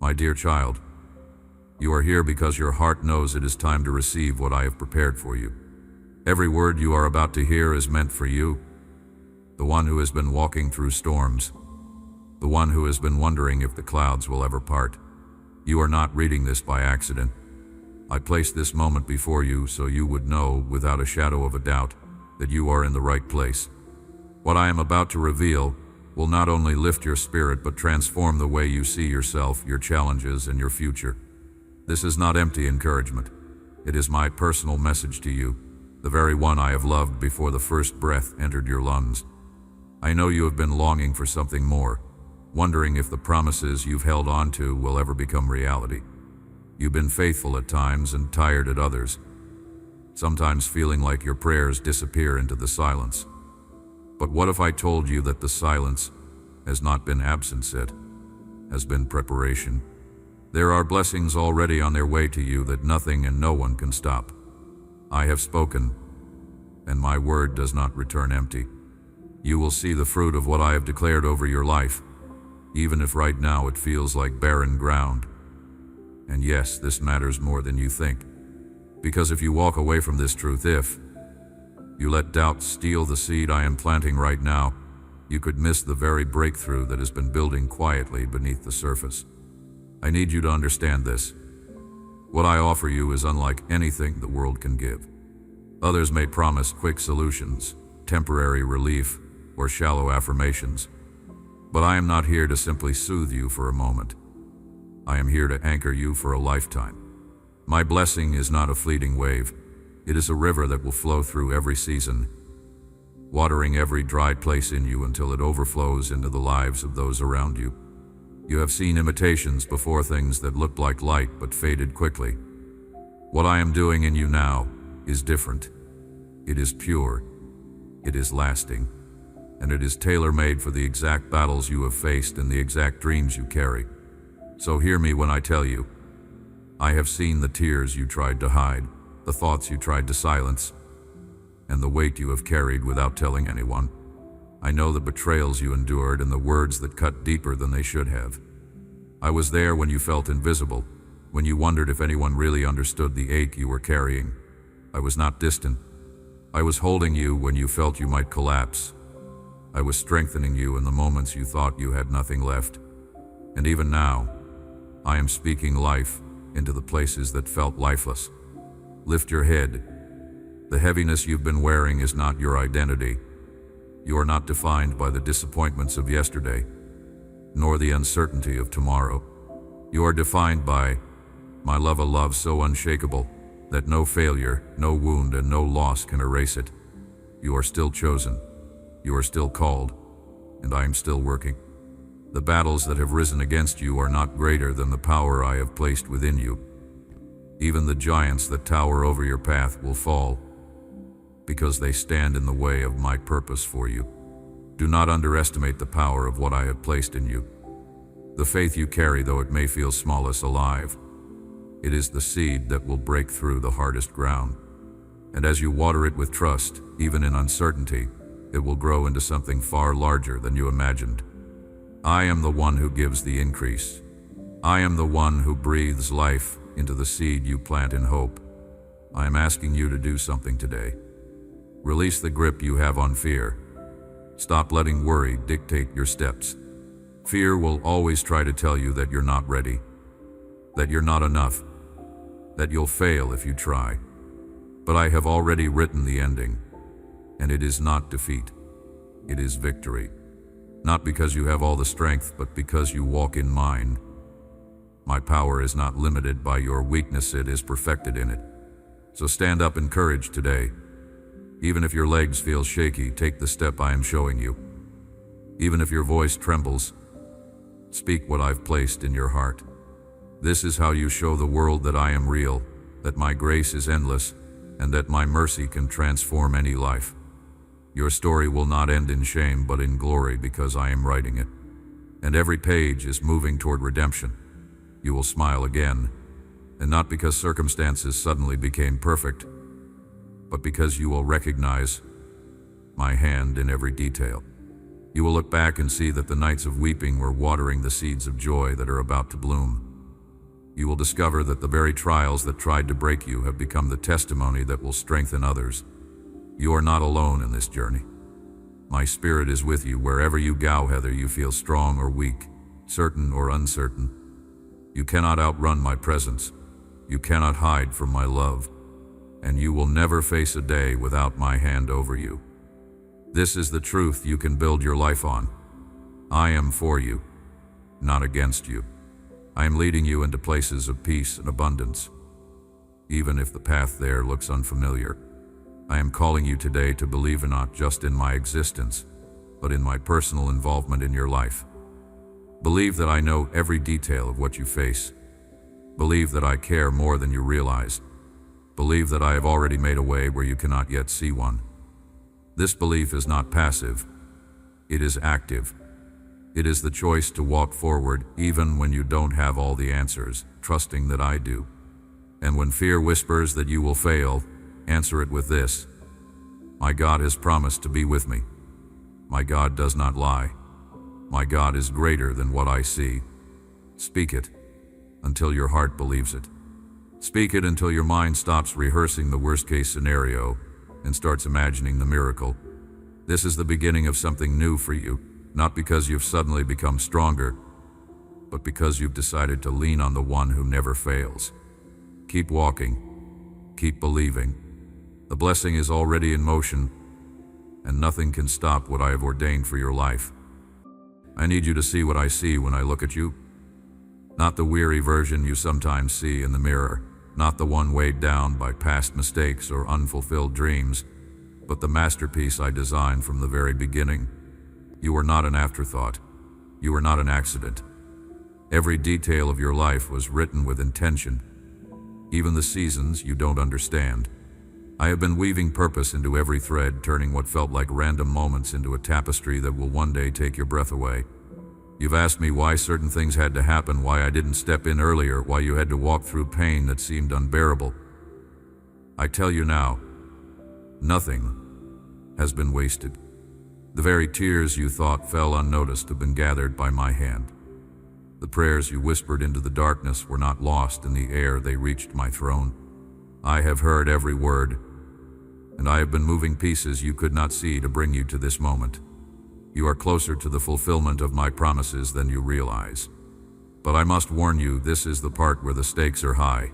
My dear child, you are here because your heart knows it is time to receive what I have prepared for you. Every word you are about to hear is meant for you, the one who has been walking through storms, the one who has been wondering if the clouds will ever part. You are not reading this by accident. I placed this moment before you so you would know, without a shadow of a doubt, that you are in the right place. What I am about to reveal will not only lift your spirit but transform the way you see yourself, your challenges, and your future. This is not empty encouragement. It is my personal message to you, the very one I have loved before the first breath entered your lungs. I know you have been longing for something more, wondering if the promises you've held on to will ever become reality. You've been faithful at times and tired at others, sometimes feeling like your prayers disappear into the silence. But what if I told you that the silence has not been absence, it has been preparation? There are blessings already on their way to you that nothing and no one can stop. I have spoken, and my word does not return empty. You will see the fruit of what I have declared over your life, even if right now it feels like barren ground. And yes, this matters more than you think. Because if you walk away from this truth, if you let doubt steal the seed I am planting right now, you could miss the very breakthrough that has been building quietly beneath the surface. I need you to understand this. What I offer you is unlike anything the world can give. Others may promise quick solutions, temporary relief, or shallow affirmations. But I am not here to simply soothe you for a moment. I am here to anchor you for a lifetime. My blessing is not a fleeting wave. It is a river that will flow through every season, watering every dry place in you until it overflows into the lives of those around you. You have seen imitations before, things that looked like light but faded quickly. What I am doing in you now is different. It is pure, it is lasting, and it is tailor-made for the exact battles you have faced and the exact dreams you carry. So hear me when I tell you, I have seen the tears you tried to hide, the thoughts you tried to silence, and the weight you have carried without telling anyone. I know the betrayals you endured and the words that cut deeper than they should have. I was there when you felt invisible, when you wondered if anyone really understood the ache you were carrying. I was not distant. I was holding you when you felt you might collapse. I was strengthening you in the moments you thought you had nothing left. And even now, I am speaking life into the places that felt lifeless. Lift your head. The heaviness you've been wearing is not your identity. You are not defined by the disappointments of yesterday, nor the uncertainty of tomorrow. You are defined by my love, a love so unshakable that no failure, no wound, and no loss can erase it. You are still chosen. You are still called, and I am still working. The battles that have risen against you are not greater than the power I have placed within you. Even the giants that tower over your path will fall, because they stand in the way of my purpose for you. Do not underestimate the power of what I have placed in you. The faith you carry, though it may feel small, is alive. It is the seed that will break through the hardest ground. And as you water it with trust, even in uncertainty, it will grow into something far larger than you imagined. I am the one who gives the increase. I am the one who breathes life into the seed you plant in hope. I am asking you to do something today. Release the grip you have on fear. Stop letting worry dictate your steps. Fear will always try to tell you that you're not ready, that you're not enough, that you'll fail if you try. But I have already written the ending, and it is not defeat. It is victory. Not because you have all the strength, but because you walk in mine. My power is not limited by your weakness, it is perfected in it. So stand up in courage today. Even if your legs feel shaky, take the step I am showing you. Even if your voice trembles, speak what I've placed in your heart. This is how you show the world that I am real, that my grace is endless, and that my mercy can transform any life. Your story will not end in shame, but in glory, because I am writing it. And every page is moving toward redemption. You will smile again, and not because circumstances suddenly became perfect, but because you will recognize my hand in every detail. You will look back and see that the nights of weeping were watering the seeds of joy that are about to bloom. You will discover that the very trials that tried to break you have become the testimony that will strengthen others. You are not alone in this journey. My spirit is with you wherever you go, whether you feel strong or weak, certain or uncertain. You cannot outrun my presence. You cannot hide from my love. And you will never face a day without my hand over you. This is the truth you can build your life on. I am for you, not against you. I am leading you into places of peace and abundance, even if the path there looks unfamiliar. I am calling you today to believe not just in my existence, but in my personal involvement in your life. Believe that I know every detail of what you face. Believe that I care more than you realize. Believe that I have already made a way where you cannot yet see one. This belief is not passive. It is active. It is the choice to walk forward even when you don't have all the answers, trusting that I do. And when fear whispers that you will fail, answer it with this: my God has promised to be with me. My God does not lie. My God is greater than what I see. Speak it until your heart believes it. Speak it until your mind stops rehearsing the worst-case scenario and starts imagining the miracle. This is the beginning of something new for you, not because you've suddenly become stronger, but because you've decided to lean on the one who never fails. Keep walking. Keep believing. The blessing is already in motion, and nothing can stop what I have ordained for your life. I need you to see what I see when I look at you. Not the weary version you sometimes see in the mirror, not the one weighed down by past mistakes or unfulfilled dreams, but the masterpiece I designed from the very beginning. You are not an afterthought. You are not an accident. Every detail of your life was written with intention, even the seasons you don't understand. I have been weaving purpose into every thread, turning what felt like random moments into a tapestry that will one day take your breath away. You've asked me why certain things had to happen, why I didn't step in earlier, why you had to walk through pain that seemed unbearable. I tell you now, nothing has been wasted. The very tears you thought fell unnoticed have been gathered by my hand. The prayers you whispered into the darkness were not lost in the air, they reached my throne. I have heard every word, and I have been moving pieces you could not see to bring you to this moment. You are closer to the fulfillment of my promises than you realize. But I must warn you, this is the part where the stakes are high.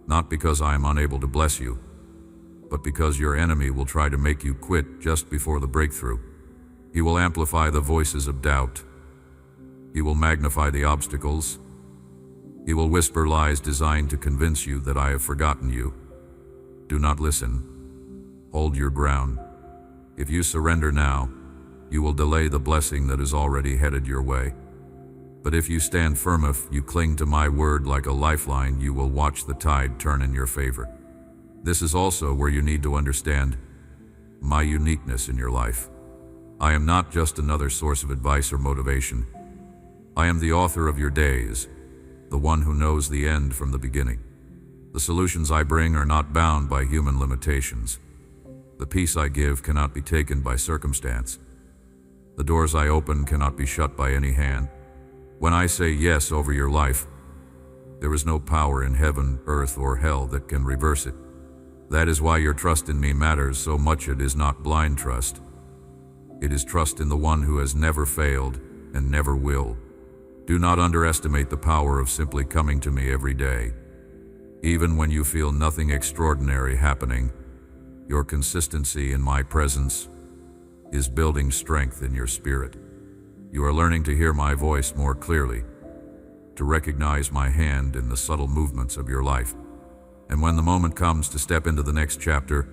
Not because I am unable to bless you, but because your enemy will try to make you quit just before the breakthrough. He will amplify the voices of doubt. He will magnify the obstacles. He will whisper lies designed to convince you that I have forgotten you. Do not listen. Hold your ground. If you surrender now, you will delay the blessing that is already headed your way. But if you stand firm, if you cling to my word like a lifeline, you will watch the tide turn in your favor. This is also where you need to understand my uniqueness in your life. I am not just another source of advice or motivation. I am the author of your days, the one who knows the end from the beginning. The solutions I bring are not bound by human limitations. The peace I give cannot be taken by circumstance. The doors I open cannot be shut by any hand. When I say yes over your life, there is no power in heaven, earth, or hell that can reverse it. That is why your trust in me matters so much. It is not blind trust. It is trust in the one who has never failed and never will. Do not underestimate the power of simply coming to me every day. Even when you feel nothing extraordinary happening, your consistency in my presence is building strength in your spirit. You are learning to hear my voice more clearly, to recognize my hand in the subtle movements of your life. And when the moment comes to step into the next chapter,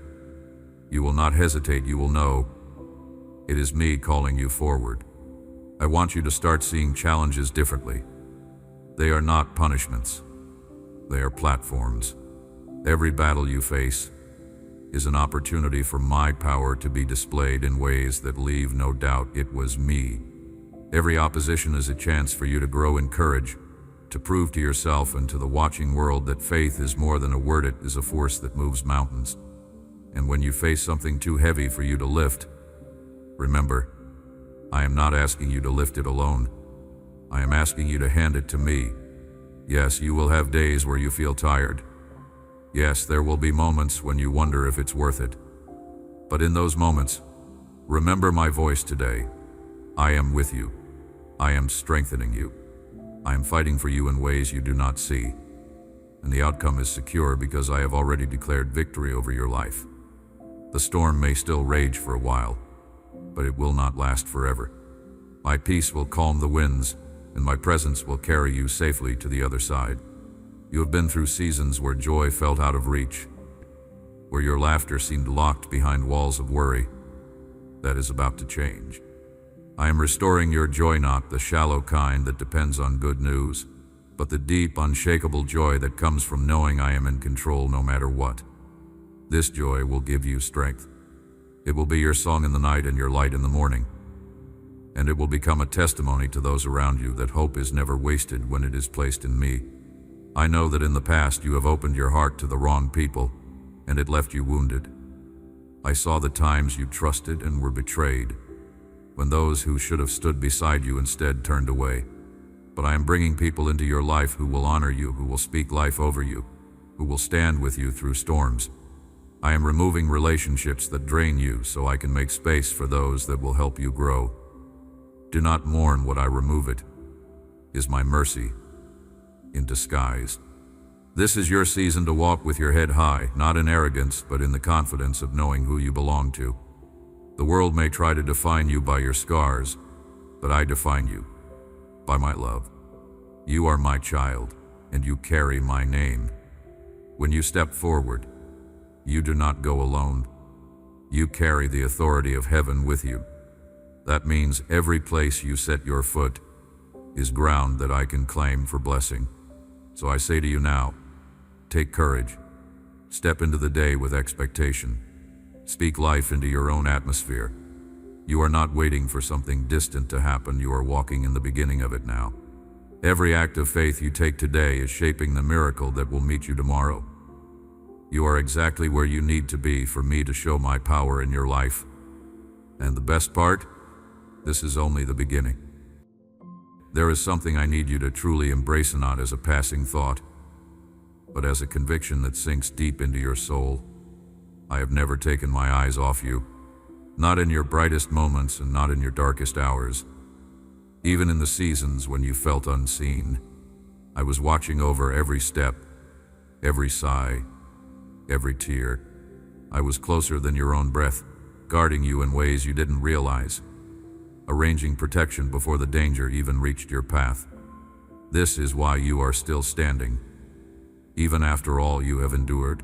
you will not hesitate. You will know it is me calling you forward. I want you to start seeing challenges differently. They are not punishments. They are platforms. Every battle you face is an opportunity for my power to be displayed in ways that leave no doubt it was me. Every opposition is a chance for you to grow in courage, to prove to yourself and to the watching world that faith is more than a word, it is a force that moves mountains. And when you face something too heavy for you to lift, remember, I am not asking you to lift it alone. I am asking you to hand it to me. Yes, you will have days where you feel tired. Yes, there will be moments when you wonder if it's worth it. But in those moments, remember my voice today. I am with you. I am strengthening you. I am fighting for you in ways you do not see. And the outcome is secure because I have already declared victory over your life. The storm may still rage for a while, but it will not last forever. My peace will calm the winds, and my presence will carry you safely to the other side. You have been through seasons where joy felt out of reach, where your laughter seemed locked behind walls of worry. That is about to change. I am restoring your joy, not the shallow kind that depends on good news, but the deep, unshakable joy that comes from knowing I am in control no matter what. This joy will give you strength. It will be your song in the night and your light in the morning. And it will become a testimony to those around you that hope is never wasted when it is placed in me. I know that in the past you have opened your heart to the wrong people, and it left you wounded. I saw the times you trusted and were betrayed, when those who should have stood beside you instead turned away. But I am bringing people into your life who will honor you, who will speak life over you, who will stand with you through storms. I am removing relationships that drain you so I can make space for those that will help you grow. Do not mourn what I remove. It is my mercy in disguise. This is your season to walk with your head high, not in arrogance, but in the confidence of knowing who you belong to. The world may try to define you by your scars, but I define you by my love. You are my child, and you carry my name. When you step forward, you do not go alone. You carry the authority of heaven with you. That means every place you set your foot is ground that I can claim for blessing. So I say to you now, take courage. Step into the day with expectation. Speak life into your own atmosphere. You are not waiting for something distant to happen. You are walking in the beginning of it now. Every act of faith you take today is shaping the miracle that will meet you tomorrow. You are exactly where you need to be for me to show my power in your life. And the best part? This is only the beginning. There is something I need you to truly embrace, not as a passing thought, but as a conviction that sinks deep into your soul. I have never taken my eyes off you, not in your brightest moments and not in your darkest hours. Even in the seasons when you felt unseen, I was watching over every step, every sigh, every tear. I was closer than your own breath, guarding you in ways you didn't realize, arranging protection before the danger even reached your path. This is why you are still standing, even after all you have endured.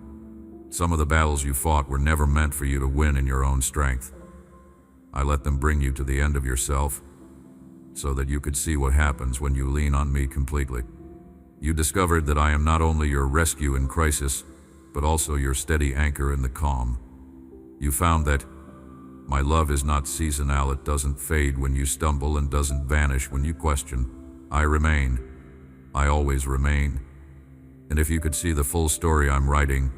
Some of the battles you fought were never meant for you to win in your own strength. I let them bring you to the end of yourself, so that you could see what happens when you lean on me completely. You discovered that I am not only your rescue in crisis, but also your steady anchor in the calm. You found that my love is not seasonal. It doesn't fade when you stumble and doesn't vanish when you question. I remain. I always remain. And if you could see the full story I'm writing,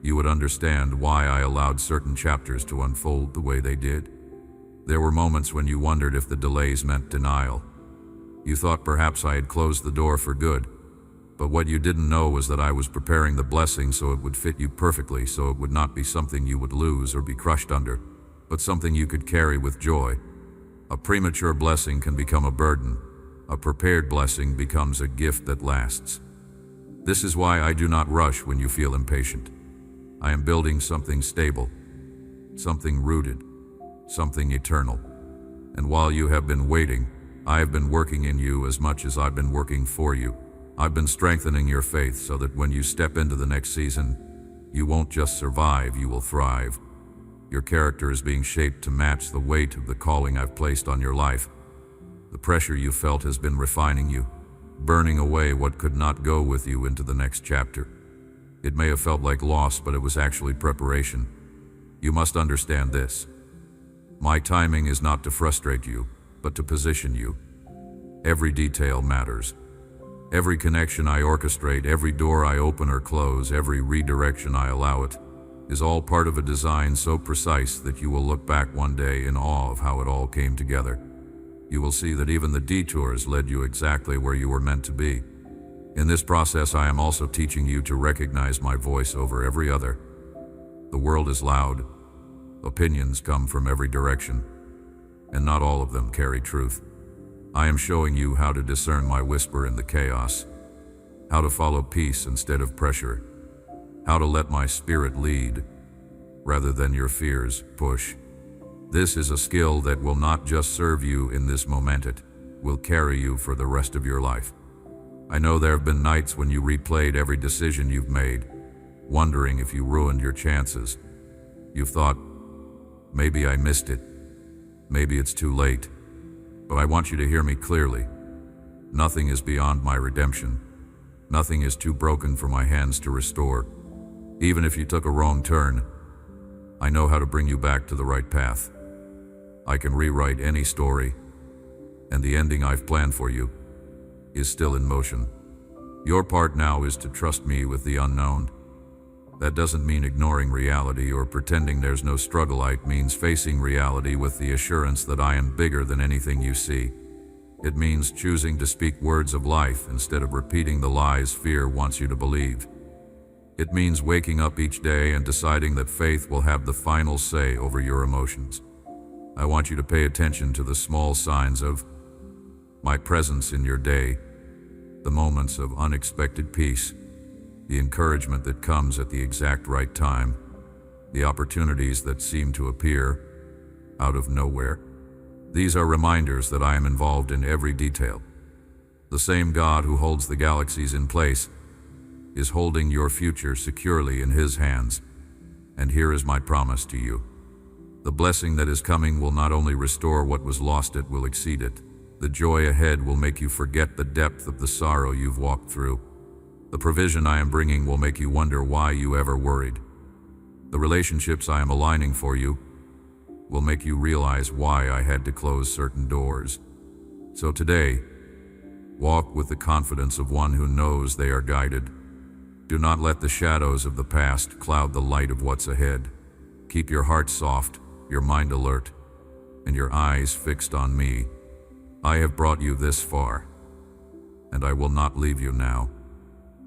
you would understand why I allowed certain chapters to unfold the way they did. There were moments when you wondered if the delays meant denial. You thought perhaps I had closed the door for good, but what you didn't know was that I was preparing the blessing so it would fit you perfectly, so it would not be something you would lose or be crushed under, but something you could carry with joy. A premature blessing can become a burden. A prepared blessing becomes a gift that lasts. This is why I do not rush when you feel impatient. I am building something stable, something rooted, something eternal. And while you have been waiting, I have been working in you as much as I've been working for you. I've been strengthening your faith so that when you step into the next season, you won't just survive, you will thrive. Your character is being shaped to match the weight of the calling I've placed on your life. The pressure you felt has been refining you, burning away what could not go with you into the next chapter. It may have felt like loss, but it was actually preparation. You must understand this. My timing is not to frustrate you, but to position you. Every detail matters. Every connection I orchestrate, every door I open or close, every redirection I allow it, is all part of a design so precise that you will look back one day in awe of how it all came together. You will see that even the detours led you exactly where you were meant to be. In this process, I am also teaching you to recognize my voice over every other. The world is loud. Opinions come from every direction, and not all of them carry truth. I am showing you how to discern my whisper in the chaos, how to follow peace instead of pressure, how to let my spirit lead rather than your fears push. This is a skill that will not just serve you in this moment, it will carry you for the rest of your life. I know there have been nights when you replayed every decision you've made, wondering if you ruined your chances. You've thought, maybe I missed it, maybe it's too late. But I want you to hear me clearly. Nothing is beyond my redemption. Nothing is too broken for my hands to restore. Even if you took a wrong turn, I know how to bring you back to the right path. I can rewrite any story, and the ending I've planned for you is still in motion. Your part now is to trust me with the unknown. That doesn't mean ignoring reality or pretending there's no struggle. It means facing reality with the assurance that I am bigger than anything you see. It means choosing to speak words of life instead of repeating the lies fear wants you to believe. It means waking up each day and deciding that faith will have the final say over your emotions. I want you to pay attention to the small signs of my presence in your day, the moments of unexpected peace, the encouragement that comes at the exact right time, the opportunities that seem to appear out of nowhere. These are reminders that I am involved in every detail. The same God who holds the galaxies in place is holding your future securely in His hands. And here is my promise to you. The blessing that is coming will not only restore what was lost, it will exceed it. The joy ahead will make you forget the depth of the sorrow you've walked through. The provision I am bringing will make you wonder why you ever worried. The relationships I am aligning for you will make you realize why I had to close certain doors. So today, walk with the confidence of one who knows they are guided. Do not let the shadows of the past cloud the light of what's ahead. Keep your heart soft, your mind alert, and your eyes fixed on me. I have brought you this far, and I will not leave you now.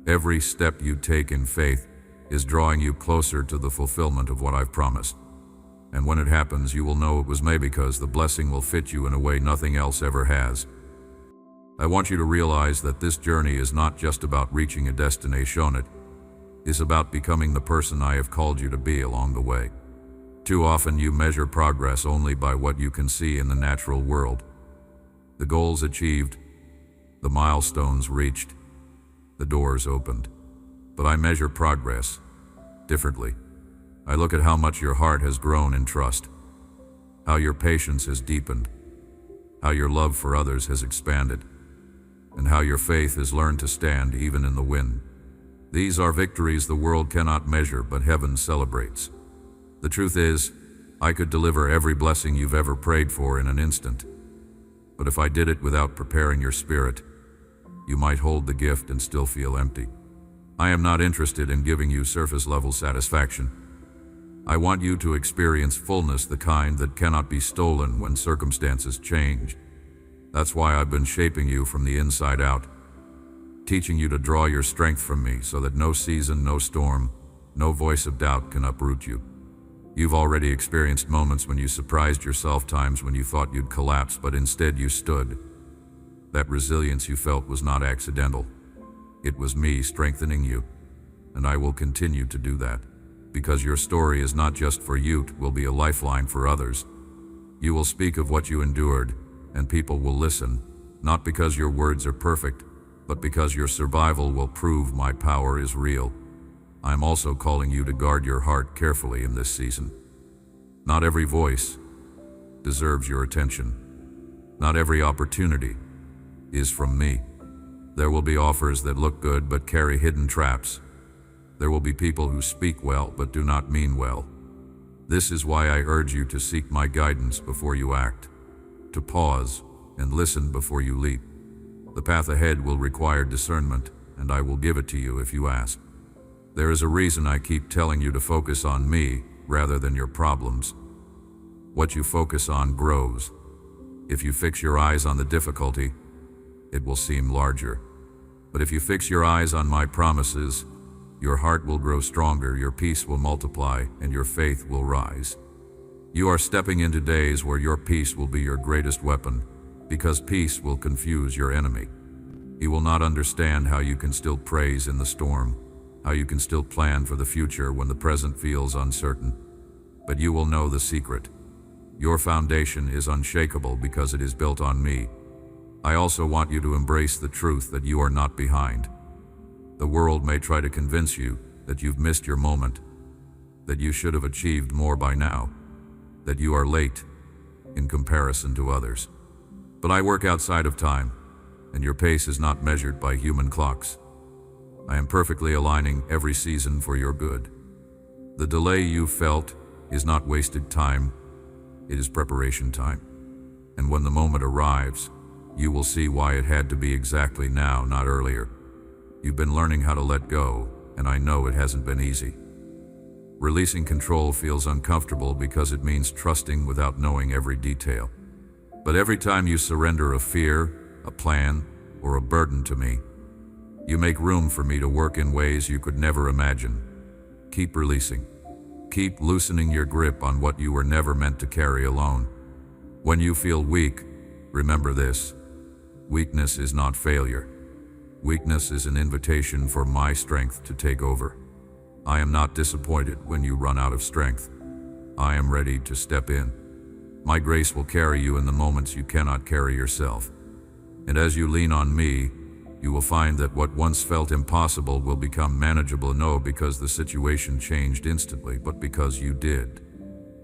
Every step you take in faith is drawing you closer to the fulfillment of what I've promised. And when it happens, you will know it was me, because the blessing will fit you in a way nothing else ever has. I want you to realize that this journey is not just about reaching a destination, it is about becoming the person I have called you to be along the way. Too often you measure progress only by what you can see in the natural world. The goals achieved, the milestones reached, the doors opened. But I measure progress differently. I look at how much your heart has grown in trust, how your patience has deepened, how your love for others has expanded, and how your faith has learned to stand even in the wind. These are victories the world cannot measure, but heaven celebrates. The truth is, I could deliver every blessing you've ever prayed for in an instant. But if I did it without preparing your spirit, you might hold the gift and still feel empty. I am not interested in giving you surface-level satisfaction. I want you to experience fullness, the kind that cannot be stolen when circumstances change. That's why I've been shaping you from the inside out, teaching you to draw your strength from me so that no season, no storm, no voice of doubt can uproot you. You've already experienced moments when you surprised yourself, times when you thought you'd collapse, but instead you stood. That resilience you felt was not accidental. It was me strengthening you, and I will continue to do that, because your story is not just for you, it will be a lifeline for others. You will speak of what you endured, and people will listen, not because your words are perfect, but because your survival will prove my power is real. I am also calling you to guard your heart carefully in this season. Not every voice deserves your attention. Not every opportunity is from me. There will be offers that look good but carry hidden traps. There will be people who speak well but do not mean well. This is why I urge you to seek my guidance before you act, to pause and listen before you leap. The path ahead will require discernment, and I will give it to you if you ask. There is a reason I keep telling you to focus on me rather than your problems. What you focus on grows. If you fix your eyes on the difficulty, it will seem larger. But if you fix your eyes on my promises, your heart will grow stronger, your peace will multiply, and your faith will rise. You are stepping into days where your peace will be your greatest weapon, because peace will confuse your enemy. He will not understand how you can still praise in the storm, how you can still plan for the future when the present feels uncertain. But you will know the secret. Your foundation is unshakable because it is built on me. I also want you to embrace the truth that you are not behind. The world may try to convince you that you've missed your moment, that you should have achieved more by now, that you are late in comparison to others. But I work outside of time, and your pace is not measured by human clocks. I am perfectly aligning every season for your good. The delay you felt is not wasted time, it is preparation time. And when the moment arrives, you will see why it had to be exactly now, not earlier. You've been learning how to let go, and I know it hasn't been easy. Releasing control feels uncomfortable because it means trusting without knowing every detail. But every time you surrender a fear, a plan, or a burden to me, you make room for me to work in ways you could never imagine. Keep releasing. Keep loosening your grip on what you were never meant to carry alone. When you feel weak, remember this. Weakness is not failure. Weakness is an invitation for my strength to take over. I am not disappointed when you run out of strength. I am ready to step in. My grace will carry you in the moments you cannot carry yourself. And as you lean on me, you will find that what once felt impossible will become manageable, no because the situation changed instantly, but because you did.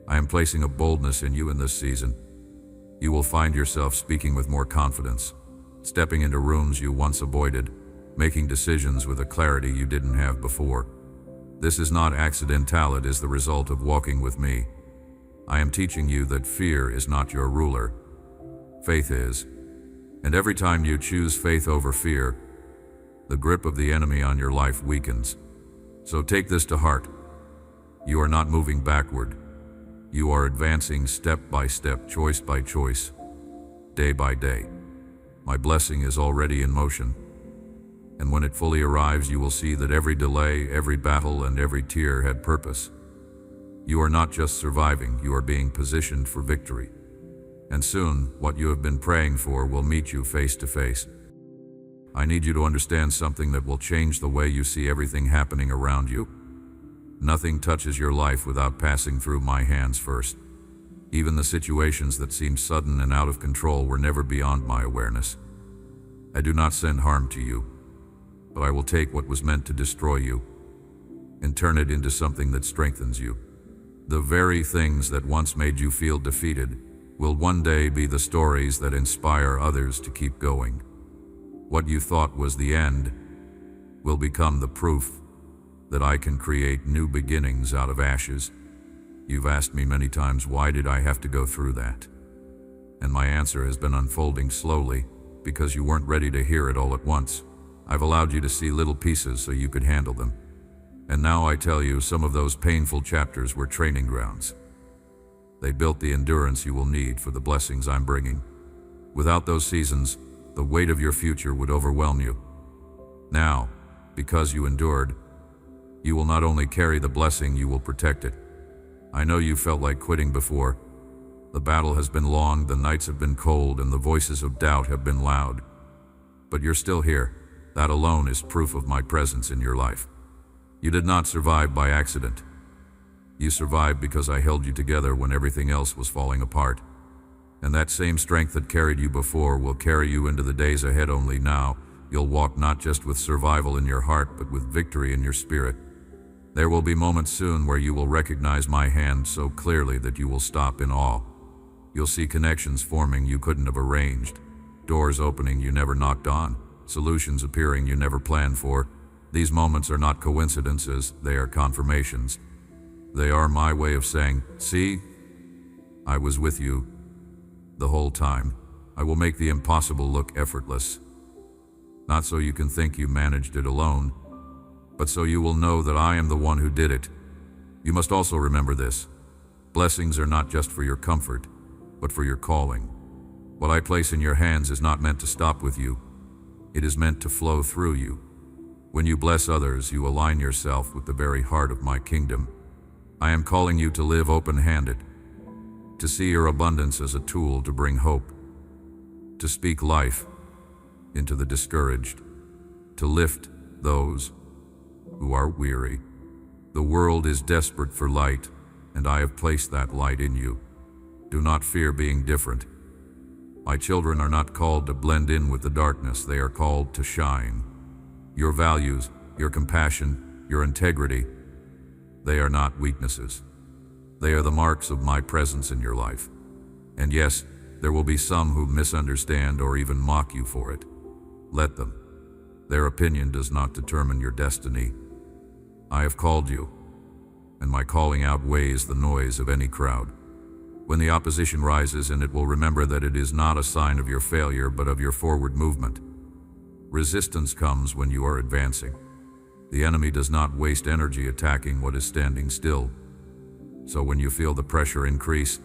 I am placing a boldness in you in this season. You will find yourself speaking with more confidence, stepping into rooms you once avoided, making decisions with a clarity you didn't have before. This is not accidental, it is the result of walking with me. I am teaching you that fear is not your ruler. Faith is. And every time you choose faith over fear, the grip of the enemy on your life weakens. So take this to heart. You are not moving backward. You are advancing step by step, choice by choice, day by day. My blessing is already in motion. And when it fully arrives, you will see that every delay, every battle, and every tear had purpose. You are not just surviving, you are being positioned for victory. And soon, what you have been praying for will meet you face to face. I need you to understand something that will change the way you see everything happening around you. Nothing touches your life without passing through my hands first. Even the situations that seemed sudden and out of control were never beyond my awareness. I do not send harm to you, but I will take what was meant to destroy you and turn it into something that strengthens you. The very things that once made you feel defeated will one day be the stories that inspire others to keep going. What you thought was the end will become the proof that I can create new beginnings out of ashes. You've asked me many times, why did I have to go through that? And my answer has been unfolding slowly, because you weren't ready to hear it all at once. I've allowed you to see little pieces so you could handle them. And now I tell you, some of those painful chapters were training grounds. They built the endurance you will need for the blessings I'm bringing. Without those seasons, the weight of your future would overwhelm you. Now, because you endured, you will not only carry the blessing, you will protect it. I know you felt like quitting before. The battle has been long, the nights have been cold, and the voices of doubt have been loud. But you're still here. That alone is proof of my presence in your life. You did not survive by accident. You survived because I held you together when everything else was falling apart. And that same strength that carried you before will carry you into the days ahead. Only now, you'll walk not just with survival in your heart, but with victory in your spirit. There will be moments soon where you will recognize my hand so clearly that you will stop in awe. You'll see connections forming you couldn't have arranged, doors opening you never knocked on, solutions appearing you never planned for. These moments are not coincidences, they are confirmations. They are my way of saying, see, I was with you the whole time. I will make the impossible look effortless. Not so you can think you managed it alone, but so you will know that I am the one who did it. You must also remember this. Blessings are not just for your comfort, but for your calling. What I place in your hands is not meant to stop with you. It is meant to flow through you. When you bless others, you align yourself with the very heart of my kingdom. I am calling you to live open-handed, to see your abundance as a tool to bring hope, to speak life into the discouraged, to lift those who are weary. The world is desperate for light, and I have placed that light in you. Do not fear being different. My children are not called to blend in with the darkness, they are called to shine. Your values, your compassion, your integrity, they are not weaknesses. They are the marks of my presence in your life. And yes, there will be some who misunderstand or even mock you for it. Let them. Their opinion does not determine your destiny. I have called you, and my calling outweighs the noise of any crowd. When the opposition rises, and it will remember that it is not a sign of your failure, but of your forward movement. Resistance comes when you are advancing. The enemy does not waste energy attacking what is standing still. So when you feel the pressure increase,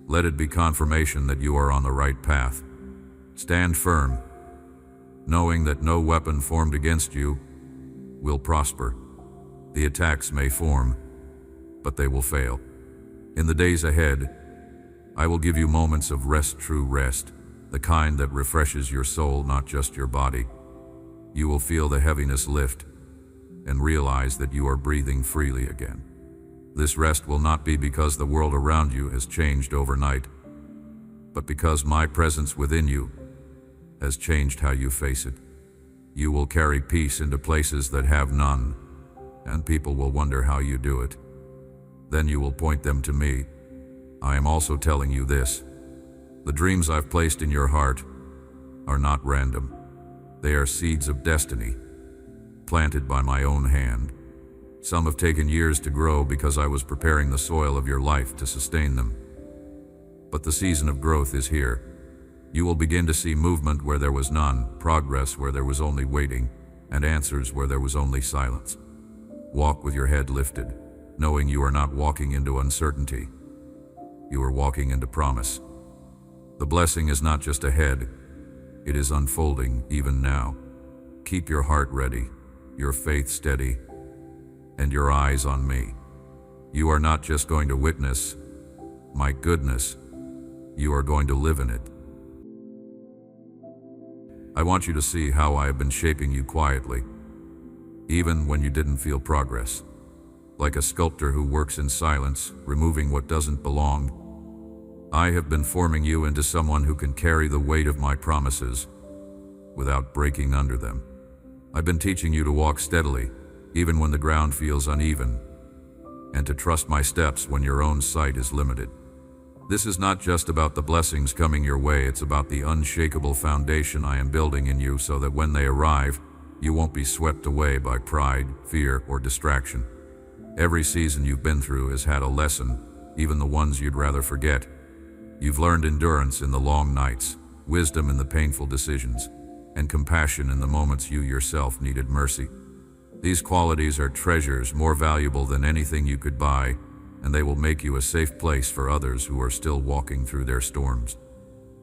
let it be confirmation that you are on the right path. Stand firm, knowing that no weapon formed against you will prosper. The attacks may form, but they will fail. In the days ahead, I will give you moments of rest, true rest, the kind that refreshes your soul, not just your body. You will feel the heaviness lift and realize that you are breathing freely again. This rest will not be because the world around you has changed overnight, but because my presence within you has changed how you face it. You will carry peace into places that have none, and people will wonder how you do it. Then you will point them to me. I am also telling you this: the dreams I've placed in your heart are not random. They are seeds of destiny, planted by my own hand. Some have taken years to grow because I was preparing the soil of your life to sustain them. But the season of growth is here. You will begin to see movement where there was none, progress where there was only waiting, and answers where there was only silence. Walk with your head lifted, knowing you are not walking into uncertainty. You are walking into promise. The blessing is not just ahead, it is unfolding even now. Keep your heart ready, your faith steady, and your eyes on me. You are not just going to witness my goodness, you are going to live in it. I want you to see how I have been shaping you quietly, even when you didn't feel progress. Like a sculptor who works in silence, removing what doesn't belong, I have been forming you into someone who can carry the weight of my promises without breaking under them. I've been teaching you to walk steadily, even when the ground feels uneven, and to trust my steps when your own sight is limited. This is not just about the blessings coming your way, it's about the unshakable foundation I am building in you so that when they arrive, you won't be swept away by pride, fear, or distraction. Every season you've been through has had a lesson, even the ones you'd rather forget. You've learned endurance in the long nights, wisdom in the painful decisions, and compassion in the moments you yourself needed mercy. These qualities are treasures more valuable than anything you could buy, and they will make you a safe place for others who are still walking through their storms.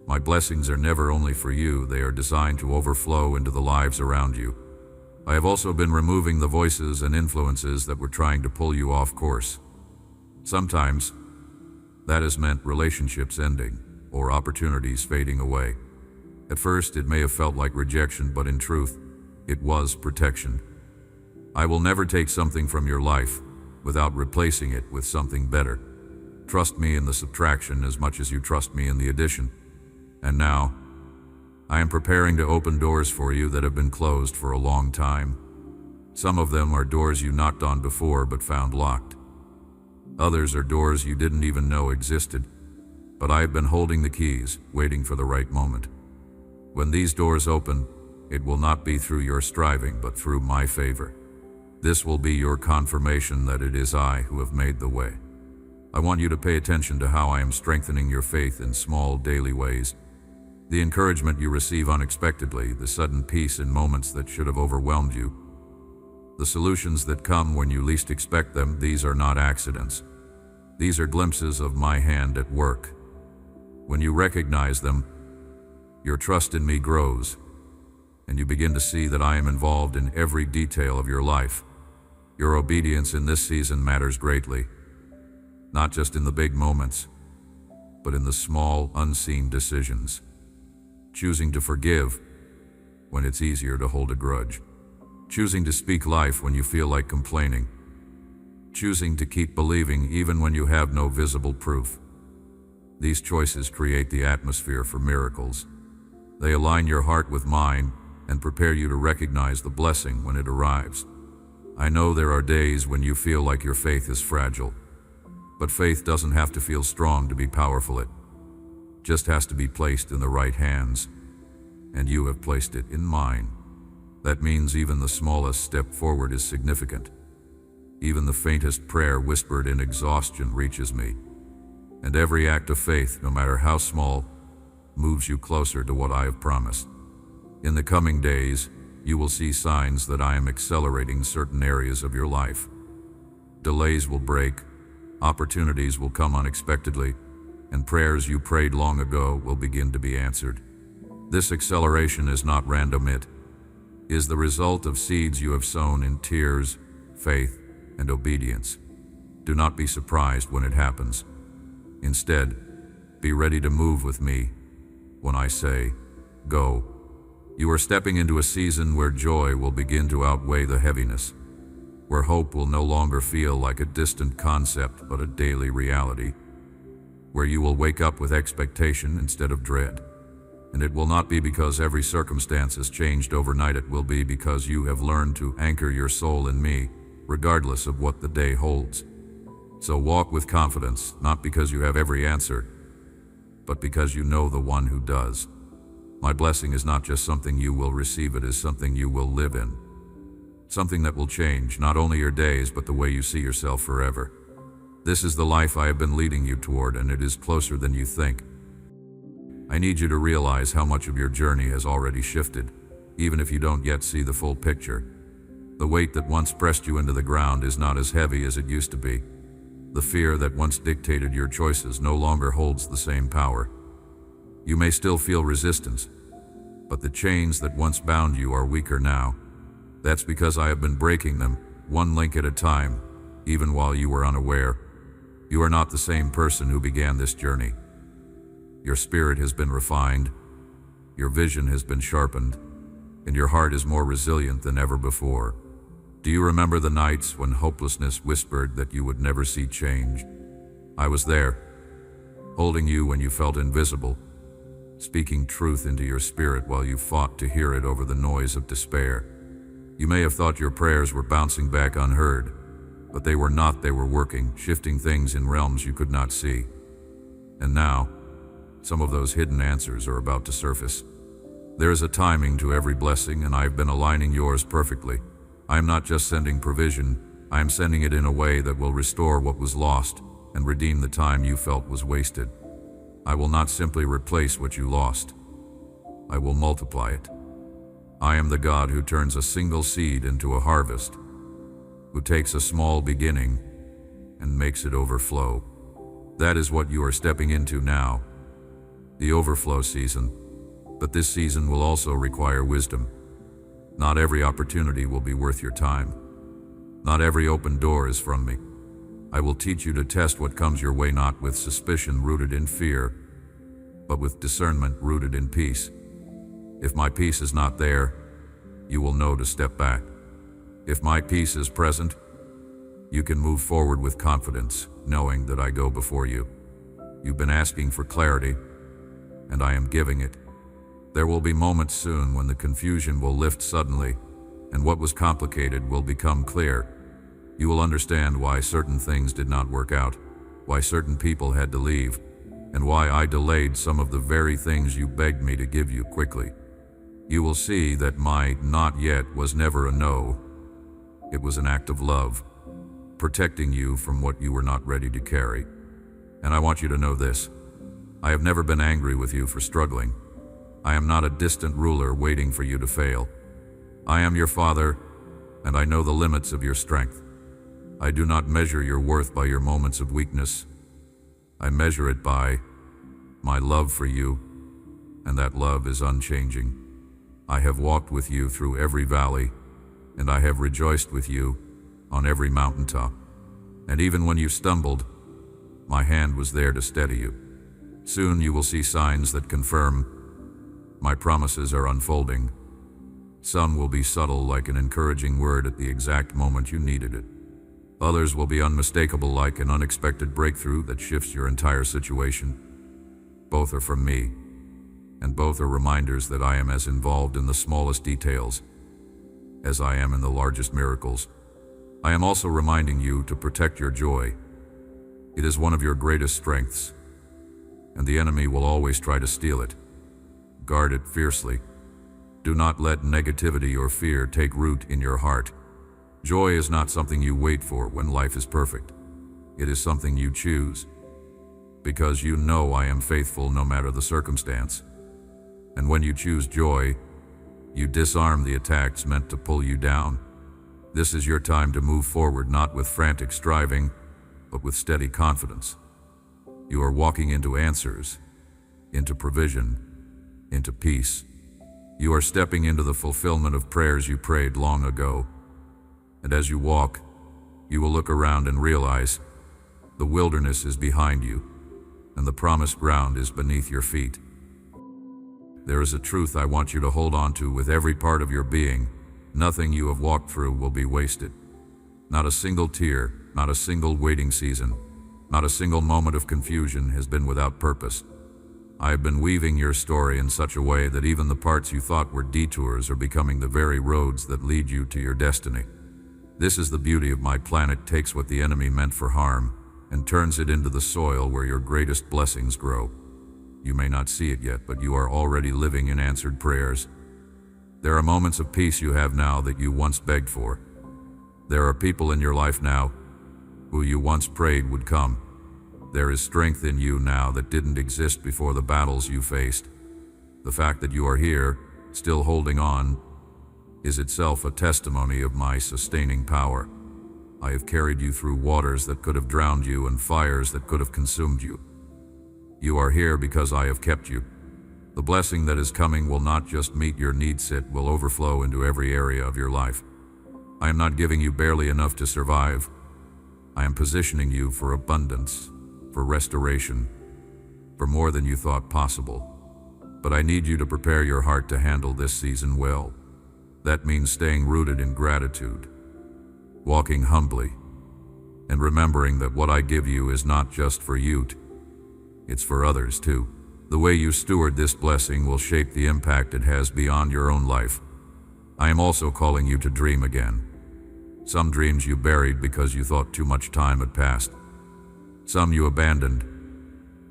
My blessings are never only for you, they are designed to overflow into the lives around you. I have also been removing the voices and influences that were trying to pull you off course. Sometimes, that has meant relationships ending or opportunities fading away. At first, it may have felt like rejection, but in truth, it was protection. I will never take something from your life without replacing it with something better. Trust me in the subtraction as much as you trust me in the addition. And now, I am preparing to open doors for you that have been closed for a long time. Some of them are doors you knocked on before but found locked. Others are doors you didn't even know existed, but I have been holding the keys, waiting for the right moment. When these doors open, it will not be through your striving, but through my favor. This will be your confirmation that it is I who have made the way. I want you to pay attention to how I am strengthening your faith in small daily ways. The encouragement you receive unexpectedly, the sudden peace in moments that should have overwhelmed you, the solutions that come when you least expect them, these are not accidents. These are glimpses of my hand at work. When you recognize them, your trust in me grows, and you begin to see that I am involved in every detail of your life. Your obedience in this season matters greatly, not just in the big moments, but in the small, unseen decisions. Choosing to forgive when it's easier to hold a grudge. Choosing to speak life when you feel like complaining. Choosing to keep believing even when you have no visible proof. These choices create the atmosphere for miracles. They align your heart with mine and prepare you to recognize the blessing when it arrives. I know there are days when you feel like your faith is fragile, but faith doesn't have to feel strong to be powerful. It just has to be placed in the right hands, and you have placed it in mine. That means even the smallest step forward is significant. Even the faintest prayer whispered in exhaustion reaches me. And every act of faith, no matter how small, moves you closer to what I have promised. In the coming days, you will see signs that I am accelerating certain areas of your life. Delays will break, opportunities will come unexpectedly, and prayers you prayed long ago will begin to be answered. This acceleration is not random. It is the result of seeds you have sown in tears, faith, and obedience. Do not be surprised when it happens. Instead, be ready to move with me when I say, go. You are stepping into a season where joy will begin to outweigh the heaviness, where hope will no longer feel like a distant concept but a daily reality, where you will wake up with expectation instead of dread. And it will not be because every circumstance has changed overnight. It will be because you have learned to anchor your soul in me, regardless of what the day holds. So walk with confidence, not because you have every answer, but because you know the one who does. My blessing is not just something you will receive, it is something you will live in. Something that will change not only your days, but the way you see yourself forever. This is the life I have been leading you toward, and it is closer than you think. I need you to realize how much of your journey has already shifted, even if you don't yet see the full picture. The weight that once pressed you into the ground is not as heavy as it used to be. The fear that once dictated your choices no longer holds the same power. You may still feel resistance, but the chains that once bound you are weaker now. That's because I have been breaking them, one link at a time, even while you were unaware. You are not the same person who began this journey. Your spirit has been refined, your vision has been sharpened, and your heart is more resilient than ever before. Do you remember the nights when hopelessness whispered that you would never see change? I was there, holding you when you felt invisible, speaking truth into your spirit while you fought to hear it over the noise of despair. You may have thought your prayers were bouncing back unheard, but they were not. They were working, shifting things in realms you could not see. And now, some of those hidden answers are about to surface. There is a timing to every blessing, and I've been aligning yours perfectly. I am not just sending provision, I am sending it in a way that will restore what was lost and redeem the time you felt was wasted. I will not simply replace what you lost. I will multiply it. I am the God who turns a single seed into a harvest, who takes a small beginning and makes it overflow. That is what you are stepping into now, the overflow season. But this season will also require wisdom. Not every opportunity will be worth your time. Not every open door is from me. I will teach you to test what comes your way, not with suspicion rooted in fear, but with discernment rooted in peace. If my peace is not there, you will know to step back. If my peace is present, you can move forward with confidence, knowing that I go before you. You've been asking for clarity, and I am giving it. There will be moments soon when the confusion will lift suddenly, and what was complicated will become clear. You will understand why certain things did not work out, why certain people had to leave, and why I delayed some of the very things you begged me to give you quickly. You will see that my not yet was never a no. It was an act of love, protecting you from what you were not ready to carry. And I want you to know this: I have never been angry with you for struggling. I am not a distant ruler waiting for you to fail. I am your Father, and I know the limits of your strength. I do not measure your worth by your moments of weakness. I measure it by my love for you, and that love is unchanging. I have walked with you through every valley, and I have rejoiced with you on every mountaintop. And even when you stumbled, my hand was there to steady you. Soon you will see signs that confirm my promises are unfolding. Some will be subtle, like an encouraging word at the exact moment you needed it. Others will be unmistakable, like an unexpected breakthrough that shifts your entire situation. Both are from me, and both are reminders that I am as involved in the smallest details as I am in the largest miracles. I am also reminding you to protect your joy. It is one of your greatest strengths, and the enemy will always try to steal it. Guard it fiercely. Do not let negativity or fear take root in your heart. Joy is not something you wait for when life is perfect. It is something you choose, because you know I am faithful no matter the circumstance. And when you choose joy, you disarm the attacks meant to pull you down. This is your time to move forward, not with frantic striving, but with steady confidence. You are walking into answers, into provision, into peace. You are stepping into the fulfillment of prayers you prayed long ago. And as you walk, you will look around and realize the wilderness is behind you, and the promised ground is beneath your feet. There is a truth I want you to hold on to with every part of your being. Nothing you have walked through will be wasted. Not a single tear, not a single waiting season, not a single moment of confusion has been without purpose. I have been weaving your story in such a way that even the parts you thought were detours are becoming the very roads that lead you to your destiny. This is the beauty of my plan. It takes what the enemy meant for harm and turns it into the soil where your greatest blessings grow. You may not see it yet, but you are already living in answered prayers. There are moments of peace you have now that you once begged for. There are people in your life now who you once prayed would come. There is strength in you now that didn't exist before the battles you faced. The fact that you are here, still holding on, is itself a testimony of my sustaining power. I have carried you through waters that could have drowned you and fires that could have consumed you. You are here because I have kept you. The blessing that is coming will not just meet your needs, it will overflow into every area of your life. I am not giving you barely enough to survive. I am positioning you for abundance, for restoration, for more than you thought possible. But I need you to prepare your heart to handle this season well. That means staying rooted in gratitude, walking humbly, and remembering that what I give you is not just for you, it's for others too. The way you steward this blessing will shape the impact it has beyond your own life. I am also calling you to dream again. Some dreams you buried because you thought too much time had passed. Some you abandoned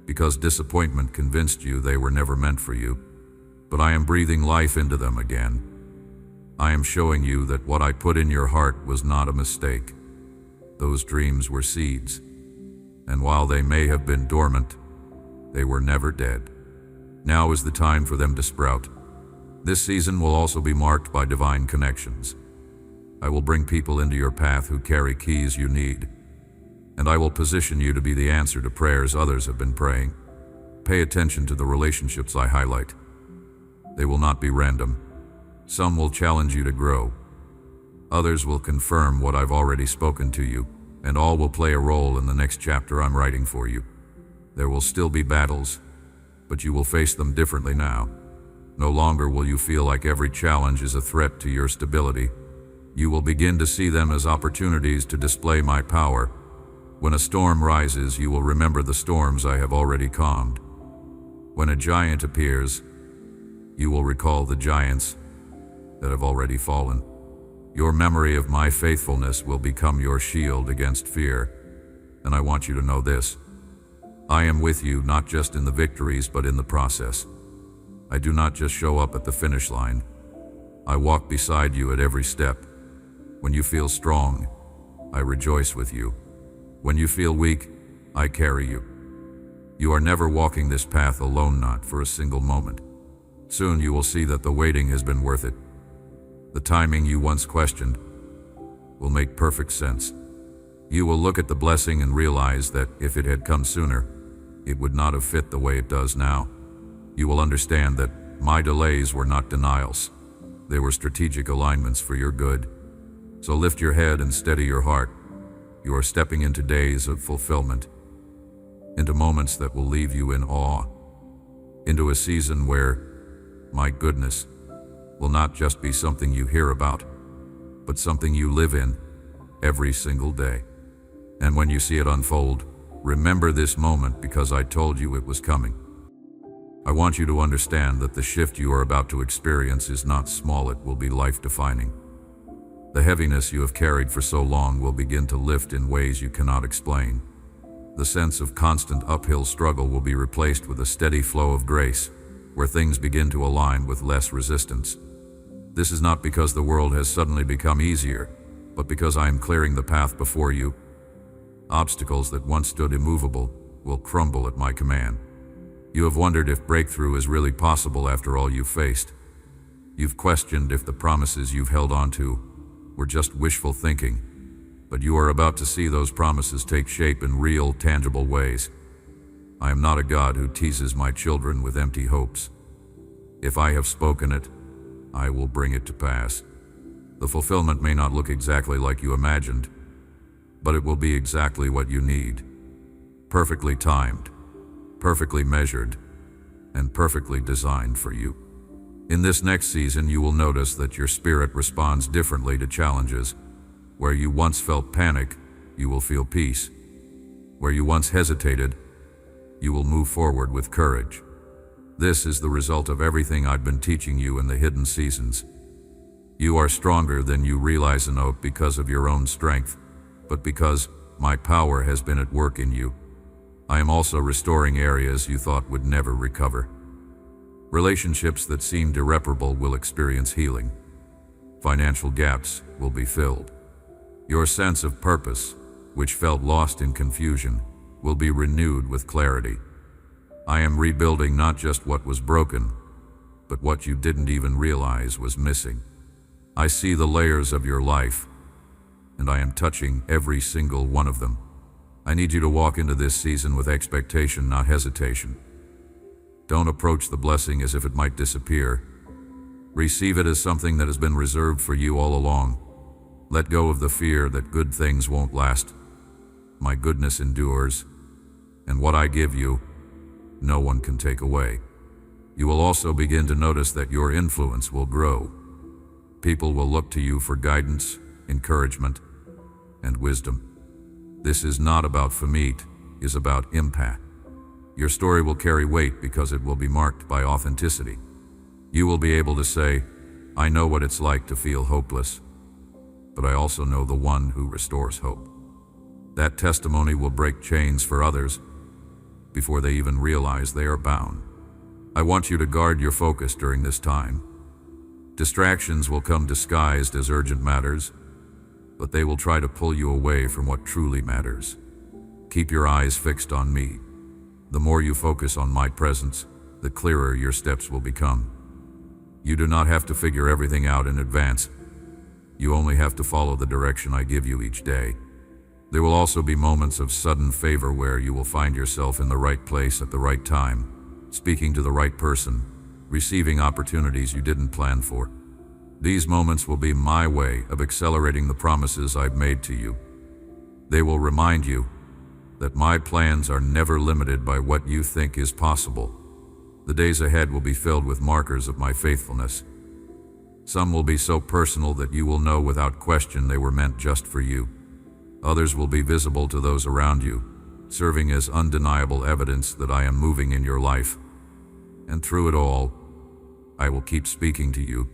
because disappointment convinced you they were never meant for you. But I am breathing life into them again. I am showing you that what I put in your heart was not a mistake. Those dreams were seeds, and while they may have been dormant, they were never dead. Now is the time for them to sprout. This season will also be marked by divine connections. I will bring people into your path who carry keys you need, and I will position you to be the answer to prayers others have been praying. Pay attention to the relationships I highlight. They will not be random. Some will challenge you to grow. Others will confirm what I've already spoken to you, and all will play a role in the next chapter I'm writing for you. There will still be battles, but you will face them differently now. No longer will you feel like every challenge is a threat to your stability. You will begin to see them as opportunities to display my power. When a storm rises, you will remember the storms I have already calmed. When a giant appears, you will recall the giants that have already fallen. Your memory of my faithfulness will become your shield against fear. And I want you to know this. I am with you not just in the victories, but in the process. I do not just show up at the finish line. I walk beside you at every step. When you feel strong, I rejoice with you. When you feel weak, I carry you. You are never walking this path alone, not for a single moment. Soon you will see that the waiting has been worth it. The timing you once questioned will make perfect sense. You will look at the blessing and realize that if it had come sooner, it would not have fit the way it does now. You will understand that my delays were not denials. they were strategic alignments for your good. So lift your head and steady your heart. You are stepping into days of fulfillment, into moments that will leave you in awe, into a season where, my goodness, will not just be something you hear about, but something you live in every single day. And when you see it unfold, remember this moment, because I told you it was coming. I want you to understand that the shift you are about to experience is not small, it will be life-defining. The heaviness you have carried for so long will begin to lift in ways you cannot explain. The sense of constant uphill struggle will be replaced with a steady flow of grace, where things begin to align with less resistance. This is not because the world has suddenly become easier, but because I am clearing the path before you. Obstacles that once stood immovable will crumble at my command. You have wondered if breakthrough is really possible after all you've faced. You've questioned if the promises you've held on to were just wishful thinking, but you are about to see those promises take shape in real, tangible ways. I am not a God who teases my children with empty hopes. If I have spoken it, I will bring it to pass. The fulfillment may not look exactly like you imagined, but it will be exactly what you need. Perfectly timed, perfectly measured, and perfectly designed for you. In this next season, you will notice that your spirit responds differently to challenges. Where you once felt panic, you will feel peace. Where you once hesitated, you will move forward with courage. This is the result of everything I've been teaching you in the hidden seasons. You are stronger than you realize, not because of your own strength, but because my power has been at work in you. I am also restoring areas you thought would never recover. Relationships that seemed irreparable will experience healing. Financial gaps will be filled. Your sense of purpose, which felt lost in confusion, will be renewed with clarity. I am rebuilding not just what was broken, but what you didn't even realize was missing. I see the layers of your life, and I am touching every single one of them. I need you to walk into this season with expectation, not hesitation. Don't approach the blessing as if it might disappear. Receive it as something that has been reserved for you all along. Let go of the fear that good things won't last. My goodness endures, and what I give you, no one can take away. You will also begin to notice that your influence will grow. People will look to you for guidance, encouragement, and wisdom. This is not about famite, it is about impact. Your story will carry weight because it will be marked by authenticity. You will be able to say, I know what it's like to feel hopeless, but I also know the one who restores hope. That testimony will break chains for others before they even realize they are bound. I want you to guard your focus during this time. Distractions will come disguised as urgent matters, but they will try to pull you away from what truly matters. Keep your eyes fixed on me. The more you focus on my presence, the clearer your steps will become. You do not have to figure everything out in advance. You only have to follow the direction I give you each day. There will also be moments of sudden favor where you will find yourself in the right place at the right time, speaking to the right person, receiving opportunities you didn't plan for. These moments will be my way of accelerating the promises I've made to you. They will remind you that my plans are never limited by what you think is possible. The days ahead will be filled with markers of my faithfulness. Some will be so personal that you will know without question they were meant just for you. Others will be visible to those around you, serving as undeniable evidence that I am moving in your life. And through it all, I will keep speaking to you,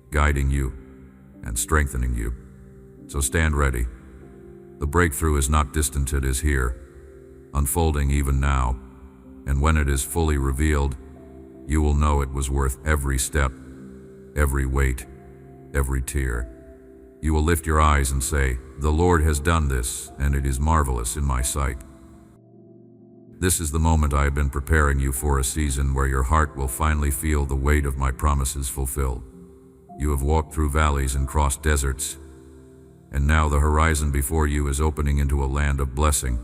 guiding you, and strengthening you. So stand ready. The breakthrough is not distant, it is here, unfolding even now, and when it is fully revealed, you will know it was worth every step, every wait, every tear. You will lift your eyes and say, the Lord has done this, and it is marvelous in my sight. This is the moment I have been preparing you for, a season where your heart will finally feel the weight of my promises fulfilled. You have walked through valleys and crossed deserts, and now the horizon before you is opening into a land of blessing.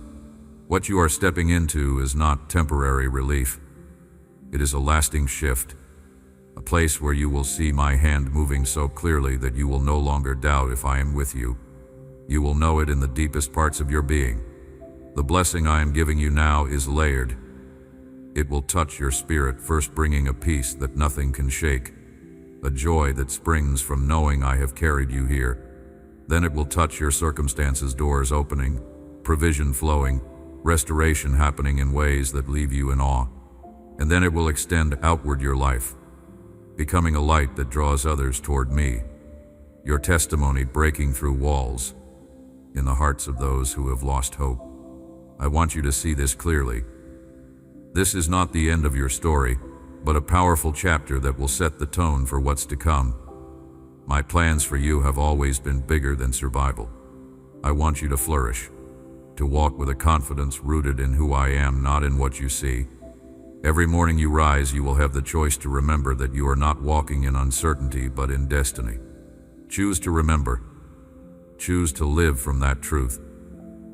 What you are stepping into is not temporary relief. It is a lasting shift. a place where you will see my hand moving so clearly that you will no longer doubt if I am with you. You will know it in the deepest parts of your being. The blessing I am giving you now is layered. It will touch your spirit, first bringing a peace that nothing can shake, a joy that springs from knowing I have carried you here. Then it will touch your circumstances, doors opening, provision flowing, restoration happening in ways that leave you in awe. And then it will extend outward your life, becoming a light that draws others toward me, your testimony breaking through walls in the hearts of those who have lost hope. I want you to see this clearly. This is not the end of your story, but a powerful chapter that will set the tone for what's to come. My plans for you have always been bigger than survival. I want you to flourish, to walk with a confidence rooted in who I am, not in what you see. Every morning you rise, you will have the choice to remember that you are not walking in uncertainty, but in destiny. Choose to remember. Choose to live from that truth.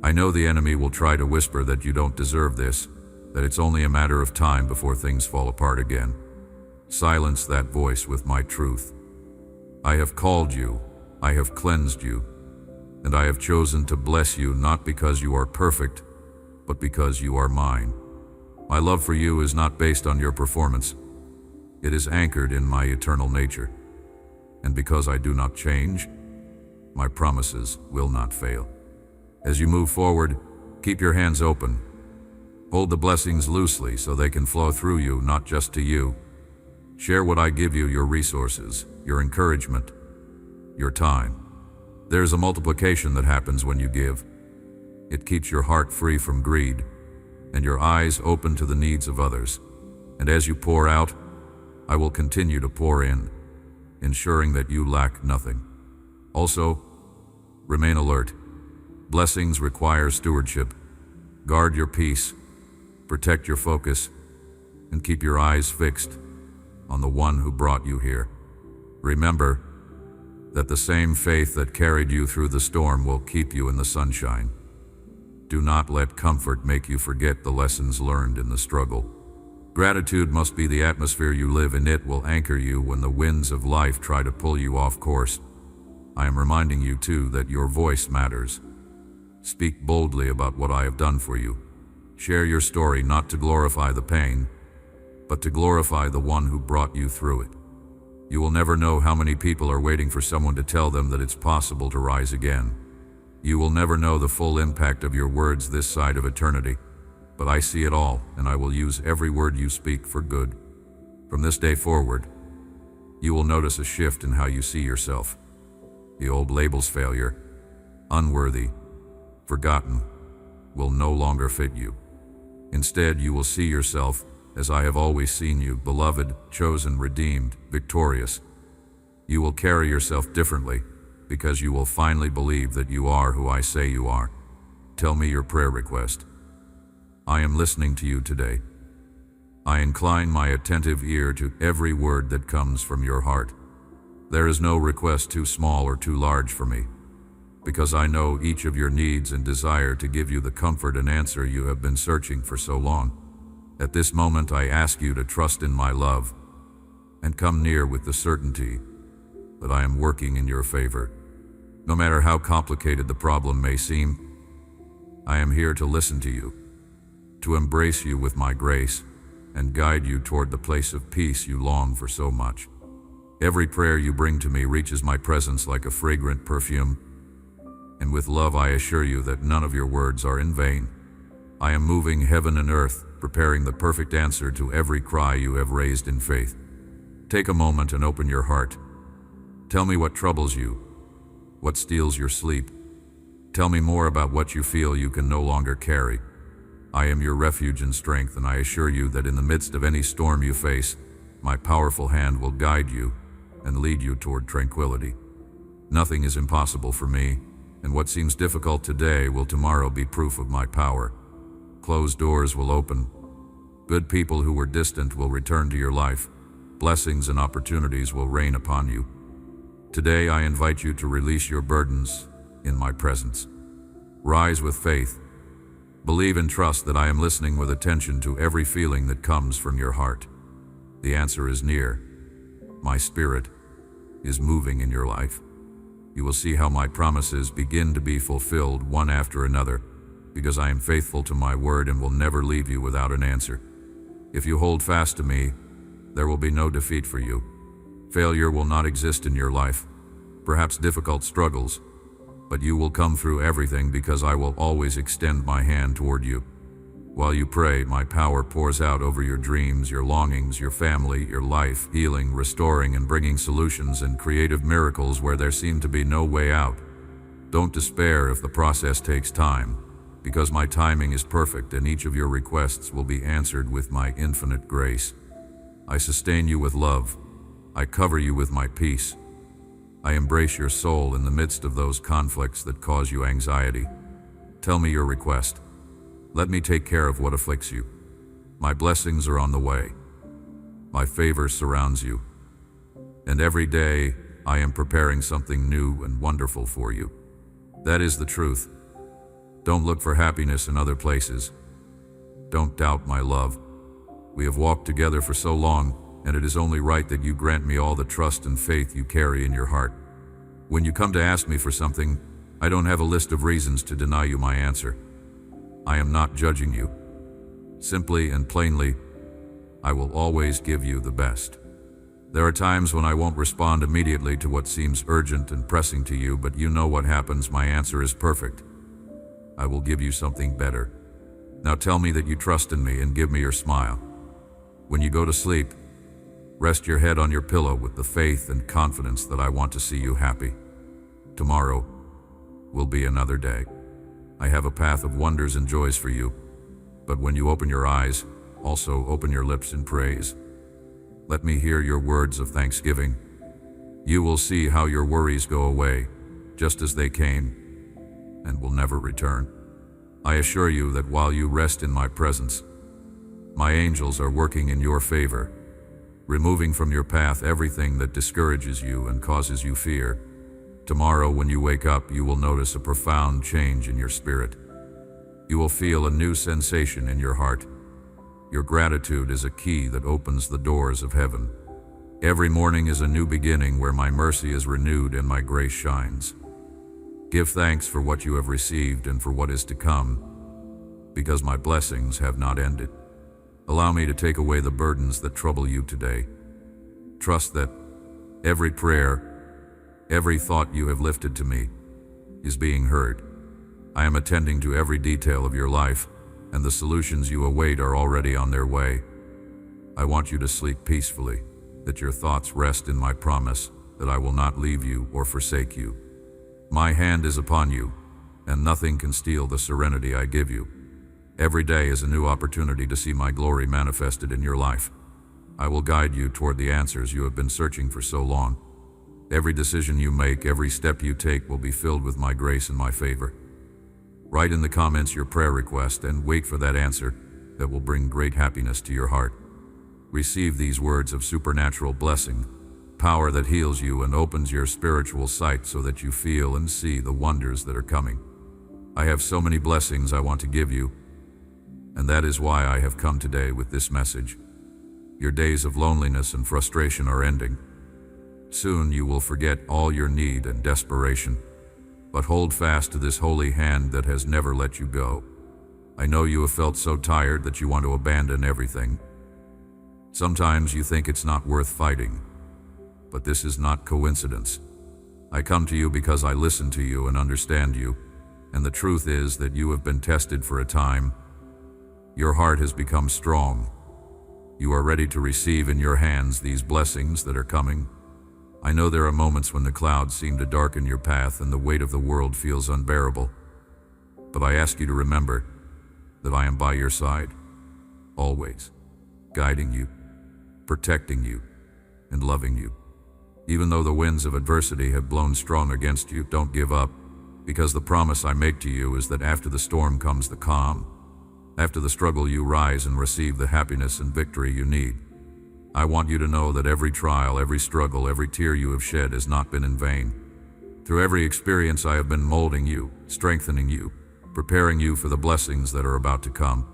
I know the enemy will try to whisper that you don't deserve this, that it's only a matter of time before things fall apart again. Silence that voice with my truth. I have called you, I have cleansed you, and I have chosen to bless you not because you are perfect, but because you are mine. My love for you is not based on your performance. It is anchored in my eternal nature. And because I do not change, my promises will not fail. As you move forward, keep your hands open. Hold the blessings loosely so they can flow through you, not just to you. Share what I give you, your resources, your encouragement, your time. There's a multiplication that happens when you give. It keeps your heart free from greed and your eyes open to the needs of others. And as you pour out, I will continue to pour in, ensuring that you lack nothing. Also, remain alert. Blessings require stewardship. Guard your peace, protect your focus, and keep your eyes fixed on the one who brought you here. Remember that the same faith that carried you through the storm will keep you in the sunshine. Do not let comfort make you forget the lessons learned in the struggle. Gratitude must be the atmosphere you live in. It will anchor you when the winds of life try to pull you off course. I am reminding you too that your voice matters. Speak boldly about what I have done for you. Share your story not to glorify the pain, but to glorify the one who brought you through it. You will never know how many people are waiting for someone to tell them that it's possible to rise again. You will never know the full impact of your words this side of eternity, but I see it all, and I will use every word you speak for good. From this day forward, you will notice a shift in how you see yourself. The old labels, failure, unworthy, forgotten, will no longer fit you. Instead, you will see yourself as I have always seen you, beloved, chosen, redeemed, victorious. You will carry yourself differently because you will finally believe that you are who I say you are. Tell me your prayer request. I am listening to you today. I incline my attentive ear to every word that comes from your heart. There is no request too small or too large for me, because I know each of your needs and desire to give you the comfort and answer you have been searching for so long. At this moment, I ask you to trust in my love and come near with the certainty that I am working in your favor. No matter how complicated the problem may seem, I am here to listen to you, to embrace you with my grace, and guide you toward the place of peace you long for so much. Every prayer you bring to me reaches my presence like a fragrant perfume, and with love I assure you that none of your words are in vain. I am moving heaven and earth, preparing the perfect answer to every cry you have raised in faith. Take a moment and open your heart. Tell me what troubles you, what steals your sleep. Tell me more about what you feel you can no longer carry. I am your refuge and strength, and I assure you that in the midst of any storm you face, my powerful hand will guide you and lead you toward tranquility. Nothing is impossible for me, and what seems difficult today will tomorrow be proof of my power. Closed doors will open. Good people who were distant will return to your life. Blessings and opportunities will rain upon you. Today I invite you to release your burdens in my presence. Rise with faith. Believe and trust that I am listening with attention to every feeling that comes from your heart. The answer is near. My Spirit is moving in your life. You will see how my promises begin to be fulfilled one after another, because I am faithful to my word and will never leave you without an answer. If you hold fast to me, there will be no defeat for you. Failure will not exist in your life, perhaps difficult struggles, but you will come through everything because I will always extend my hand toward you. While you pray, my power pours out over your dreams, your longings, your family, your life, healing, restoring, and bringing solutions and creative miracles where there seem to be no way out. Don't despair if the process takes time, because my timing is perfect and each of your requests will be answered with my infinite grace. I sustain you with love. I cover you with my peace. I embrace your soul in the midst of those conflicts that cause you anxiety. Tell me your request. Let me take care of what afflicts you. My blessings are on the way. My favor surrounds you. And every day, I am preparing something new and wonderful for you. That is the truth. Don't look for happiness in other places. Don't doubt my love. We have walked together for so long, and it is only right that you grant me all the trust and faith you carry in your heart. When you come to ask me for something, I don't have a list of reasons to deny you my answer. I am not judging you. Simply and plainly, I will always give you the best. There are times when I won't respond immediately to what seems urgent and pressing to you, but you know what happens. My answer is perfect. I will give you something better. Now tell me that you trust in me and give me your smile. When you go to sleep, rest your head on your pillow with the faith and confidence that I want to see you happy. Tomorrow will be another day. I have a path of wonders and joys for you, but when you open your eyes, also open your lips in praise. Let me hear your words of thanksgiving. You will see how your worries go away, just as they came, and will never return. I assure you that while you rest in my presence, my angels are working in your favor, removing from your path everything that discourages you and causes you fear. Tomorrow, when you wake up, you will notice a profound change in your spirit. You will feel a new sensation in your heart. Your gratitude is a key that opens the doors of heaven. Every morning is a new beginning where my mercy is renewed and my grace shines. Give thanks for what you have received and for what is to come, because my blessings have not ended. Allow me to take away the burdens that trouble you today. Trust that every prayer, every thought you have lifted to me is being heard. I am attending to every detail of your life, and the solutions you await are already on their way. I want you to sleep peacefully, that your thoughts rest in my promise that I will not leave you or forsake you. My hand is upon you, and nothing can steal the serenity I give you. Every day is a new opportunity to see my glory manifested in your life. I will guide you toward the answers you have been searching for so long. Every decision you make, every step you take will be filled with my grace and my favor. Write in the comments your prayer request and wait for that answer that will bring great happiness to your heart. Receive these words of supernatural blessing, power that heals you and opens your spiritual sight so that you feel and see the wonders that are coming. I have so many blessings I want to give you, and that is why I have come today with this message. Your days of loneliness and frustration are ending. Soon you will forget all your need and desperation, but hold fast to this holy hand that has never let you go. I know you have felt so tired that you want to abandon everything. Sometimes you think it's not worth fighting, but this is not coincidence. I come to you because I listen to you and understand you, and the truth is that you have been tested for a time. Your heart has become strong. You are ready to receive in your hands these blessings that are coming. I know there are moments when the clouds seem to darken your path and the weight of the world feels unbearable. But I ask you to remember that I am by your side, always, guiding you, protecting you, and loving you. Even though the winds of adversity have blown strong against you, don't give up, because the promise I make to you is that after the storm comes the calm. After the struggle, you rise and receive the happiness and victory you need. I want you to know that every trial, every struggle, every tear you have shed has not been in vain. Through every experience, I have been molding you, strengthening you, preparing you for the blessings that are about to come.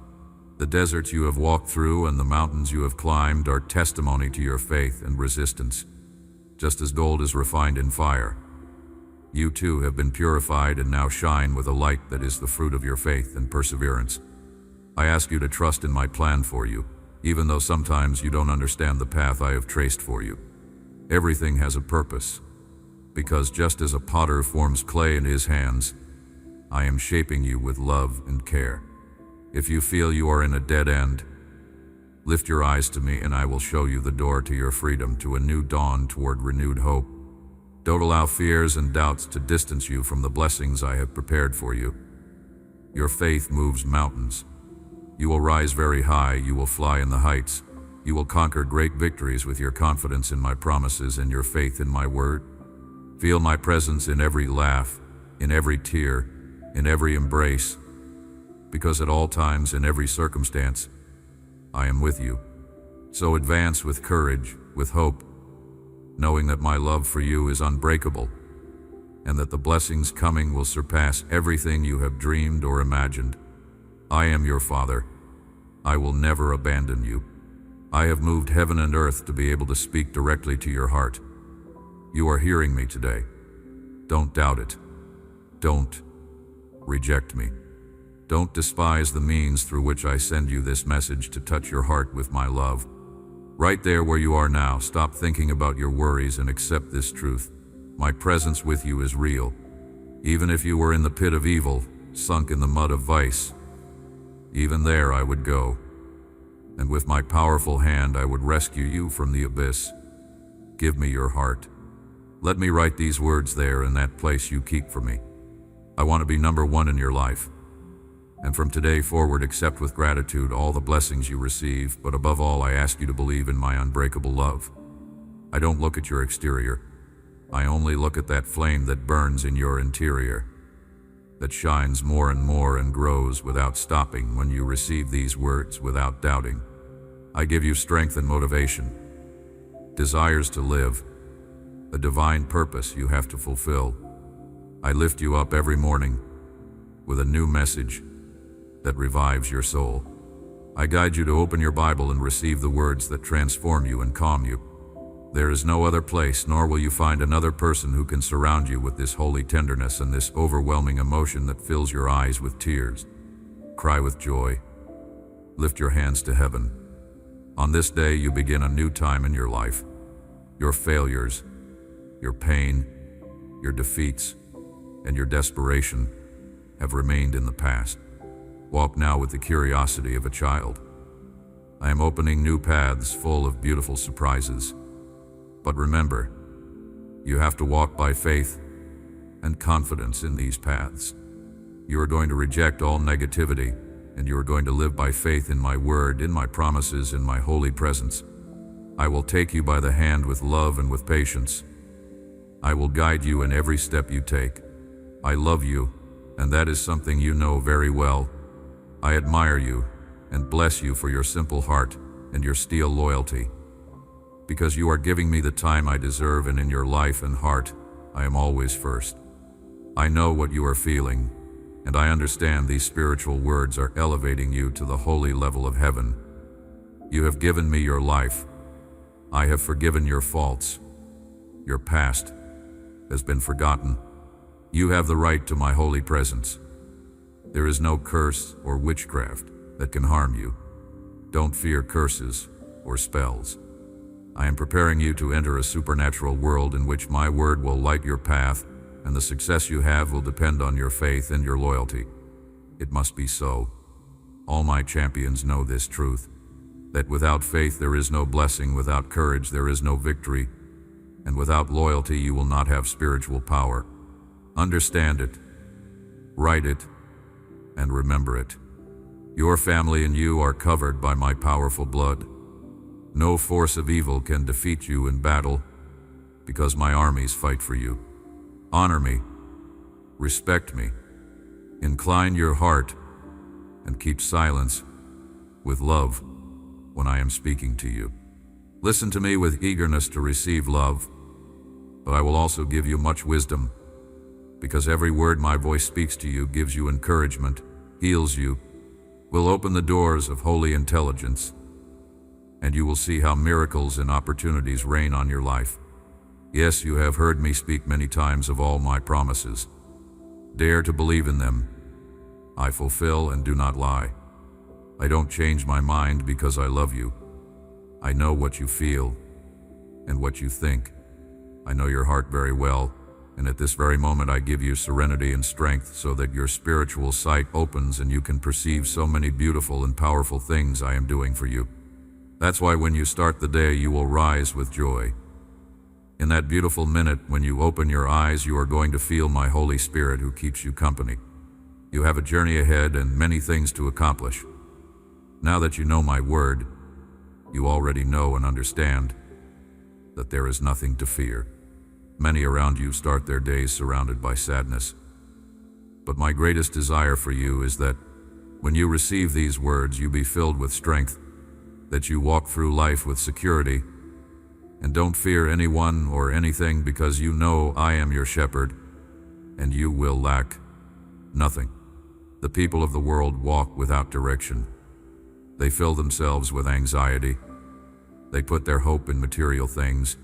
The deserts you have walked through and the mountains you have climbed are testimony to your faith and resistance. just as gold is refined in fire. You too have been purified and now shine with a light that is the fruit of your faith and perseverance. I ask you to trust in my plan for you, even though sometimes you don't understand the path I have traced for you. Everything has a purpose, because just as a potter forms clay in his hands, I am shaping you with love and care. If you feel you are in a dead end, lift your eyes to me and I will show you the door to your freedom, to a new dawn toward renewed hope. Don't allow fears and doubts to distance you from the blessings I have prepared for you. Your faith moves mountains. You will rise very high, you will fly in the heights. You will conquer great victories with your confidence in my promises and your faith in my word. Feel my presence in every laugh, in every tear, in every embrace, because at all times, in every circumstance, I am with you. So advance with courage, with hope, knowing that my love for you is unbreakable, and that the blessings coming will surpass everything you have dreamed or imagined. I am your Father. I will never abandon you. I have moved heaven and earth to be able to speak directly to your heart. You are hearing me today. Don't doubt it. Don't reject me. Don't despise the means through which I send you this message to touch your heart with my love. Right there where you are now, stop thinking about your worries and accept this truth. My presence with you is real. Even if you were in the pit of evil, sunk in the mud of vice, even there I would go, and with my powerful hand I would rescue you from the abyss. Give me your heart. Let me write these words there in that place you keep for me. I want to be number one in your life. And from today forward, accept with gratitude all the blessings you receive, but above all, I ask you to believe in my unbreakable love. I don't look at your exterior. I only look at that flame that burns in your interior, that shines more and more and grows without stopping when you receive these words without doubting. I give you strength and motivation, desires to live, a divine purpose you have to fulfill. I lift you up every morning with a new message that revives your soul. I guide you to open your Bible and receive the words that transform you and calm you. There is no other place, nor will you find another person who can surround you with this holy tenderness and this overwhelming emotion that fills your eyes with tears. Cry with joy. Lift your hands to heaven. On this day, you begin a new time in your life. Your failures, your pain, your defeats, and your desperation have remained in the past. Walk now with the curiosity of a child. I am opening new paths full of beautiful surprises. But remember, you have to walk by faith and confidence in these paths. You are going to reject all negativity, and you are going to live by faith in my word, in my promises, in my holy presence. I will take you by the hand with love and with patience. I will guide you in every step you take. I love you, and that is something you know very well. I admire you and bless you for your simple heart and your steel loyalty. Because you are giving me the time I deserve, and in your life and heart, I am always first. I know what you are feeling, and I understand these spiritual words are elevating you to the holy level of heaven. You have given me your life. I have forgiven your faults. Your past has been forgotten. You have the right to my holy presence. There is no curse or witchcraft that can harm you. Don't fear curses or spells. I am preparing you to enter a supernatural world in which my word will light your path, and the success you have will depend on your faith and your loyalty. It must be so. All my champions know this truth, that without faith there is no blessing, without courage there is no victory, and without loyalty you will not have spiritual power. Understand it, write it, and remember it. Your family and you are covered by my powerful blood. No force of evil can defeat you in battle, because my armies fight for you. Honor me, respect me, incline your heart, and keep silence with love when I am speaking to you. Listen to me with eagerness to receive love, but I will also give you much wisdom, because every word my voice speaks to you gives you encouragement, heals you, will open the doors of holy intelligence, and you will see how miracles and opportunities reign on your life. Yes, you have heard me speak many times of all my promises. Dare to believe in them. I fulfill and do not lie. I don't change my mind because I love you. I know what you feel and what you think. I know your heart very well, and at this very moment I give you serenity and strength so that your spiritual sight opens and you can perceive so many beautiful and powerful things I am doing for you. That's why when you start the day, you will rise with joy. In that beautiful minute when you open your eyes, you are going to feel my Holy Spirit who keeps you company. You have a journey ahead and many things to accomplish. Now that you know my word, you already know and understand that there is nothing to fear. Many around you start their days surrounded by sadness. But my greatest desire for you is that when you receive these words, you be filled with strength, that you walk through life with security, and don't fear anyone or anything, because you know I am your shepherd, and you will lack nothing. The people of the world walk without direction. They fill themselves with anxiety. They put their hope in material things.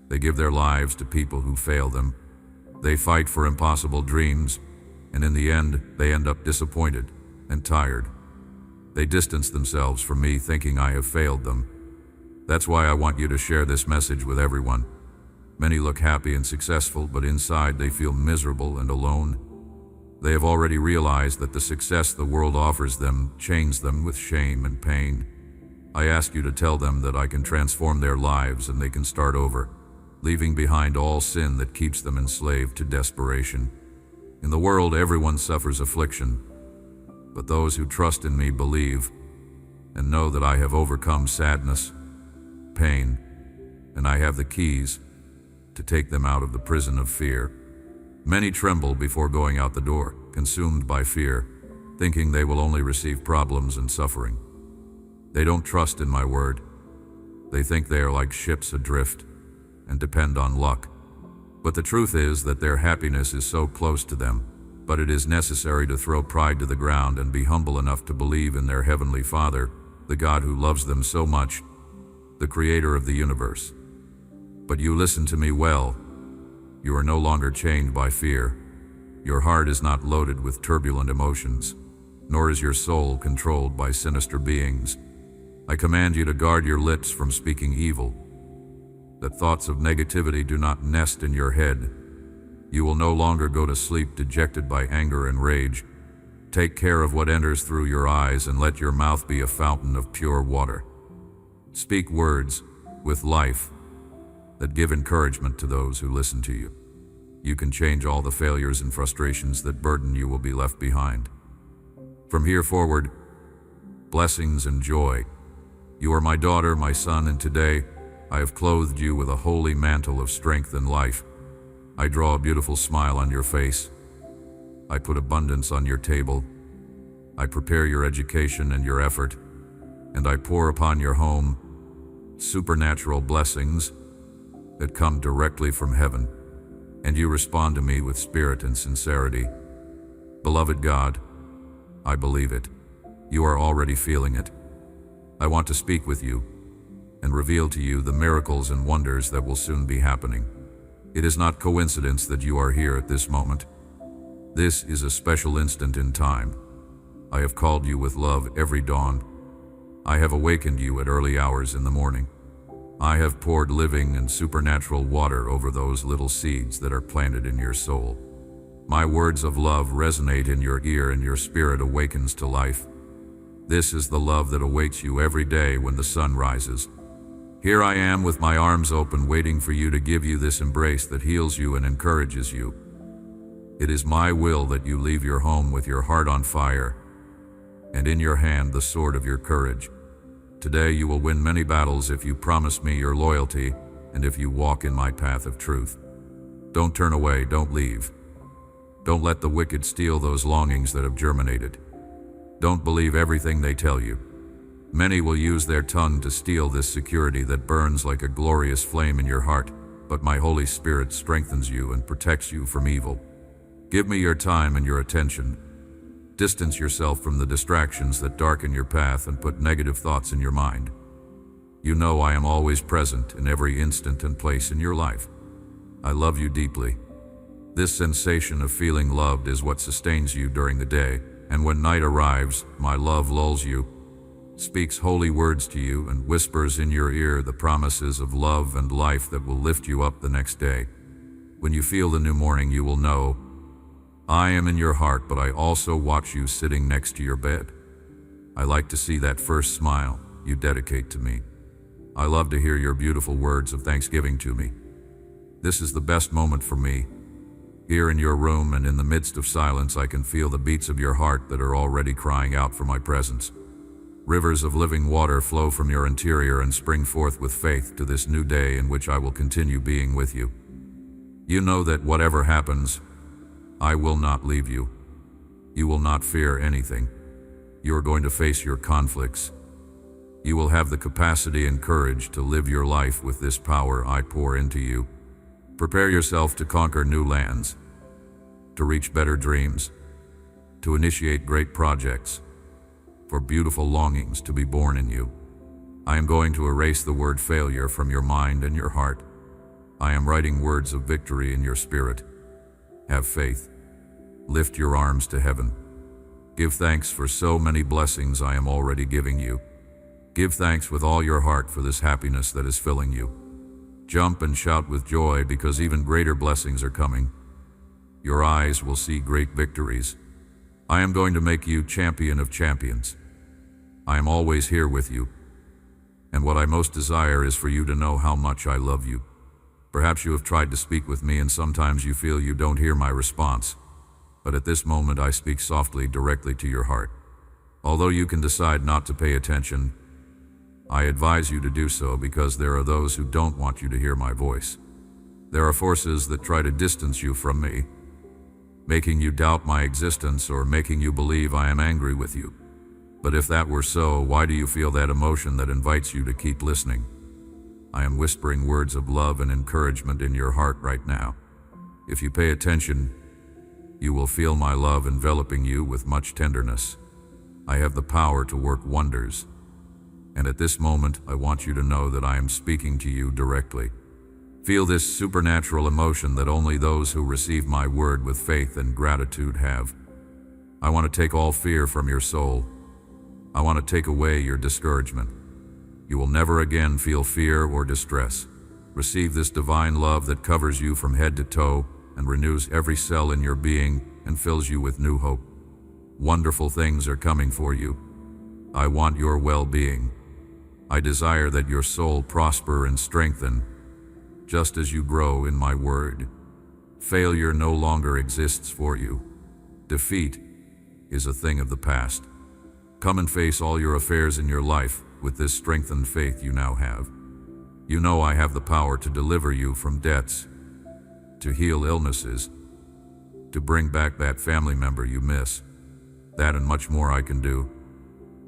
They give their lives to people who fail them. They fight for impossible dreams, and in the end, they end up disappointed and tired. They distance themselves from me, thinking I have failed them. That's why I want you to share this message with everyone. Many look happy and successful, but inside they feel miserable and alone. They have already realized that the success the world offers them chains them with shame and pain. I ask you to tell them that I can transform their lives and they can start over, leaving behind all sin that keeps them enslaved to desperation. In the world, everyone suffers affliction, but those who trust in me believe and know that I have overcome sadness, pain, and I have the keys to take them out of the prison of fear. Many tremble before going out the door, consumed by fear, thinking they will only receive problems and suffering. They don't trust in my word. They think they are like ships adrift and depend on luck. But the truth is that their happiness is so close to them, but it is necessary to throw pride to the ground and be humble enough to believe in their Heavenly Father, the God who loves them so much, the Creator of the universe. But you listen to me well. You are no longer chained by fear. Your heart is not loaded with turbulent emotions, nor is your soul controlled by sinister beings. I command you to guard your lips from speaking evil, that thoughts of negativity do not nest in your head. You will no longer go to sleep dejected by anger and rage. Take care of what enters through your eyes and let your mouth be a fountain of pure water. Speak words with life that give encouragement to those who listen to you. You can change all the failures and frustrations that burden you will be left behind. From here forward, blessings and joy. You are my daughter, my son, and today I have clothed you with a holy mantle of strength and life. I draw a beautiful smile on your face. I put abundance on your table. I prepare your education and your effort, and I pour upon your home supernatural blessings that come directly from heaven, and you respond to me with spirit and sincerity. Beloved God, I believe it. You are already feeling it. I want to speak with you and reveal to you the miracles and wonders that will soon be happening. It is not coincidence that you are here at this moment. This is a special instant in time. I have called you with love every dawn. I have awakened you at early hours in the morning. I have poured living and supernatural water over those little seeds that are planted in your soul. My words of love resonate in your ear and your spirit awakens to life. This is the love that awaits you every day when the sun rises. Here I am with my arms open, waiting for you to give you this embrace that heals you and encourages you. It is my will that you leave your home with your heart on fire, and in your hand the sword of your courage. Today you will win many battles if you promise me your loyalty and if you walk in my path of truth. Don't turn away, don't leave. Don't let the wicked steal those longings that have germinated. Don't believe everything they tell you. Many will use their tongue to steal this security that burns like a glorious flame in your heart, but my Holy Spirit strengthens you and protects you from evil. Give me your time and your attention. Distance yourself from the distractions that darken your path and put negative thoughts in your mind. You know I am always present in every instant and place in your life. I love you deeply. This sensation of feeling loved is what sustains you during the day, and when night arrives, my love lulls you, speaks holy words to you, and whispers in your ear the promises of love and life that will lift you up the next day. When you feel the new morning, you will know, I am in your heart, but I also watch you sitting next to your bed. I like to see that first smile you dedicate to me. I love to hear your beautiful words of thanksgiving to me. This is the best moment for me. Here in your room and in the midst of silence, I can feel the beats of your heart that are already crying out for my presence. Rivers of living water flow from your interior and spring forth with faith to this new day in which I will continue being with you. You know that whatever happens, I will not leave you. You will not fear anything. You are going to face your conflicts. You will have the capacity and courage to live your life with this power I pour into you. Prepare yourself to conquer new lands, to reach better dreams, to initiate great projects, for beautiful longings to be born in you. I am going to erase the word failure from your mind and your heart. I am writing words of victory in your spirit. Have faith. Lift your arms to heaven. Give thanks for so many blessings I am already giving you. Give thanks with all your heart for this happiness that is filling you. Jump and shout with joy because even greater blessings are coming. Your eyes will see great victories. I am going to make you champion of champions. I am always here with you. And what I most desire is for you to know how much I love you. Perhaps you have tried to speak with me and sometimes you feel you don't hear my response. But at this moment I speak softly directly to your heart. Although you can decide not to pay attention, I advise you to do so because there are those who don't want you to hear my voice. There are forces that try to distance you from me, making you doubt my existence or making you believe I am angry with you. But if that were so, why do you feel that emotion that invites you to keep listening? I am whispering words of love and encouragement in your heart right now. If you pay attention, you will feel my love enveloping you with much tenderness. I have the power to work wonders. And at this moment, I want you to know that I am speaking to you directly. Feel this supernatural emotion that only those who receive my word with faith and gratitude have. I want to take all fear from your soul. I want to take away your discouragement. You will never again feel fear or distress. Receive this divine love that covers you from head to toe and renews every cell in your being and fills you with new hope. Wonderful things are coming for you. I want your well-being. I desire that your soul prosper and strengthen, just as you grow in my word. Failure no longer exists for you. Defeat is a thing of the past. Come and face all your affairs in your life with this strengthened faith you now have. You know I have the power to deliver you from debts, to heal illnesses, to bring back that family member you miss. That and much more I can do.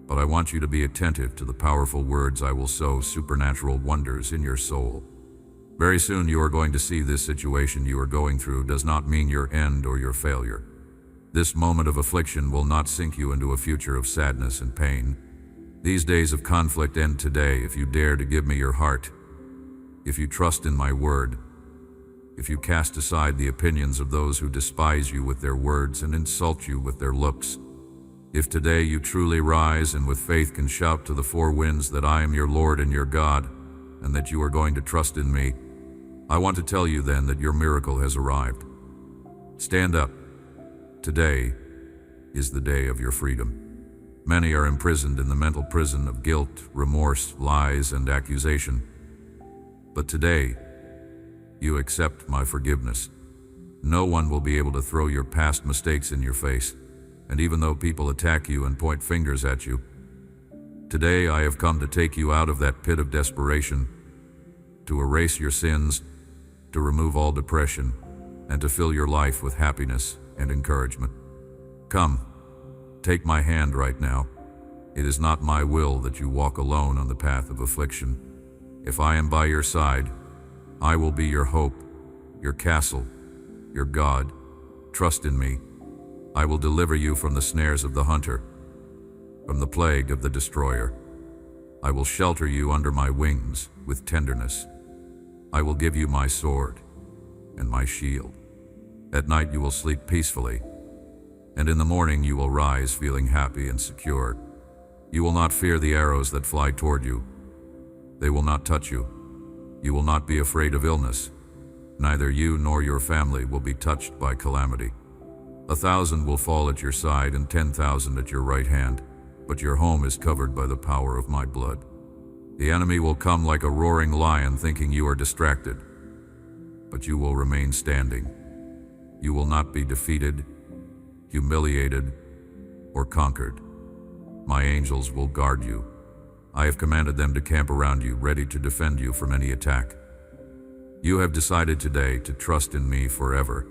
But I want you to be attentive to the powerful words I will sow supernatural wonders in your soul. Very soon you are going to see this situation you are going through does not mean your end or your failure. This moment of affliction will not sink you into a future of sadness and pain. These days of conflict end today if you dare to give me your heart, if you trust in my word, if you cast aside the opinions of those who despise you with their words and insult you with their looks. If today you truly rise and with faith can shout to the four winds that I am your Lord and your God, and that you are going to trust in me, I want to tell you then that your miracle has arrived. Stand up. Today is the day of your freedom. Many are imprisoned in the mental prison of guilt, remorse, lies, and accusation. But today, you accept my forgiveness. No one will be able to throw your past mistakes in your face. And even though people attack you and point fingers at you, today I have come to take you out of that pit of desperation, to erase your sins, to remove all depression, and to fill your life with happiness and encouragement. Come, take my hand right now. It is not my will that you walk alone on the path of affliction. If I am by your side, I will be your hope, your castle, your God. Trust in me. I will deliver you from the snares of the hunter, from the plague of the destroyer. I will shelter you under my wings with tenderness. I will give you my sword. and my shield. At night you will sleep peacefully, and in the morning you will rise feeling happy and secure. You will not fear the arrows that fly toward you. They will not touch you. You will not be afraid of illness. Neither you nor your family will be touched by calamity. 1,000 will fall at your side and 10,000 at your right hand, but your home is covered by the power of my blood. The enemy will come like a roaring lion thinking you are distracted, but you will remain standing. You will not be defeated, humiliated, or conquered. My angels will guard you. I have commanded them to camp around you, ready to defend you from any attack. You have decided today to trust in me forever.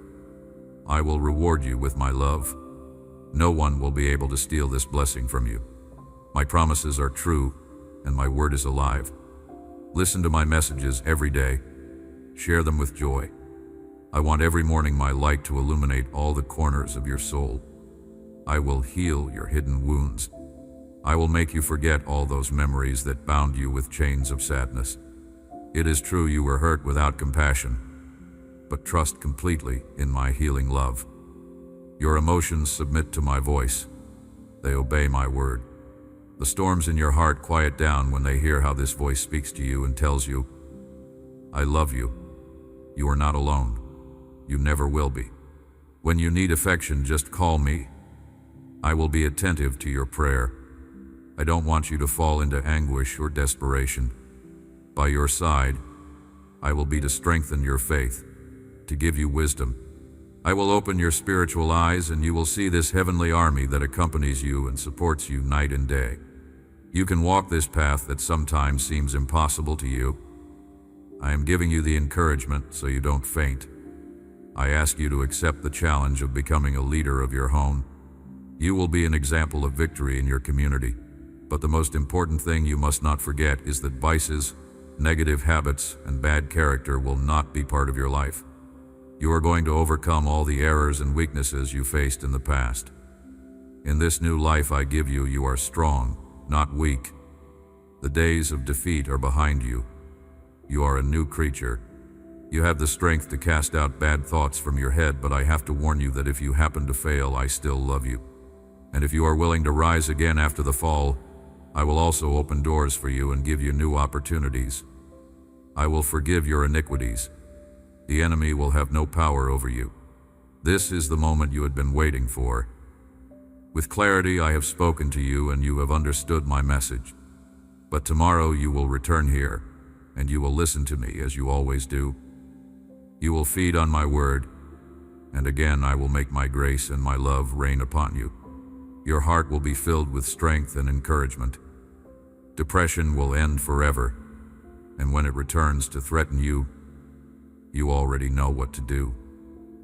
I will reward you with my love. No one will be able to steal this blessing from you. My promises are true, and my word is alive. Listen to my messages every day. Share them with joy. I want every morning my light to illuminate all the corners of your soul. I will heal your hidden wounds. I will make you forget all those memories that bound you with chains of sadness. It is true you were hurt without compassion, but trust completely in my healing love. Your emotions submit to my voice. They obey my word. The storms in your heart quiet down when they hear how this voice speaks to you and tells you, I love you. You are not alone. You never will be. When you need affection, just call me. I will be attentive to your prayer. I don't want you to fall into anguish or desperation. By your side, I will be to strengthen your faith, to give you wisdom. I will open your spiritual eyes and you will see this heavenly army that accompanies you and supports you night and day. You can walk this path that sometimes seems impossible to you. I am giving you the encouragement so you don't faint. I ask you to accept the challenge of becoming a leader of your home. You will be an example of victory in your community. But the most important thing you must not forget is that vices, negative habits, and bad character will not be part of your life. You are going to overcome all the errors and weaknesses you faced in the past. In this new life I give you, you are strong, not weak. The days of defeat are behind you. You are a new creature. You have the strength to cast out bad thoughts from your head, but I have to warn you that if you happen to fail, I still love you. And if you are willing to rise again after the fall, I will also open doors for you and give you new opportunities. I will forgive your iniquities. The enemy will have no power over you. This is the moment you had been waiting for. With clarity I have spoken to you and you have understood my message. But tomorrow you will return here, and you will listen to me as you always do. You will feed on my word, and again I will make my grace and my love rain upon you. Your heart will be filled with strength and encouragement. Depression will end forever, and when it returns to threaten you, you already know what to do.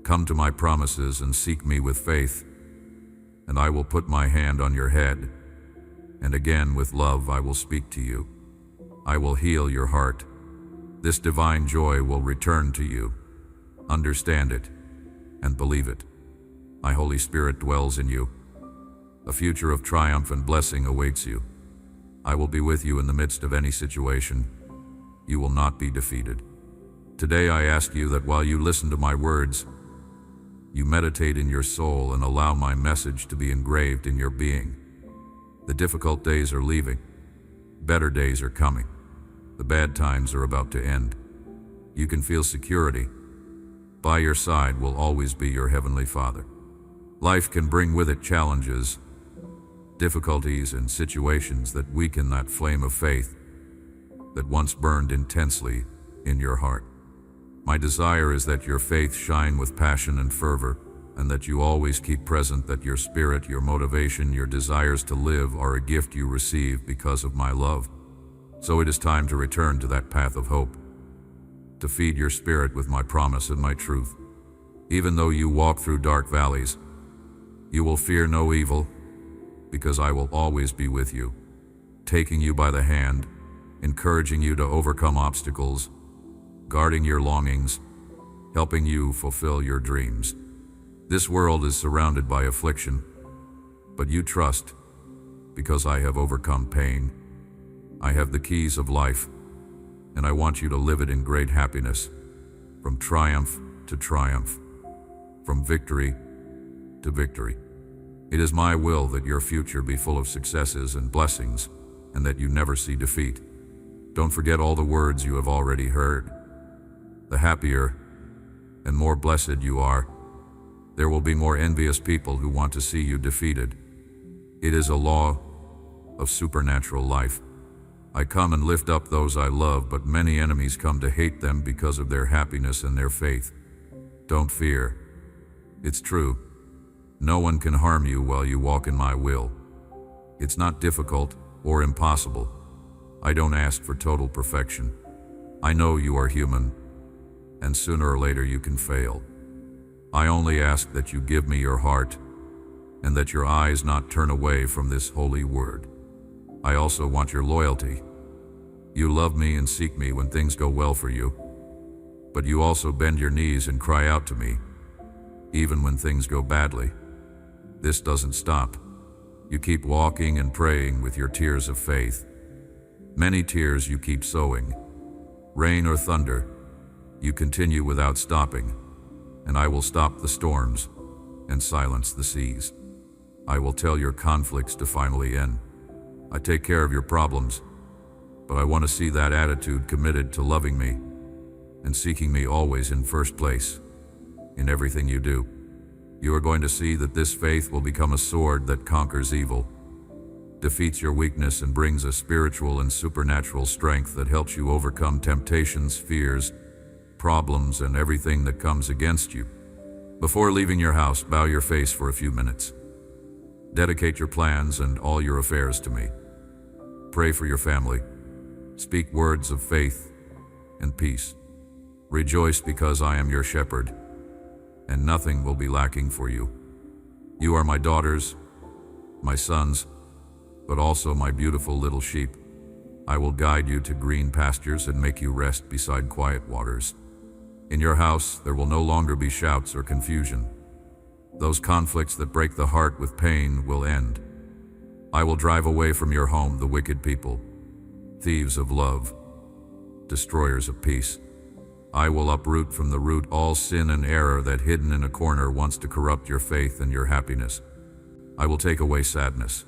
Come to my promises and seek me with faith, and I will put my hand on your head, and again with love I will speak to you. I will heal your heart. This divine joy will return to you. Understand it and believe it. My Holy Spirit dwells in you. A future of triumph and blessing awaits you. I will be with you in the midst of any situation. You will not be defeated. Today I ask you that while you listen to my words, you meditate in your soul and allow my message to be engraved in your being. The difficult days are leaving. Better days are coming. The bad times are about to end. You can feel security. By your side will always be your Heavenly Father. Life can bring with it challenges, difficulties, and situations that weaken that flame of faith that once burned intensely in your heart. My desire is that your faith shine with passion and fervor, and that you always keep present that your spirit, your motivation, your desires to live are a gift you receive because of my love. So it is time to return to that path of hope, to feed your spirit with my promise and my truth. Even though you walk through dark valleys, you will fear no evil, because I will always be with you, taking you by the hand, encouraging you to overcome obstacles, guarding your longings, helping you fulfill your dreams. This world is surrounded by affliction, but you trust, because I have overcome pain. I have the keys of life, and I want you to live it in great happiness, from triumph to triumph, from victory to victory. It is my will that your future be full of successes and blessings, and that you never see defeat. Don't forget all the words you have already heard. The happier and more blessed you are, there will be more envious people who want to see you defeated. It is a law of supernatural life. I come and lift up those I love, but many enemies come to hate them because of their happiness and their faith. Don't fear. It's true. No one can harm you while you walk in my will. It's not difficult or impossible. I don't ask for total perfection. I know you are human, and sooner or later you can fail. I only ask that you give me your heart, and that your eyes not turn away from this holy word. I also want your loyalty. You love me and seek me when things go well for you, but you also bend your knees and cry out to me, even when things go badly. This doesn't stop. You keep walking and praying with your tears of faith. Many tears you keep sowing. Rain or thunder, you continue without stopping, and I will stop the storms and silence the seas. I will tell your conflicts to finally end. I take care of your problems, but I want to see that attitude committed to loving me and seeking me always in first place in everything you do. You are going to see that this faith will become a sword that conquers evil, defeats your weakness, and brings a spiritual and supernatural strength that helps you overcome temptations, fears, problems, and everything that comes against you. Before leaving your house, bow your face for a few minutes. Dedicate your plans and all your affairs to me. Pray for your family. Speak words of faith and peace. Rejoice because I am your shepherd, and nothing will be lacking for you. You are my daughters, my sons, but also my beautiful little sheep. I will guide you to green pastures and make you rest beside quiet waters. In your house, there will no longer be shouts or confusion. Those conflicts that break the heart with pain will end. I will drive away from your home the wicked people, thieves of love, destroyers of peace. I will uproot from the root all sin and error that hidden in a corner wants to corrupt your faith and your happiness. I will take away sadness.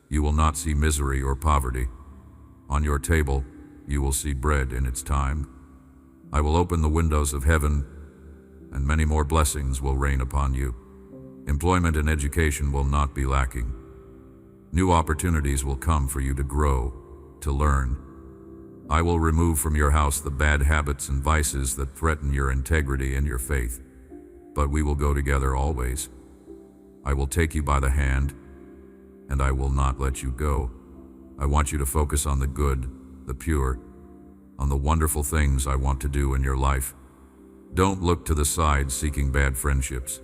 You will not see misery or poverty. On your table, you will see bread in its time. I will open the windows of heaven, and many more blessings will rain upon you. Employment and education will not be lacking. New opportunities will come for you to grow, to learn. I will remove from your house the bad habits and vices that threaten your integrity and your faith, but we will go together always. I will take you by the hand, and I will not let you go. I want you to focus on the good, the pure, on the wonderful things I want to do in your life. Don't look to the side seeking bad friendships.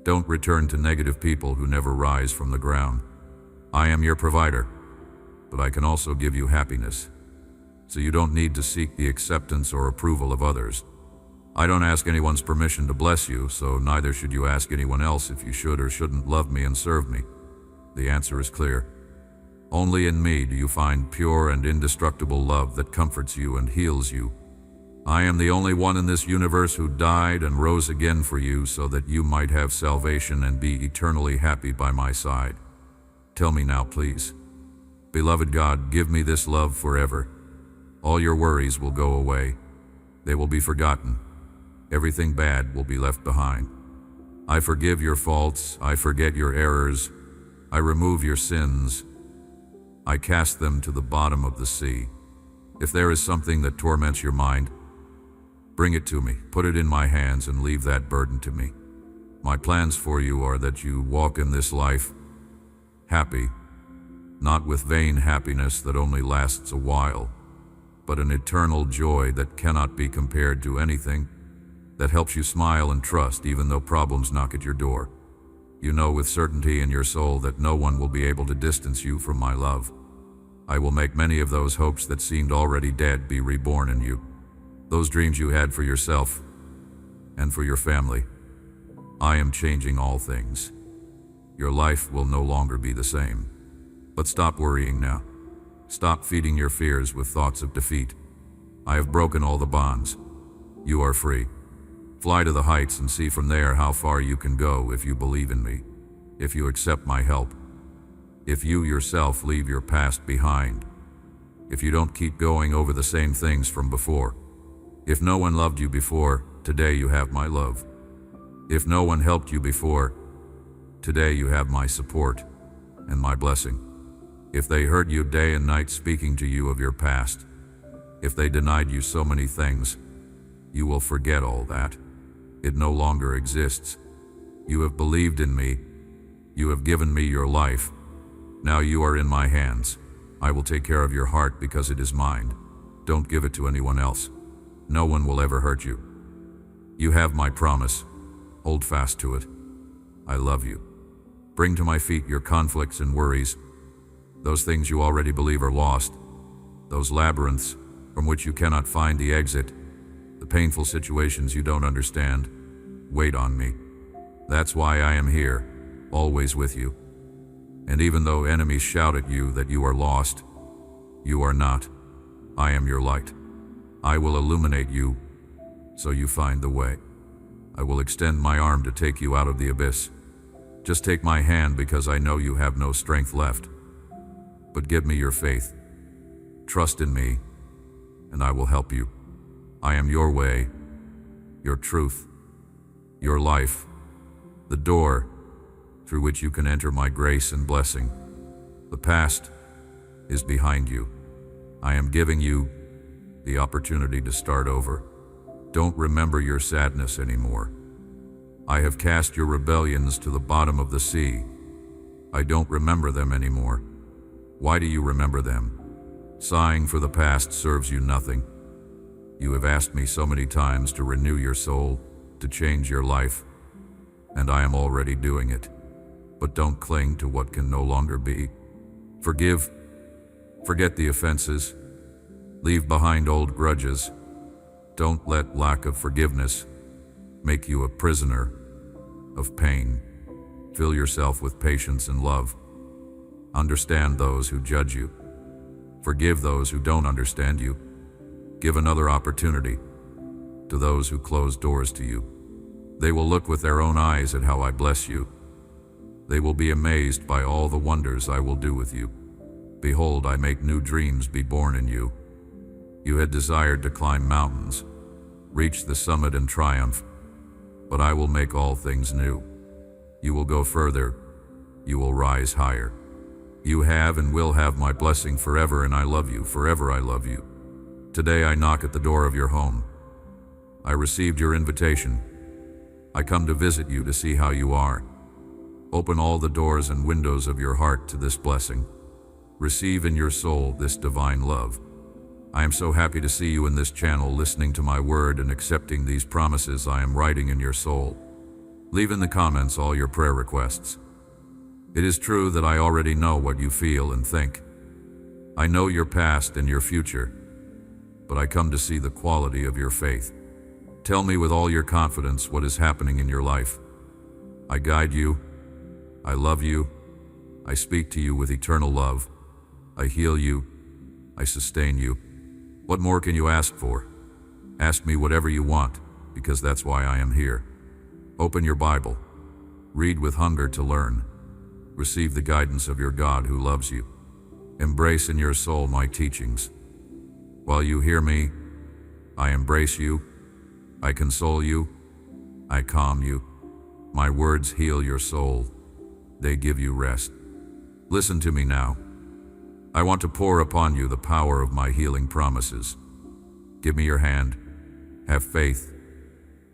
Don't return to negative people who never rise from the ground. I am your provider, but I can also give you happiness, so you don't need to seek the acceptance or approval of others. I don't ask anyone's permission to bless you, so neither should you ask anyone else if you should or shouldn't love me and serve me. The answer is clear. Only in me do you find pure and indestructible love that comforts you and heals you. I am the only one in this universe who died and rose again for you so that you might have salvation and be eternally happy by my side. Tell me now, please. Beloved God, give me this love forever. All your worries will go away. They will be forgotten. Everything bad will be left behind. I forgive your faults. I forget your errors. I remove your sins. I cast them to the bottom of the sea. If there is something that torments your mind, bring it to me. Put it in my hands and leave that burden to me. My plans for you are that you walk in this life happy, not with vain happiness that only lasts a while, but an eternal joy that cannot be compared to anything, that helps you smile and trust even though problems knock at your door. You know with certainty in your soul that no one will be able to distance you from my love. I will make many of those hopes that seemed already dead be reborn in you. Those dreams you had for yourself and for your family. I am changing all things. Your life will no longer be the same. But stop worrying now. Stop feeding your fears with thoughts of defeat. I have broken all the bonds. You are free. Fly to the heights and see from there how far you can go if you believe in me, if you accept my help, if you yourself leave your past behind, if you don't keep going over the same things from before. If no one loved you before, today you have my love. If no one helped you before, today you have my support and my blessing. If they heard you day and night speaking to you of your past, if they denied you so many things, you will forget all that. It no longer exists. You have believed in me. You have given me your life. Now you are in my hands. I will take care of your heart because it is mine. Don't give it to anyone else. No one will ever hurt you. You have my promise. Hold fast to it. I love you. Bring to my feet your conflicts and worries, those things you already believe are lost, those labyrinths from which you cannot find the exit, the painful situations you don't understand. Wait on me. That's why I am here, always with you. And even though enemies shout at you that you are lost, you are not. I am your light. I will illuminate you so you find the way. I will extend my arm to take you out of the abyss. Just take my hand because I know you have no strength left. But give me your faith. Trust in me, and I will help you. I am your way, your truth, your life, the door through which you can enter my grace and blessing. The past is behind you. I am giving you the opportunity to start over. Don't remember your sadness anymore. I have cast your rebellions to the bottom of the sea. I don't remember them anymore. Why do you remember them? Sighing for the past serves you nothing. You have asked me so many times to renew your soul, to change your life, and I am already doing it. But don't cling to what can no longer be. Forgive. Forget the offenses. Leave behind old grudges. Don't let lack of forgiveness make you a prisoner of pain. Fill yourself with patience and love. Understand those who judge you. Forgive those who don't understand you. Give another opportunity to those who close doors to you. They will look with their own eyes at how I bless you. They will be amazed by all the wonders I will do with you. Behold, I make new dreams be born in you. You had desired to climb mountains, reach the summit in triumph, but I will make all things new. You will go further. You will rise higher. You have and will have my blessing forever, and I love you. Forever I love you. Today I knock at the door of your home. I received your invitation. I come to visit you to see how you are. Open all the doors and windows of your heart to this blessing. Receive in your soul this divine love. I am so happy to see you in this channel, listening to my word and accepting these promises I am writing in your soul. Leave in the comments all your prayer requests. It is true that I already know what you feel and think. I know your past and your future, but I come to see the quality of your faith. Tell me with all your confidence what is happening in your life. I guide you. I love you. I speak to you with eternal love. I heal you. I sustain you. What more can you ask for? Ask me whatever you want, because that's why I am here. Open your Bible. Read with hunger to learn. Receive the guidance of your God who loves you. Embrace in your soul my teachings. While you hear me, I embrace you. I console you. I calm you. My words heal your soul. They give you rest. Listen to me now. I want to pour upon you the power of my healing promises. Give me your hand, have faith,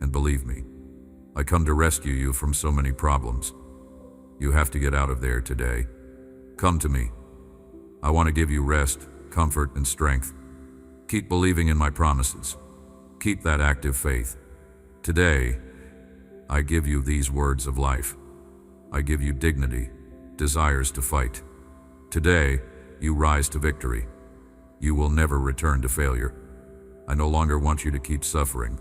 and believe me. I come to rescue you from so many problems. You have to get out of there today. Come to me. I want to give you rest, comfort, and strength. Keep believing in my promises. Keep that active faith. Today, I give you these words of life. I give you dignity, desires to fight. Today, you rise to victory. You will never return to failure. I no longer want you to keep suffering.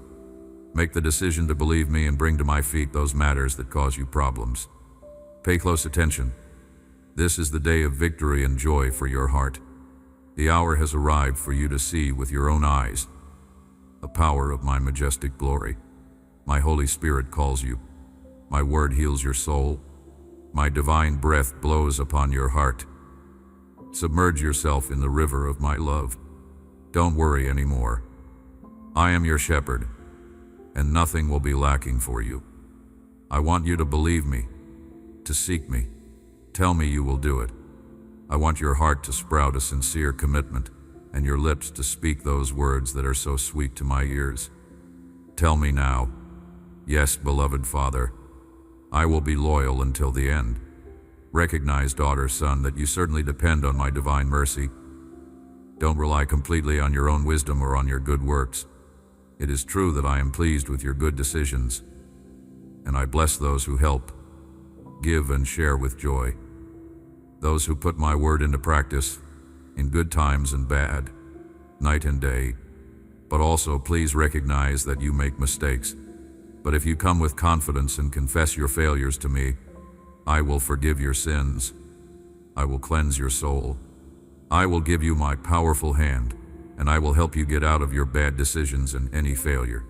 Make the decision to believe me and bring to my feet those matters that cause you problems. Pay close attention. This is the day of victory and joy for your heart. The hour has arrived for you to see with your own eyes the power of my majestic glory. My Holy Spirit calls you. My word heals your soul. My divine breath blows upon your heart. Submerge yourself in the river of my love. Don't worry anymore. I am your shepherd, and nothing will be lacking for you. I want you to believe me, to seek me. Tell me you will do it. I want your heart to sprout a sincere commitment, and your lips to speak those words that are so sweet to my ears. Tell me now, yes, beloved Father, I will be loyal until the end. Recognize, daughter, son, that you certainly depend on my divine mercy. Don't rely completely on your own wisdom or on your good works. It is true that I am pleased with your good decisions, and I bless those who help, give, and share with joy. Those who put my word into practice, in good times and bad, night and day. But also please recognize that you make mistakes. But if you come with confidence and confess your failures to me, I will forgive your sins. I will cleanse your soul. I will give you my powerful hand, and I will help you get out of your bad decisions and any failure.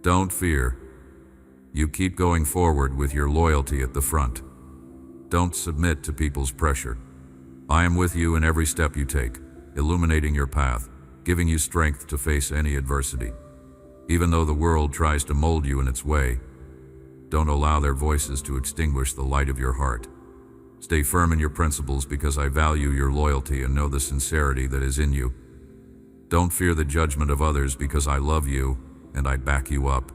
Don't fear. You keep going forward with your loyalty at the front. Don't submit to people's pressure. I am with you in every step you take, illuminating your path, giving you strength to face any adversity. Even though the world tries to mold you in its way, don't allow their voices to extinguish the light of your heart. Stay firm in your principles because I value your loyalty and know the sincerity that is in you. Don't fear the judgment of others because I love you and I back you up.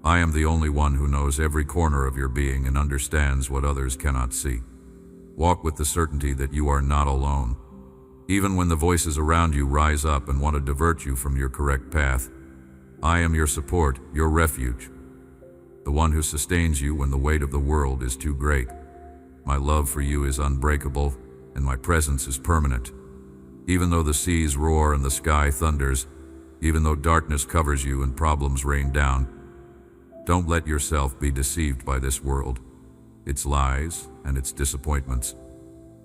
I am the only one who knows every corner of your being and understands what others cannot see. Walk with the certainty that you are not alone. Even when the voices around you rise up and want to divert you from your correct path, I am your support, your refuge, the one who sustains you when the weight of the world is too great. My love for you is unbreakable, and my presence is permanent. Even though the seas roar and the sky thunders, even though darkness covers you and problems rain down, don't let yourself be deceived by this world, its lies and its disappointments.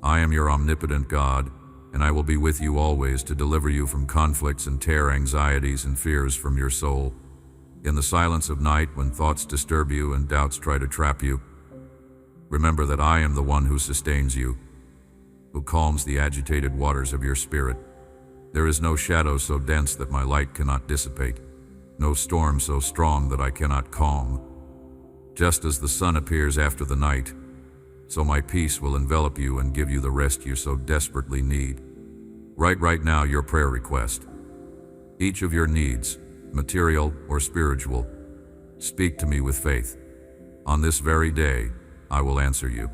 I am your omnipotent God, and I will be with you always to deliver you from conflicts and tear anxieties and fears from your soul. In the silence of night, when thoughts disturb you and doubts try to trap you, remember that I am the one who sustains you, who calms the agitated waters of your spirit. There is no shadow so dense that my light cannot dissipate, no storm so strong that I cannot calm. Just as the sun appears after the night, so my peace will envelop you and give you the rest you so desperately need. Write right now your prayer request. Each of your needs, material or spiritual, speak to me with faith. On this very day, I will answer you.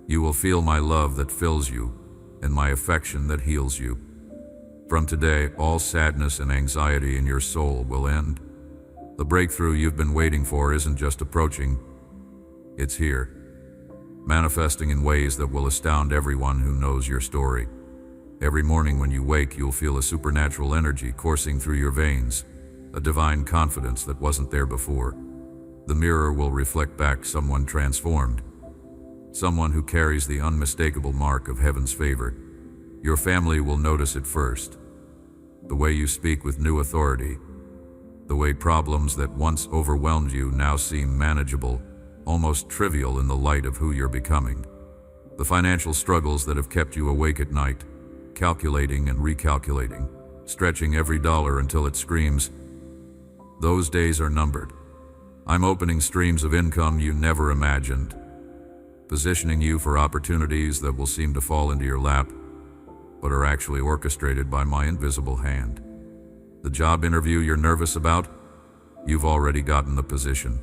You will feel my love that fills you and my affection that heals you. From today, all sadness and anxiety in your soul will end. The breakthrough you've been waiting for isn't just approaching, it's here, manifesting in ways that will astound everyone who knows your story. Every morning when you wake, you'll feel a supernatural energy coursing through your veins, a divine confidence that wasn't there before. The mirror will reflect back someone transformed, someone who carries the unmistakable mark of heaven's favor. Your family will notice it first. The way you speak with new authority, the way problems that once overwhelmed you now seem manageable, almost trivial in the light of who you're becoming. The financial struggles that have kept you awake at night, calculating and recalculating, stretching every dollar until it screams, those days are numbered. I'm opening streams of income you never imagined, positioning you for opportunities that will seem to fall into your lap, but are actually orchestrated by my invisible hand. The job interview you're nervous about, you've already gotten the position.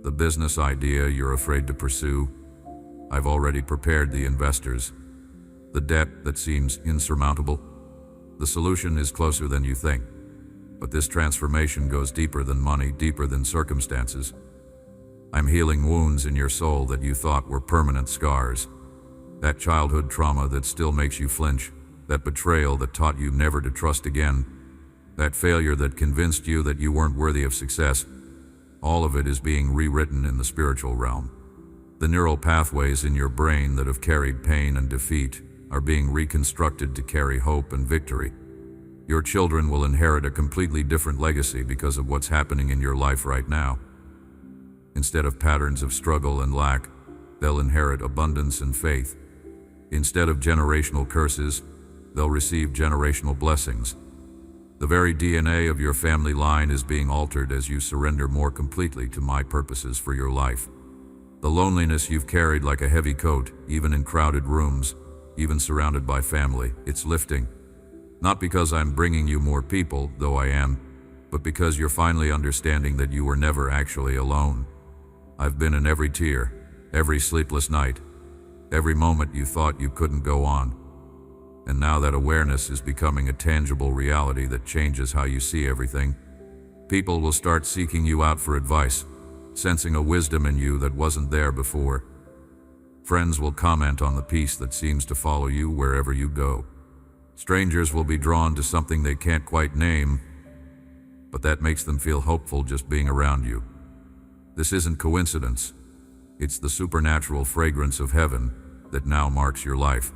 The business idea you're afraid to pursue, I've already prepared the investors. The debt that seems insurmountable, the solution is closer than you think. But this transformation goes deeper than money, deeper than circumstances. I'm healing wounds in your soul that you thought were permanent scars. That childhood trauma that still makes you flinch, that betrayal that taught you never to trust again, that failure that convinced you that you weren't worthy of success, all of it is being rewritten in the spiritual realm. The neural pathways in your brain that have carried pain and defeat are being reconstructed to carry hope and victory. Your children will inherit a completely different legacy because of what's happening in your life right now. Instead of patterns of struggle and lack, they'll inherit abundance and faith. Instead of generational curses, they'll receive generational blessings. The very DNA of your family line is being altered as you surrender more completely to my purposes for your life. The loneliness you've carried like a heavy coat, even in crowded rooms, even surrounded by family, it's lifting. Not because I'm bringing you more people, though I am, but because you're finally understanding that you were never actually alone. I've been in every tear, every sleepless night, every moment you thought you couldn't go on. And now that awareness is becoming a tangible reality that changes how you see everything. People will start seeking you out for advice, sensing a wisdom in you that wasn't there before. Friends will comment on the peace that seems to follow you wherever you go. Strangers will be drawn to something they can't quite name, but that makes them feel hopeful just being around you. This isn't coincidence. It's the supernatural fragrance of heaven that now marks your life.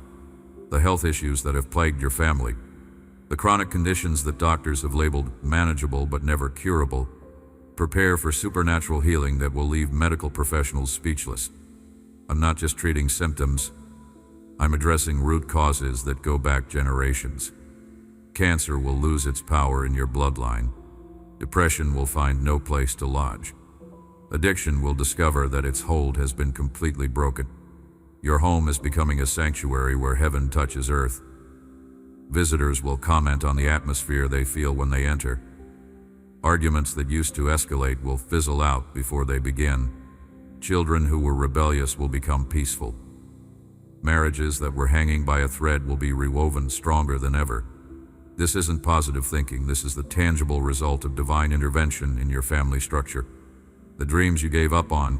The health issues that have plagued your family, the chronic conditions that doctors have labeled manageable but never curable, prepare for supernatural healing that will leave medical professionals speechless. I'm not just treating symptoms, I'm addressing root causes that go back generations. Cancer will lose its power in your bloodline. Depression will find no place to lodge. Addiction will discover that its hold has been completely broken. Your home is becoming a sanctuary where heaven touches earth. Visitors will comment on the atmosphere they feel when they enter. Arguments that used to escalate will fizzle out before they begin. Children who were rebellious will become peaceful. Marriages that were hanging by a thread will be rewoven stronger than ever. This isn't positive thinking, this is the tangible result of divine intervention in your family structure. The dreams you gave up on,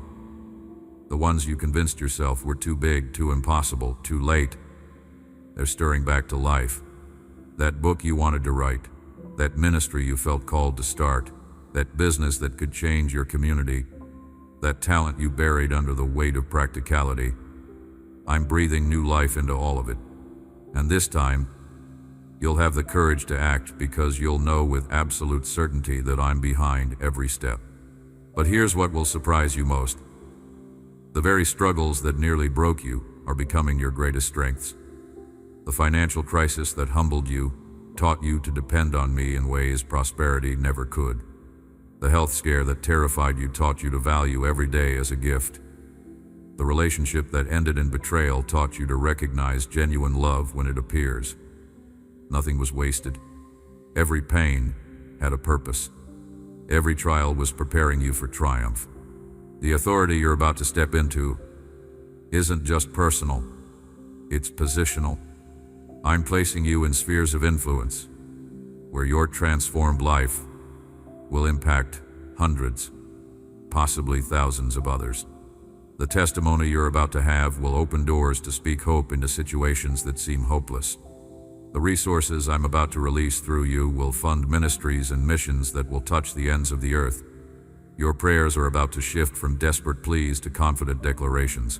the ones you convinced yourself were too big, too impossible, too late, they're stirring back to life. That book you wanted to write, that ministry you felt called to start, that business that could change your community, that talent you buried under the weight of practicality, I'm breathing new life into all of it. And this time, you'll have the courage to act because you'll know with absolute certainty that I'm behind every step. But here's what will surprise you most. The very struggles that nearly broke you are becoming your greatest strengths. The financial crisis that humbled you taught you to depend on me in ways prosperity never could. The health scare that terrified you taught you to value every day as a gift. The relationship that ended in betrayal taught you to recognize genuine love when it appears. Nothing was wasted. Every pain had a purpose. Every trial was preparing you for triumph. The authority you're about to step into isn't just personal, it's positional. I'm placing you in spheres of influence, where your transformed life will impact hundreds, possibly thousands of others. The testimony you're about to have will open doors to speak hope into situations that seem hopeless. The resources I'm about to release through you will fund ministries and missions that will touch the ends of the earth. Your prayers are about to shift from desperate pleas to confident declarations.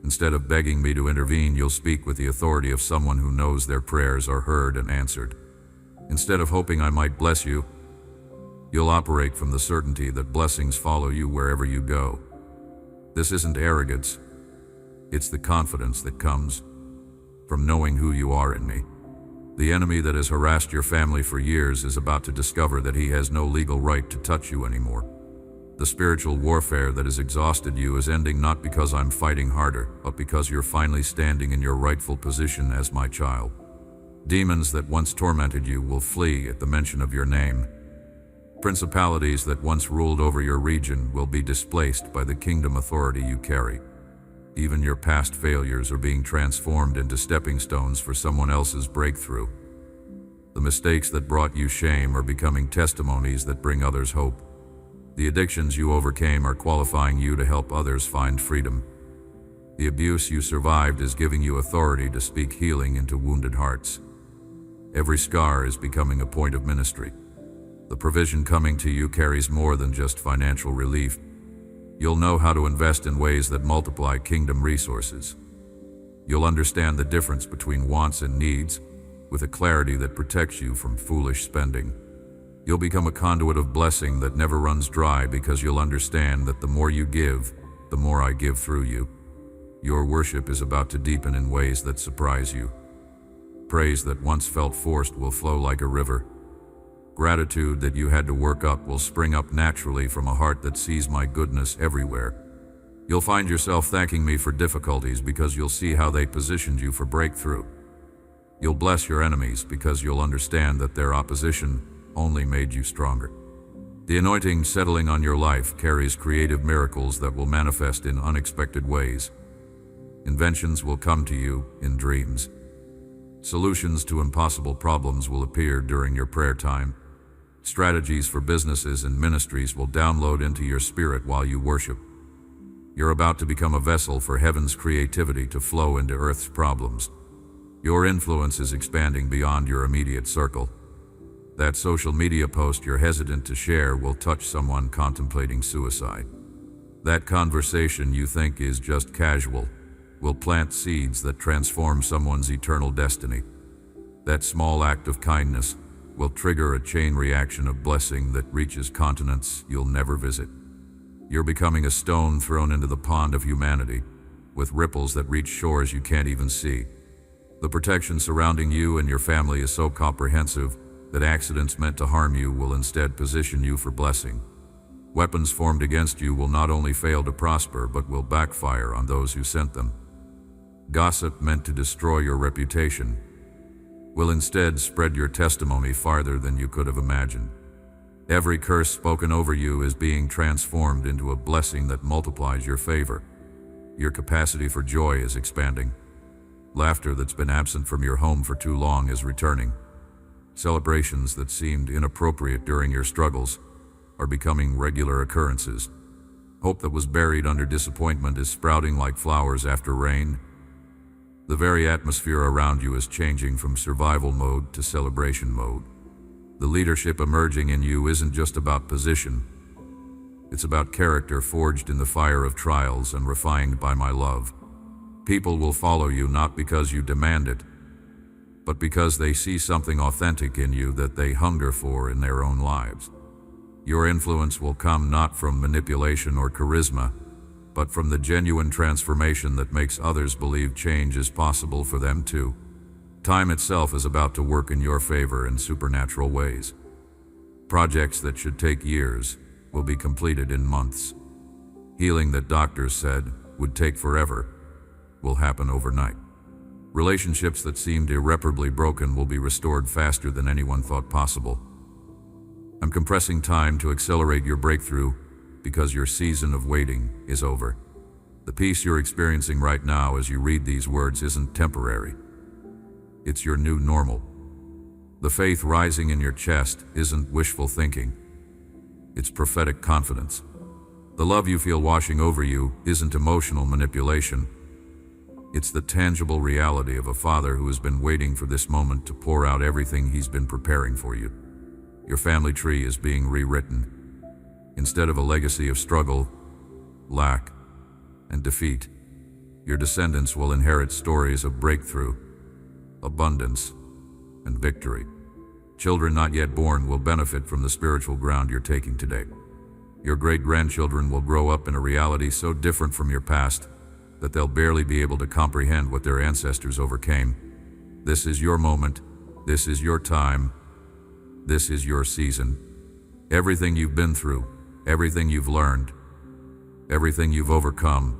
Instead of begging me to intervene, you'll speak with the authority of someone who knows their prayers are heard and answered. Instead of hoping I might bless you, you'll operate from the certainty that blessings follow you wherever you go. This isn't arrogance. It's the confidence that comes from knowing who you are in me. The enemy that has harassed your family for years is about to discover that he has no legal right to touch you anymore. The spiritual warfare that has exhausted you is ending not because I'm fighting harder, but because you're finally standing in your rightful position as my child. Demons that once tormented you will flee at the mention of your name. Principalities that once ruled over your region will be displaced by the kingdom authority you carry. Even your past failures are being transformed into stepping stones for someone else's breakthrough. The mistakes that brought you shame are becoming testimonies that bring others hope. The addictions you overcame are qualifying you to help others find freedom. The abuse you survived is giving you authority to speak healing into wounded hearts. Every scar is becoming a point of ministry. The provision coming to you carries more than just financial relief. You'll know how to invest in ways that multiply kingdom resources. You'll understand the difference between wants and needs with a clarity that protects you from foolish spending. You'll become a conduit of blessing that never runs dry because you'll understand that the more you give, the more I give through you. Your worship is about to deepen in ways that surprise you. Praise that once felt forced will flow like a river. Gratitude that you had to work up will spring up naturally from a heart that sees my goodness everywhere. You'll find yourself thanking me for difficulties because you'll see how they positioned you for breakthrough. You'll bless your enemies because you'll understand that their opposition only made you stronger. The anointing settling on your life carries creative miracles that will manifest in unexpected ways. Inventions will come to you in dreams. Solutions to impossible problems will appear during your prayer time. Strategies for businesses and ministries will download into your spirit while you worship. You're about to become a vessel for heaven's creativity to flow into earth's problems. Your influence is expanding beyond your immediate circle. That social media post you're hesitant to share will touch someone contemplating suicide. That conversation you think is just casual will plant seeds that transform someone's eternal destiny. That small act of kindness will trigger a chain reaction of blessing that reaches continents you'll never visit. You're becoming a stone thrown into the pond of humanity, with ripples that reach shores you can't even see. The protection surrounding you and your family is so comprehensive that accidents meant to harm you will instead position you for blessing. Weapons formed against you will not only fail to prosper, but will backfire on those who sent them. Gossip meant to destroy your reputation will instead spread your testimony farther than you could have imagined. Every curse spoken over you is being transformed into a blessing that multiplies your favor. Your capacity for joy is expanding. Laughter that's been absent from your home for too long is returning. Celebrations that seemed inappropriate during your struggles are becoming regular occurrences. Hope that was buried under disappointment is sprouting like flowers after rain. The very atmosphere around you is changing from survival mode to celebration mode. The leadership emerging in you isn't just about position. It's about character forged in the fire of trials and refined by my love. People will follow you not because you demand it, but because they see something authentic in you that they hunger for in their own lives. Your influence will come not from manipulation or charisma, but from the genuine transformation that makes others believe change is possible for them too. Time itself is about to work in your favor in supernatural ways. Projects that should take years will be completed in months. Healing that doctors said would take forever will happen overnight. Relationships that seemed irreparably broken will be restored faster than anyone thought possible. I'm compressing time to accelerate your breakthrough because your season of waiting is over. The peace you're experiencing right now as you read these words isn't temporary. It's your new normal. The faith rising in your chest isn't wishful thinking. It's prophetic confidence. The love you feel washing over you isn't emotional manipulation. It's the tangible reality of a father who has been waiting for this moment to pour out everything he's been preparing for you. Your family tree is being rewritten. Instead of a legacy of struggle, lack, and defeat, your descendants will inherit stories of breakthrough, abundance, and victory. Children not yet born will benefit from the spiritual ground you're taking today. Your great-grandchildren will grow up in a reality so different from your past that they'll barely be able to comprehend what their ancestors overcame. This is your moment. This is your time. This is your season. Everything you've been through, everything you've learned, everything you've overcome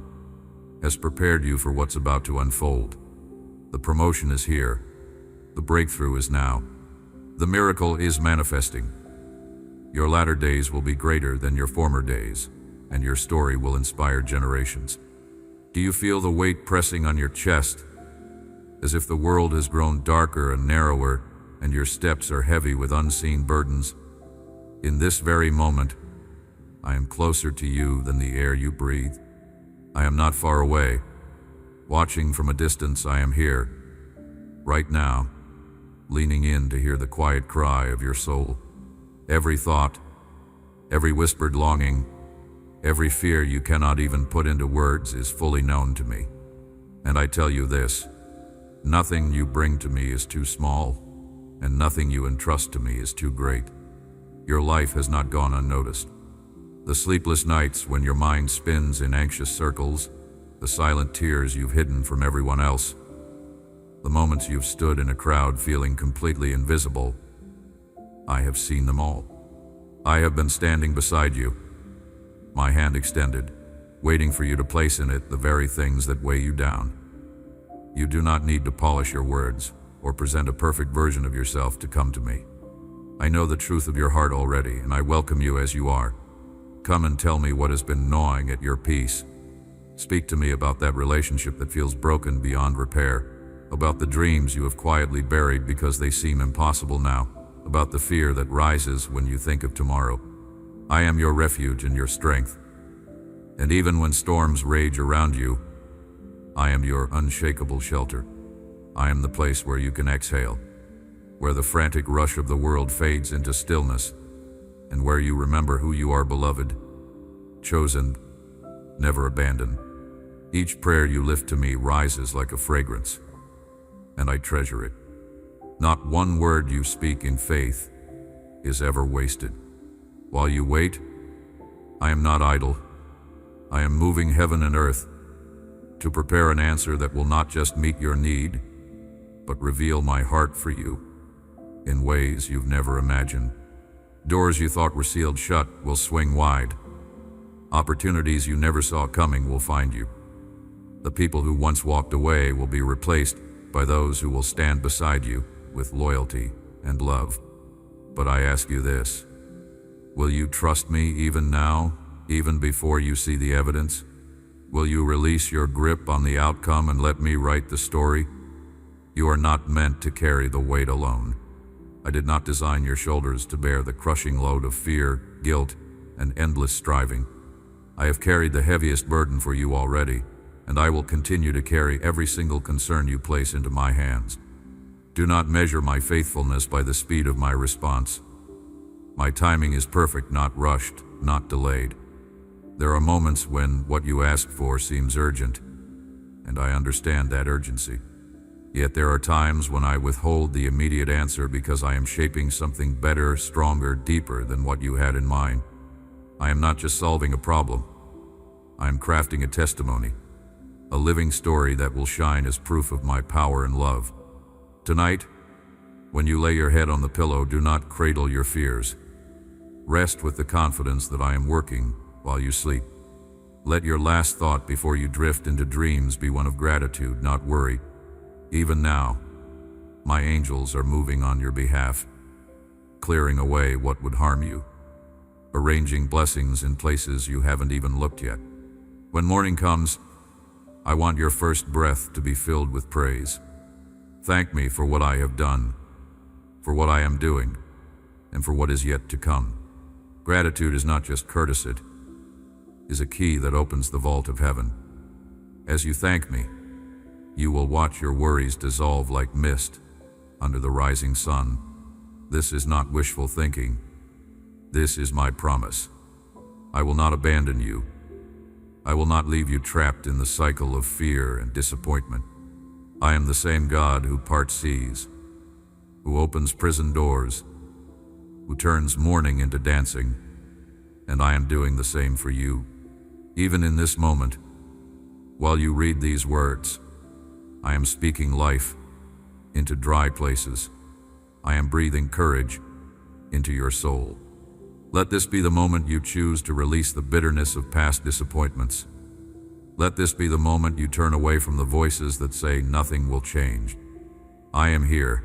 has prepared you for what's about to unfold. The promotion is here. The breakthrough is now. The miracle is manifesting. Your latter days will be greater than your former days, and your story will inspire generations. Do you feel the weight pressing on your chest, as if the world has grown darker and narrower, and your steps are heavy with unseen burdens? In this very moment, I am closer to you than the air you breathe. I am not far away. Watching from a distance, I am here, right now, leaning in to hear the quiet cry of your soul. Every thought, every whispered longing, every fear you cannot even put into words is fully known to me. And I tell you this, nothing you bring to me is too small, and nothing you entrust to me is too great. Your life has not gone unnoticed. The sleepless nights when your mind spins in anxious circles, the silent tears you've hidden from everyone else, the moments you've stood in a crowd feeling completely invisible, I have seen them all. I have been standing beside you, my hand extended, waiting for you to place in it the very things that weigh you down. You do not need to polish your words or present a perfect version of yourself to come to me. I know the truth of your heart already, and I welcome you as you are. Come and tell me what has been gnawing at your peace. Speak to me about that relationship that feels broken beyond repair, about the dreams you have quietly buried because they seem impossible now, about the fear that rises when you think of tomorrow. I am your refuge and your strength. And even when storms rage around you, I am your unshakable shelter. I am the place where you can exhale, where the frantic rush of the world fades into stillness, and where you remember who you are, beloved, chosen, never abandoned. Each prayer you lift to me rises like a fragrance, and I treasure it. Not one word you speak in faith is ever wasted. While you wait, I am not idle. I am moving heaven and earth to prepare an answer that will not just meet your need, but reveal my heart for you in ways you've never imagined. Doors you thought were sealed shut will swing wide. Opportunities you never saw coming will find you. The people who once walked away will be replaced by those who will stand beside you with loyalty and love. But I ask you this: will you trust me even now, even before you see the evidence? Will you release your grip on the outcome and let me write the story? You are not meant to carry the weight alone. I did not design your shoulders to bear the crushing load of fear, guilt, and endless striving. I have carried the heaviest burden for you already, and I will continue to carry every single concern you place into my hands. Do not measure my faithfulness by the speed of my response. My timing is perfect, not rushed, not delayed. There are moments when what you asked for seems urgent, and I understand that urgency. Yet there are times when I withhold the immediate answer because I am shaping something better, stronger, deeper than what you had in mind. I am not just solving a problem. I am crafting a testimony, a living story that will shine as proof of my power and love. Tonight, when you lay your head on the pillow, do not cradle your fears. Rest with the confidence that I am working while you sleep. Let your last thought before you drift into dreams be one of gratitude, not worry. Even now, my angels are moving on your behalf, clearing away what would harm you, arranging blessings in places you haven't even looked yet. When morning comes, I want your first breath to be filled with praise. Thank me for what I have done, for what I am doing, and for what is yet to come. Gratitude is not just courtesy, it is a key that opens the vault of heaven. As you thank me, you will watch your worries dissolve like mist under the rising sun. This is not wishful thinking. This is my promise. I will not abandon you. I will not leave you trapped in the cycle of fear and disappointment. I am the same God who parts seas, who opens prison doors, who turns mourning into dancing, and I am doing the same for you. Even in this moment, while you read these words, I am speaking life into dry places. I am breathing courage into your soul. Let this be the moment you choose to release the bitterness of past disappointments. Let this be the moment you turn away from the voices that say nothing will change. I am here,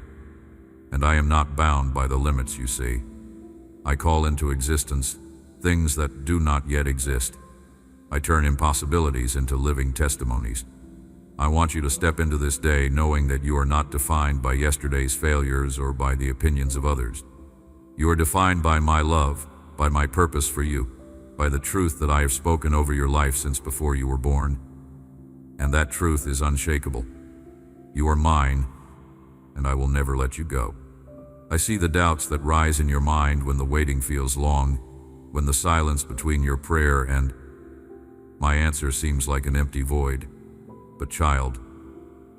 and I am not bound by the limits you see. I call into existence things that do not yet exist. I turn impossibilities into living testimonies. I want you to step into this day knowing that you are not defined by yesterday's failures or by the opinions of others. You are defined by my love, by my purpose for you, by the truth that I have spoken over your life since before you were born. And that truth is unshakable. You are mine, and I will never let you go. I see the doubts that rise in your mind when the waiting feels long, when the silence between your prayer and my answer seems like an empty void. But child,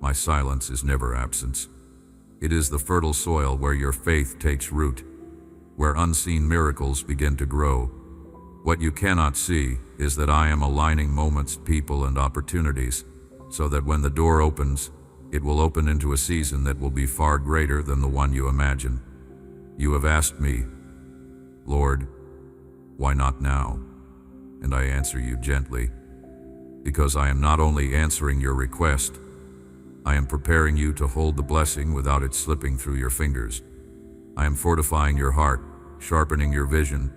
my silence is never absence. It is the fertile soil where your faith takes root, where unseen miracles begin to grow. What you cannot see is that I am aligning moments, people, and opportunities, so that when the door opens, it will open into a season that will be far greater than the one you imagine. You have asked me, Lord, why not now? And I answer you gently, because I am not only answering your request, I am preparing you to hold the blessing without it slipping through your fingers. I am fortifying your heart, sharpening your vision,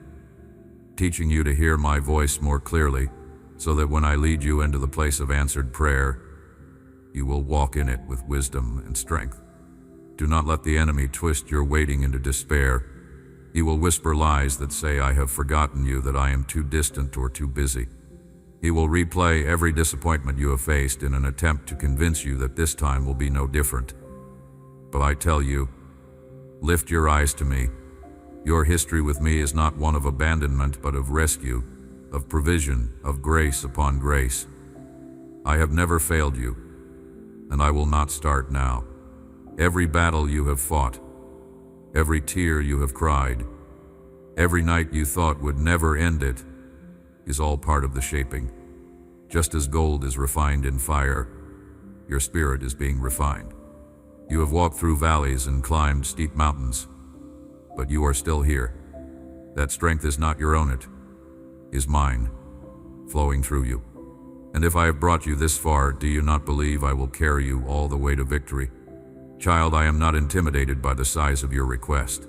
teaching you to hear my voice more clearly, so that when I lead you into the place of answered prayer, you will walk in it with wisdom and strength. Do not let the enemy twist your waiting into despair. He will whisper lies that say, I have forgotten you, that I am too distant or too busy. He will replay every disappointment you have faced in an attempt to convince you that this time will be no different. But I tell you, lift your eyes to me. Your history with me is not one of abandonment, but of rescue, of provision, of grace upon grace. I have never failed you, and I will not start now. Every battle you have fought, every tear you have cried, every night you thought would never end it, is all part of the shaping. Just as gold is refined in fire, your spirit is being refined. You have walked through valleys and climbed steep mountains, but you are still here. That strength is not your own, it is mine, flowing through you. And if I have brought you this far, do you not believe I will carry you all the way to victory? Child, I am not intimidated by the size of your request.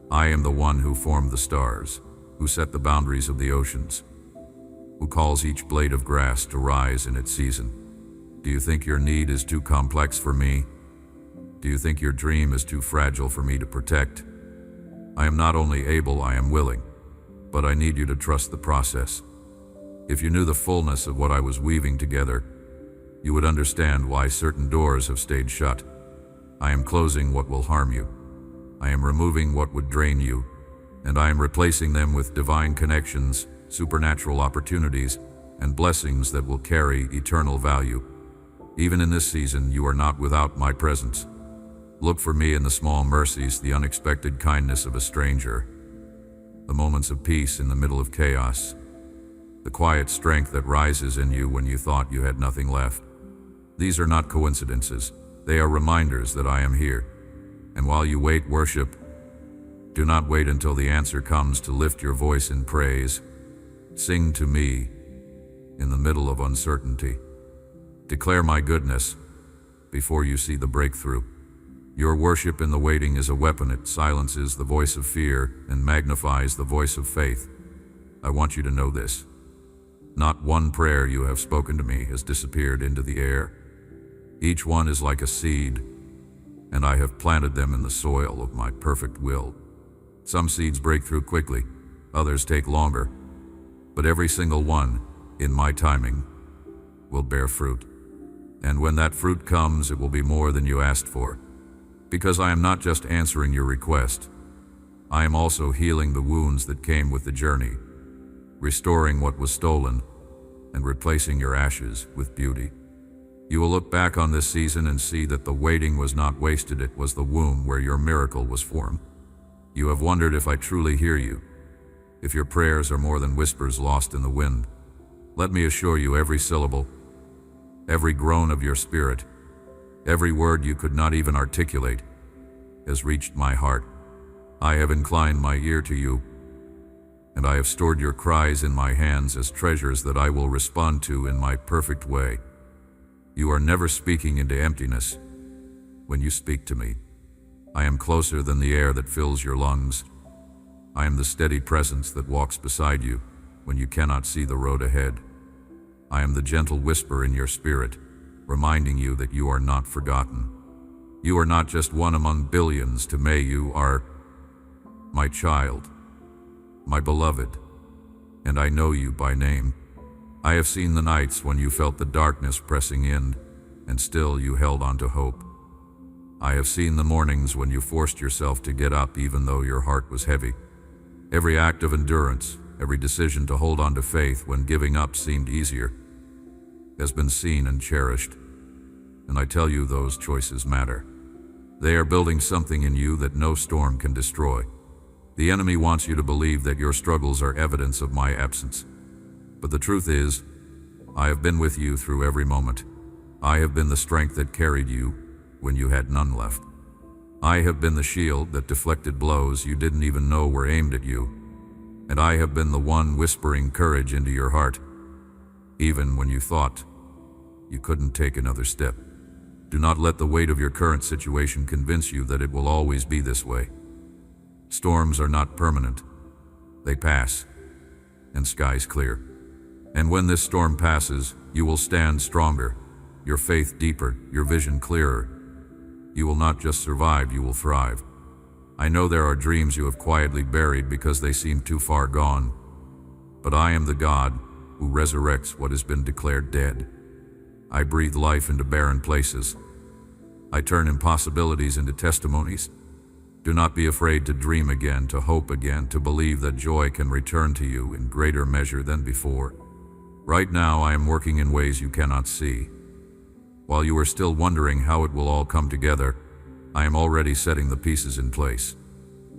I am the one who formed the stars, who set the boundaries of the oceans, who calls each blade of grass to rise in its season. Do you think your need is too complex for me? Do you think your dream is too fragile for me to protect? I am not only able, I am willing, but I need you to trust the process. If you knew the fullness of what I was weaving together, you would understand why certain doors have stayed shut. I am closing what will harm you. I am removing what would drain you, and I am replacing them with divine connections, supernatural opportunities, and blessings that will carry eternal value. Even in this season, you are not without my presence. Look for me in the small mercies, the unexpected kindness of a stranger, the moments of peace in the middle of chaos, the quiet strength that rises in you when you thought you had nothing left. These are not coincidences. They are reminders that I am here. And while you wait, worship. Do not wait until the answer comes to lift your voice in praise. Sing to me in the middle of uncertainty. Declare my goodness before you see the breakthrough. Your worship in the waiting is a weapon. It silences the voice of fear and magnifies the voice of faith. I want you to know this. Not one prayer you have spoken to me has disappeared into the air. Each one is like a seed, and I have planted them in the soil of my perfect will. Some seeds break through quickly, others take longer, but every single one, in my timing, will bear fruit. And when that fruit comes, it will be more than you asked for. Because I am not just answering your request, I am also healing the wounds that came with the journey, restoring what was stolen, and replacing your ashes with beauty. You will look back on this season and see that the waiting was not wasted. It was the womb where your miracle was formed. You have wondered if I truly hear you, if your prayers are more than whispers lost in the wind. Let me assure you, every syllable, every groan of your spirit, every word you could not even articulate, has reached my heart. I have inclined my ear to you, and I have stored your cries in my hands as treasures that I will respond to in my perfect way. You are never speaking into emptiness. When you speak to me, I am closer than the air that fills your lungs. I am the steady presence that walks beside you when you cannot see the road ahead. I am the gentle whisper in your spirit, reminding you that you are not forgotten. You are not just one among billions. To me, you are my child, my beloved, and I know you by name. I have seen the nights when you felt the darkness pressing in, and still you held on to hope. I have seen the mornings when you forced yourself to get up even though your heart was heavy. Every act of endurance, every decision to hold on to faith when giving up seemed easier, has been seen and cherished. And I tell you, those choices matter. They are building something in you that no storm can destroy. The enemy wants you to believe that your struggles are evidence of my absence. But the truth is, I have been with you through every moment. I have been the strength that carried you when you had none left. I have been the shield that deflected blows you didn't even know were aimed at you. And I have been the one whispering courage into your heart, even when you thought you couldn't take another step. Do not let the weight of your current situation convince you that it will always be this way. Storms are not permanent. They pass, and skies clear. And when this storm passes, you will stand stronger, your faith deeper, your vision clearer. You will not just survive, you will thrive. I know there are dreams you have quietly buried because they seem too far gone. But I am the God who resurrects what has been declared dead. I breathe life into barren places. I turn impossibilities into testimonies. Do not be afraid to dream again, to hope again, to believe that joy can return to you in greater measure than before. Right now, I am working in ways you cannot see. While you are still wondering how it will all come together, I am already setting the pieces in place.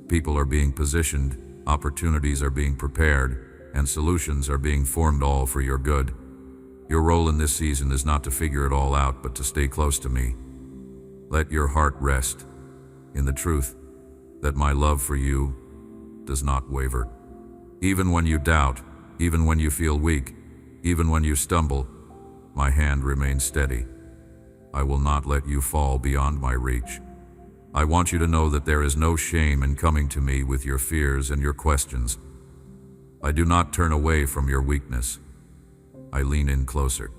People are being positioned, opportunities are being prepared, and solutions are being formed, all for your good. Your role in this season is not to figure it all out, but to stay close to me. Let your heart rest in the truth that my love for you does not waver. Even when you doubt, even when you feel weak, even when you stumble, my hand remains steady. I will not let you fall beyond my reach. I want you to know that there is no shame in coming to me with your fears and your questions. I do not turn away from your weakness. I lean in closer.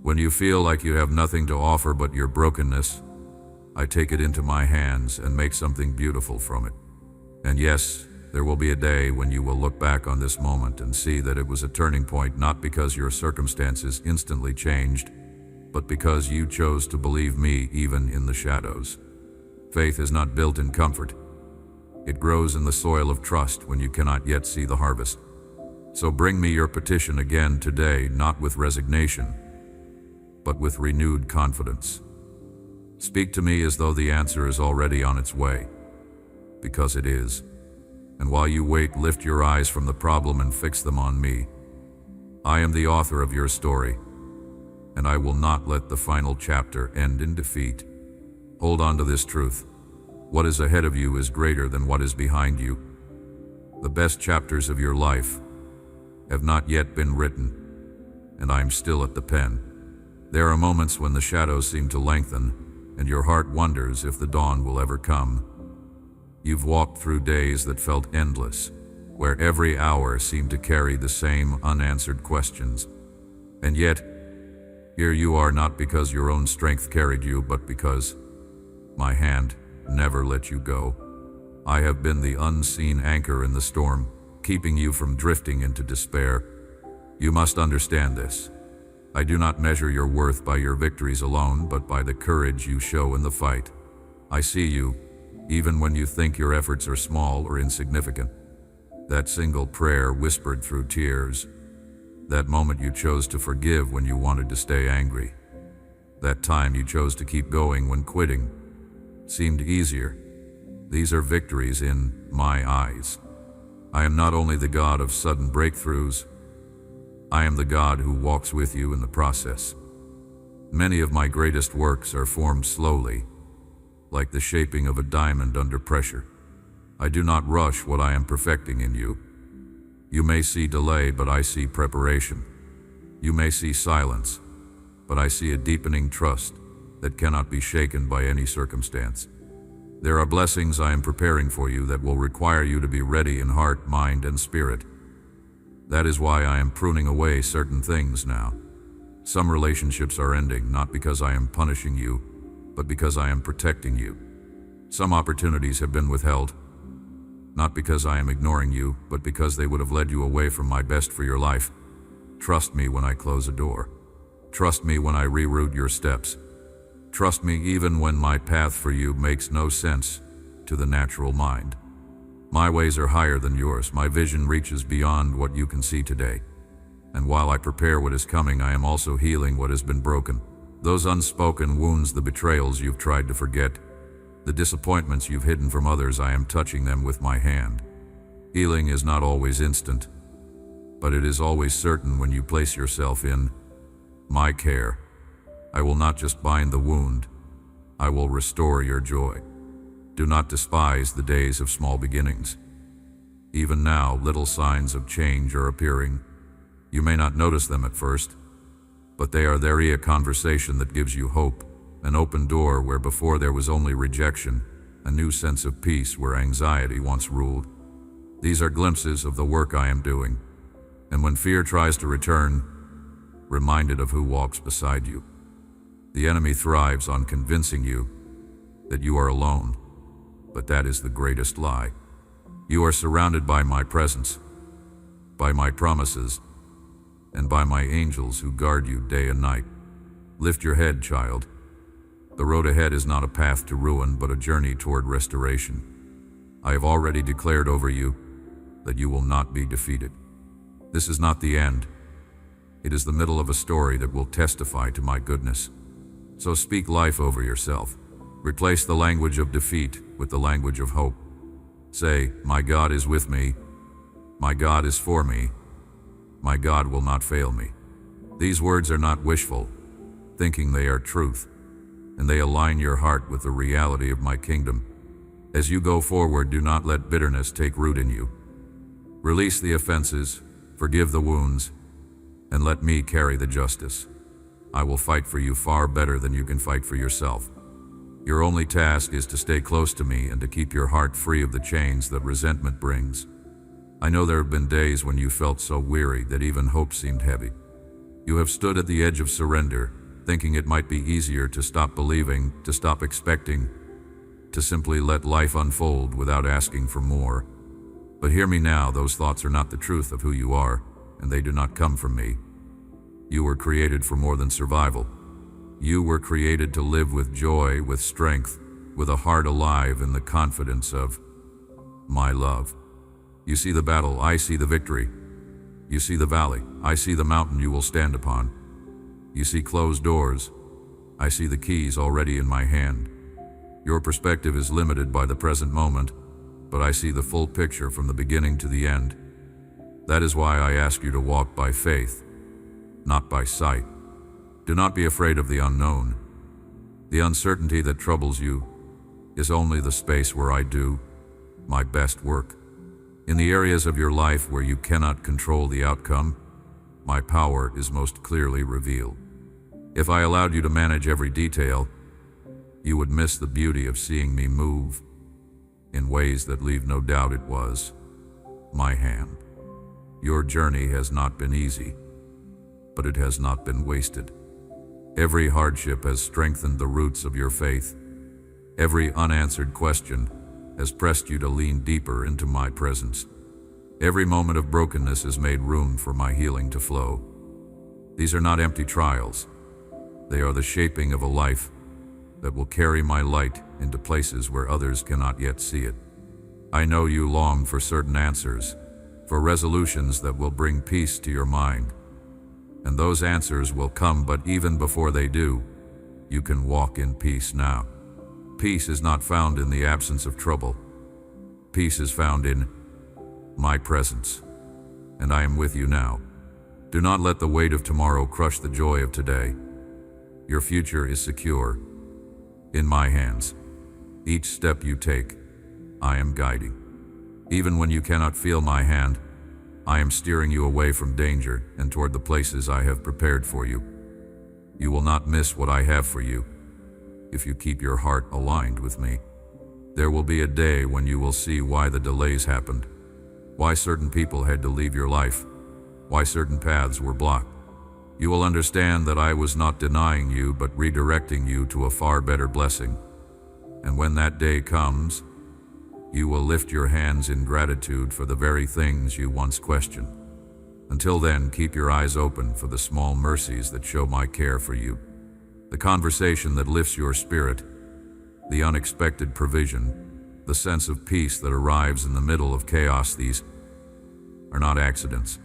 When you feel like you have nothing to offer but your brokenness, I take it into my hands and make something beautiful from it. And yes, there will be a day when you will look back on this moment and see that it was a turning point, not because your circumstances instantly changed, but because you chose to believe me even in the shadows. Faith is not built in comfort. It grows in the soil of trust when you cannot yet see the harvest. So bring me your petition again today, not with resignation, but with renewed confidence. Speak to me as though the answer is already on its way, because it is. And while you wait, lift your eyes from the problem and fix them on me. I am the author of your story, and I will not let the final chapter end in defeat. Hold on to this truth. What is ahead of you is greater than what is behind you. The best chapters of your life have not yet been written, and I am still at the pen. There are moments when the shadows seem to lengthen, and your heart wonders if the dawn will ever come. You've walked through days that felt endless, where every hour seemed to carry the same unanswered questions. And yet, here you are, not because your own strength carried you, but because my hand never let you go. I have been the unseen anchor in the storm, keeping you from drifting into despair. You must understand this. I do not measure your worth by your victories alone, but by the courage you show in the fight. I see you, even when you think your efforts are small or insignificant. That single prayer whispered through tears. That moment you chose to forgive when you wanted to stay angry. That time you chose to keep going when quitting seemed easier. These are victories in my eyes. I am not only the God of sudden breakthroughs, I am the God who walks with you in the process. Many of my greatest works are formed slowly, like the shaping of a diamond under pressure. I do not rush what I am perfecting in you. You may see delay, but I see preparation. You may see silence, but I see a deepening trust that cannot be shaken by any circumstance. There are blessings I am preparing for you that will require you to be ready in heart, mind, and spirit. That is why I am pruning away certain things now. Some relationships are ending, not because I am punishing you, but because I am protecting you. Some opportunities have been withheld, not because I am ignoring you, but because they would have led you away from my best for your life. Trust me when I close a door. Trust me when I reroute your steps. Trust me even when my path for you makes no sense to the natural mind. My ways are higher than yours. My vision reaches beyond what you can see today. And while I prepare what is coming, I am also healing what has been broken. Those unspoken wounds, the betrayals you've tried to forget, the disappointments you've hidden from others, I am touching them with my hand. Healing is not always instant, but it is always certain when you place yourself in my care. I will not just bind the wound, I will restore your joy. Do not despise the days of small beginnings. Even now, little signs of change are appearing. You may not notice them at first, but they are there. A conversation that gives you hope, an open door where before there was only rejection, a new sense of peace where anxiety once ruled. These are glimpses of the work I am doing, and when fear tries to return, reminded of who walks beside you. The enemy thrives on convincing you that you are alone, but that is the greatest lie. You are surrounded by my presence, by my promises, and by my angels who guard you day and night. Lift your head, child. The road ahead is not a path to ruin, but a journey toward restoration. I have already declared over you that you will not be defeated. This is not the end. It is the middle of a story that will testify to my goodness. So speak life over yourself. Replace the language of defeat with the language of hope. Say, my God is with me. My God is for me. My God will not fail me. These words are not wishful, thinking they are truth, and they align your heart with the reality of my kingdom. As you go forward, do not let bitterness take root in you. Release the offenses, forgive the wounds, and let me carry the justice. I will fight for you far better than you can fight for yourself. Your only task is to stay close to me and to keep your heart free of the chains that resentment brings. I know there have been days when you felt so weary that even hope seemed heavy. You have stood at the edge of surrender, thinking it might be easier to stop believing, to stop expecting, to simply let life unfold without asking for more. But hear me now, those thoughts are not the truth of who you are, and they do not come from me. You were created for more than survival. You were created to live with joy, with strength, with a heart alive in the confidence of my love. You see the battle, I see the victory. You see the valley, I see the mountain you will stand upon. You see closed doors, I see the keys already in my hand. Your perspective is limited by the present moment, but I see the full picture from the beginning to the end. That is why I ask you to walk by faith, not by sight. Do not be afraid of the unknown. The uncertainty that troubles you is only the space where I do my best work. In the areas of your life where you cannot control the outcome, my power is most clearly revealed. If I allowed you to manage every detail, you would miss the beauty of seeing me move in ways that leave no doubt it was my hand. Your journey has not been easy, but it has not been wasted. Every hardship has strengthened the roots of your faith. Every unanswered question has pressed you to lean deeper into my presence. Every moment of brokenness has made room for my healing to flow. These are not empty trials. They are the shaping of a life that will carry my light into places where others cannot yet see it. I know you long for certain answers, for resolutions that will bring peace to your mind. And those answers will come, but even before they do, you can walk in peace now. Peace is not found in the absence of trouble. Peace is found in my presence, and I am with you now. Do not let the weight of tomorrow crush the joy of today. Your future is secure in my hands. Each step you take, I am guiding. Even when you cannot feel my hand, I am steering you away from danger and toward the places I have prepared for you. You will not miss what I have for you if you keep your heart aligned with me. There will be a day when you will see why the delays happened, why certain people had to leave your life, why certain paths were blocked. You will understand that I was not denying you, but redirecting you to a far better blessing. And when that day comes, you will lift your hands in gratitude for the very things you once questioned. Until then, keep your eyes open for the small mercies that show my care for you. The conversation that lifts your spirit, the unexpected provision, the sense of peace that arrives in the middle of chaos. These are not accidents.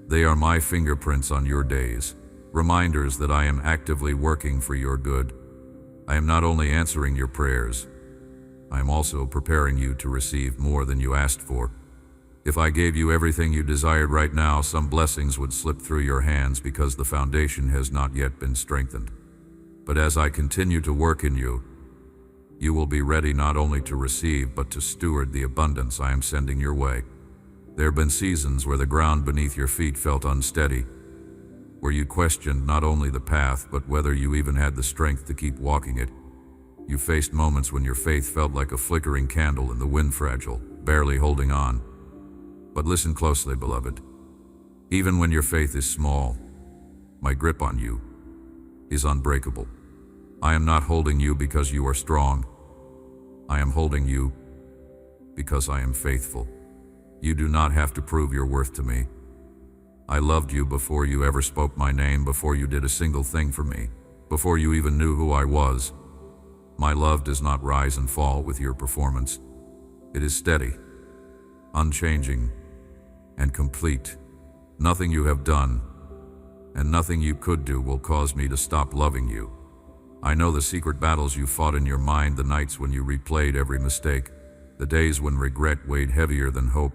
They are my fingerprints on your days, reminders that I am actively working for your good. I am not only answering your prayers, I am also preparing you to receive more than you asked for. If I gave you everything you desired right now, some blessings would slip through your hands because the foundation has not yet been strengthened. But as I continue to work in you, you will be ready not only to receive but to steward the abundance I am sending your way. There have been seasons where the ground beneath your feet felt unsteady, where you questioned not only the path but whether you even had the strength to keep walking it. You faced moments when your faith felt like a flickering candle in the wind, fragile, barely holding on. But listen closely, beloved. Even when your faith is small, my grip on you is unbreakable. I am not holding you because you are strong. I am holding you because I am faithful. You do not have to prove your worth to me. I loved you before you ever spoke my name, before you did a single thing for me, before you even knew who I was. My love does not rise and fall with your performance. It is steady, unchanging, and complete. Nothing you have done, and nothing you could do will cause me to stop loving you. I know the secret battles you fought in your mind, the nights when you replayed every mistake, the days when regret weighed heavier than hope.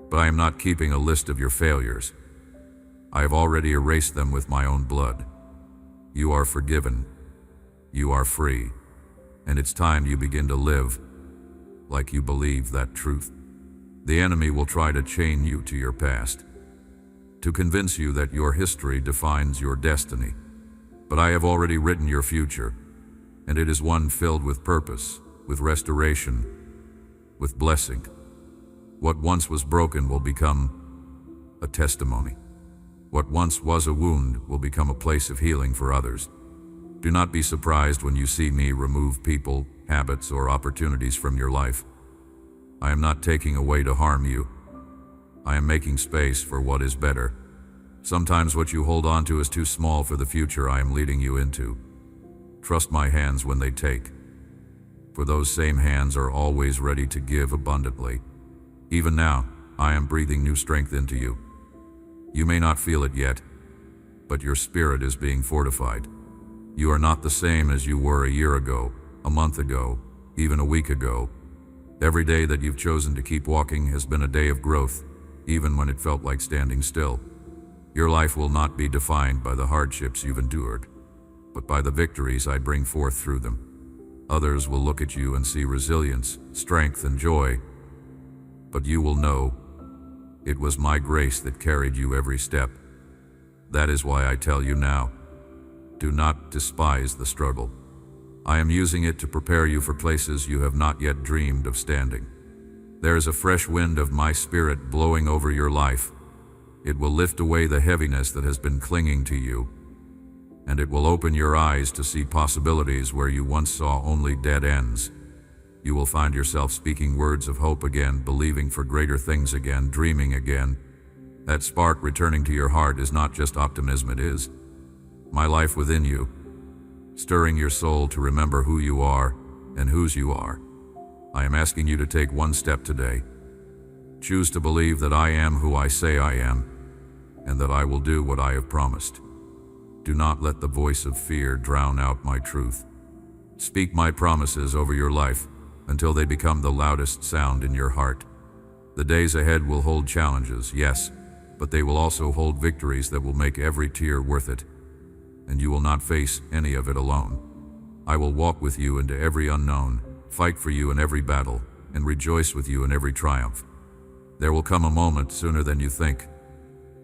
But I am not keeping a list of your failures. I have already erased them with my own blood. You are forgiven. You are free. And it's time you begin to live like you believe that truth. The enemy will try to chain you to your past, to convince you that your history defines your destiny. But I have already written your future, and it is one filled with purpose, with restoration, with blessing. What once was broken will become a testimony. What once was a wound will become a place of healing for others. Do not be surprised when you see me remove people, habits, or opportunities from your life. I am not taking away to harm you. I am making space for what is better. Sometimes what you hold on to is too small for the future I am leading you into. Trust my hands when they take, for those same hands are always ready to give abundantly. Even now, I am breathing new strength into you. You may not feel it yet, but your spirit is being fortified. You are not the same as you were a year ago, a month ago, even a week ago. Every day that you've chosen to keep walking has been a day of growth, even when it felt like standing still. Your life will not be defined by the hardships you've endured, but by the victories I bring forth through them. Others will look at you and see resilience, strength, and joy, but you will know it was my grace that carried you every step. That is why I tell you now, do not despise the struggle. I am using it to prepare you for places you have not yet dreamed of standing. There is a fresh wind of my spirit blowing over your life. It will lift away the heaviness that has been clinging to you, and it will open your eyes to see possibilities where you once saw only dead ends. You will find yourself speaking words of hope again, believing for greater things again, dreaming again. That spark returning to your heart is not just optimism, it is my life within you, stirring your soul to remember who you are and whose you are. I am asking you to take one step today. Choose to believe that I am who I say I am, and that I will do what I have promised. Do not let the voice of fear drown out my truth. Speak my promises over your life until they become the loudest sound in your heart. The days ahead will hold challenges, yes, but they will also hold victories that will make every tear worth it. And you will not face any of it alone. I will walk with you into every unknown, fight for you in every battle, and rejoice with you in every triumph. There will come a moment sooner than you think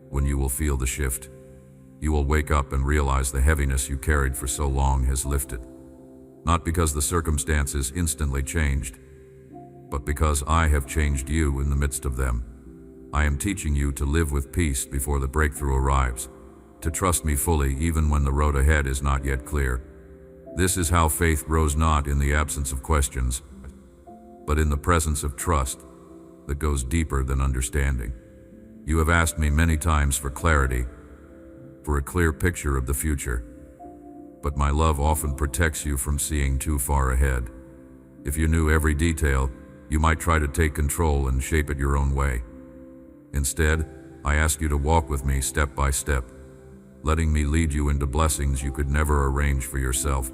when you will feel the shift. You will wake up and realize the heaviness you carried for so long has lifted. Not because the circumstances instantly changed, but because I have changed you in the midst of them. I am teaching you to live with peace before the breakthrough arrives, to trust me fully even when the road ahead is not yet clear. This is how faith grows, not in the absence of questions, but in the presence of trust that goes deeper than understanding. You have asked me many times for clarity, for a clear picture of the future, but my love often protects you from seeing too far ahead. If you knew every detail, you might try to take control and shape it your own way. Instead, I ask you to walk with me step by step, letting me lead you into blessings you could never arrange for yourself.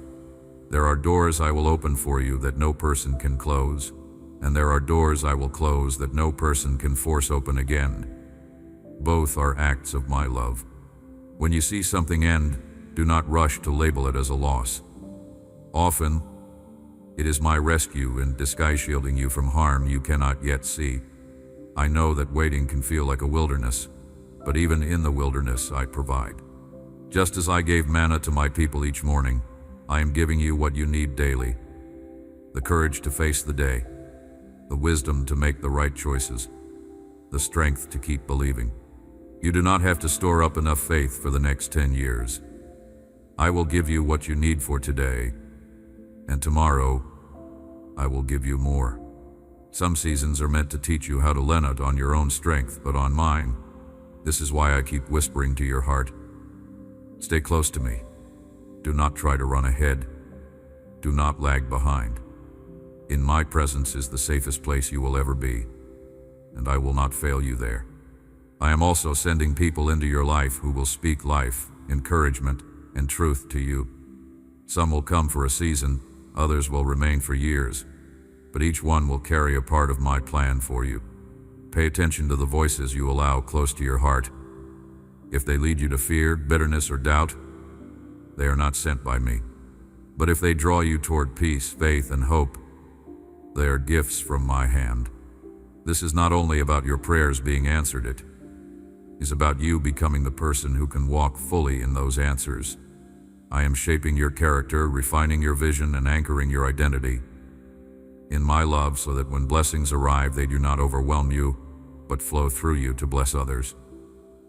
There are doors I will open for you that no person can close, and there are doors I will close that no person can force open again. Both are acts of my love. When you see something end, do not rush to label it as a loss. Often, it is my rescue in disguise, shielding you from harm you cannot yet see. I know that waiting can feel like a wilderness, but even in the wilderness I provide. Just as I gave manna to my people each morning, I am giving you what you need daily. The courage to face the day, the wisdom to make the right choices, the strength to keep believing. You do not have to store up enough faith for the next 10 years. I will give you what you need for today, and tomorrow I will give you more. Some seasons are meant to teach you how to lean not on your own strength, but on mine. This is why I keep whispering to your heart. Stay close to me. Do not try to run ahead. Do not lag behind. In my presence is the safest place you will ever be, and I will not fail you there. I am also sending people into your life who will speak life, encouragement, and truth to you. Some will come for a season, others will remain for years, but each one will carry a part of my plan for you. Pay attention to the voices you allow close to your heart. If they lead you to fear, bitterness, or doubt, they are not sent by me. But if they draw you toward peace, faith, and hope, they are gifts from my hand. This is not only about your prayers being answered, it is about you becoming the person who can walk fully in those answers. I am shaping your character, refining your vision, and anchoring your identity in my love so that when blessings arrive, they do not overwhelm you, but flow through you to bless others.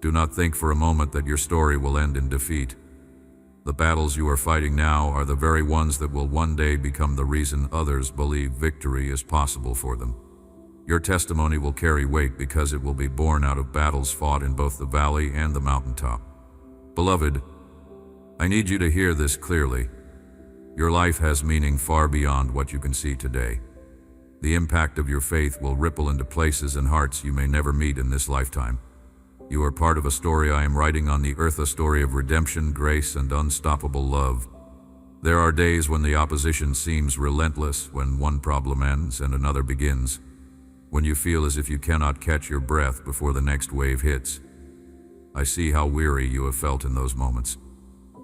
Do not think for a moment that your story will end in defeat. The battles you are fighting now are the very ones that will one day become the reason others believe victory is possible for them. Your testimony will carry weight because it will be born out of battles fought in both the valley and the mountaintop. Beloved, I need you to hear this clearly. Your life has meaning far beyond what you can see today. The impact of your faith will ripple into places and hearts you may never meet in this lifetime. You are part of a story I am writing on the earth, a story of redemption, grace, and unstoppable love. There are days when the opposition seems relentless, when one problem ends and another begins, when you feel as if you cannot catch your breath before the next wave hits. I see how weary you have felt in those moments.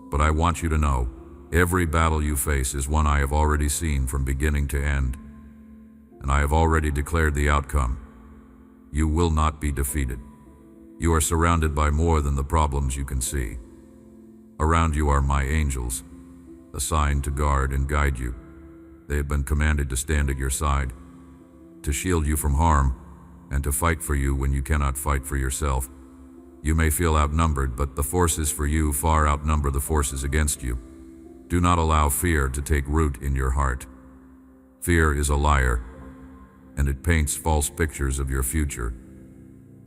But I want you to know, every battle you face is one I have already seen from beginning to end, and I have already declared the outcome. You will not be defeated. You are surrounded by more than the problems you can see. Around you are my angels, assigned to guard and guide you. They have been commanded to stand at your side, to shield you from harm, and to fight for you when you cannot fight for yourself. You may feel outnumbered, but the forces for you far outnumber the forces against you. Do not allow fear to take root in your heart. Fear is a liar, and it paints false pictures of your future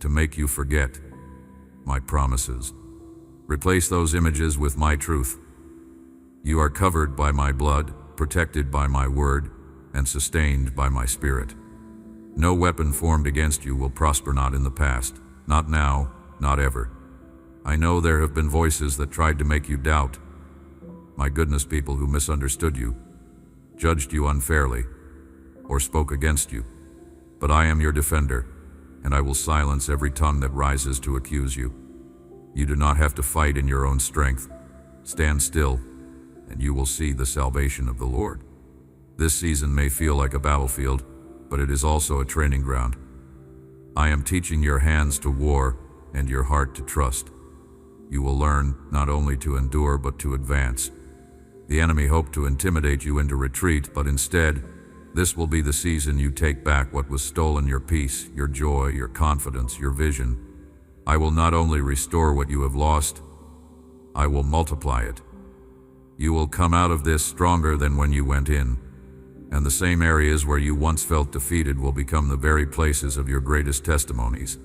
to make you forget my promises. Replace those images with my truth. You are covered by my blood, protected by my word, and sustained by my spirit. No weapon formed against you will prosper, not in the past, not now, not ever. I know there have been voices that tried to make you doubt. My goodness, people who misunderstood you, judged you unfairly, or spoke against you. But I am your defender, and I will silence every tongue that rises to accuse you. You do not have to fight in your own strength. Stand still, and you will see the salvation of the Lord. This season may feel like a battlefield, but it is also a training ground. I am teaching your hands to war and your heart to trust. You will learn not only to endure, but to advance. The enemy hoped to intimidate you into retreat, but instead, this will be the season you take back what was stolen: your peace, your joy, your confidence, your vision. I will not only restore what you have lost, I will multiply it. You will come out of this stronger than when you went in, and the same areas where you once felt defeated will become the very places of your greatest testimonies.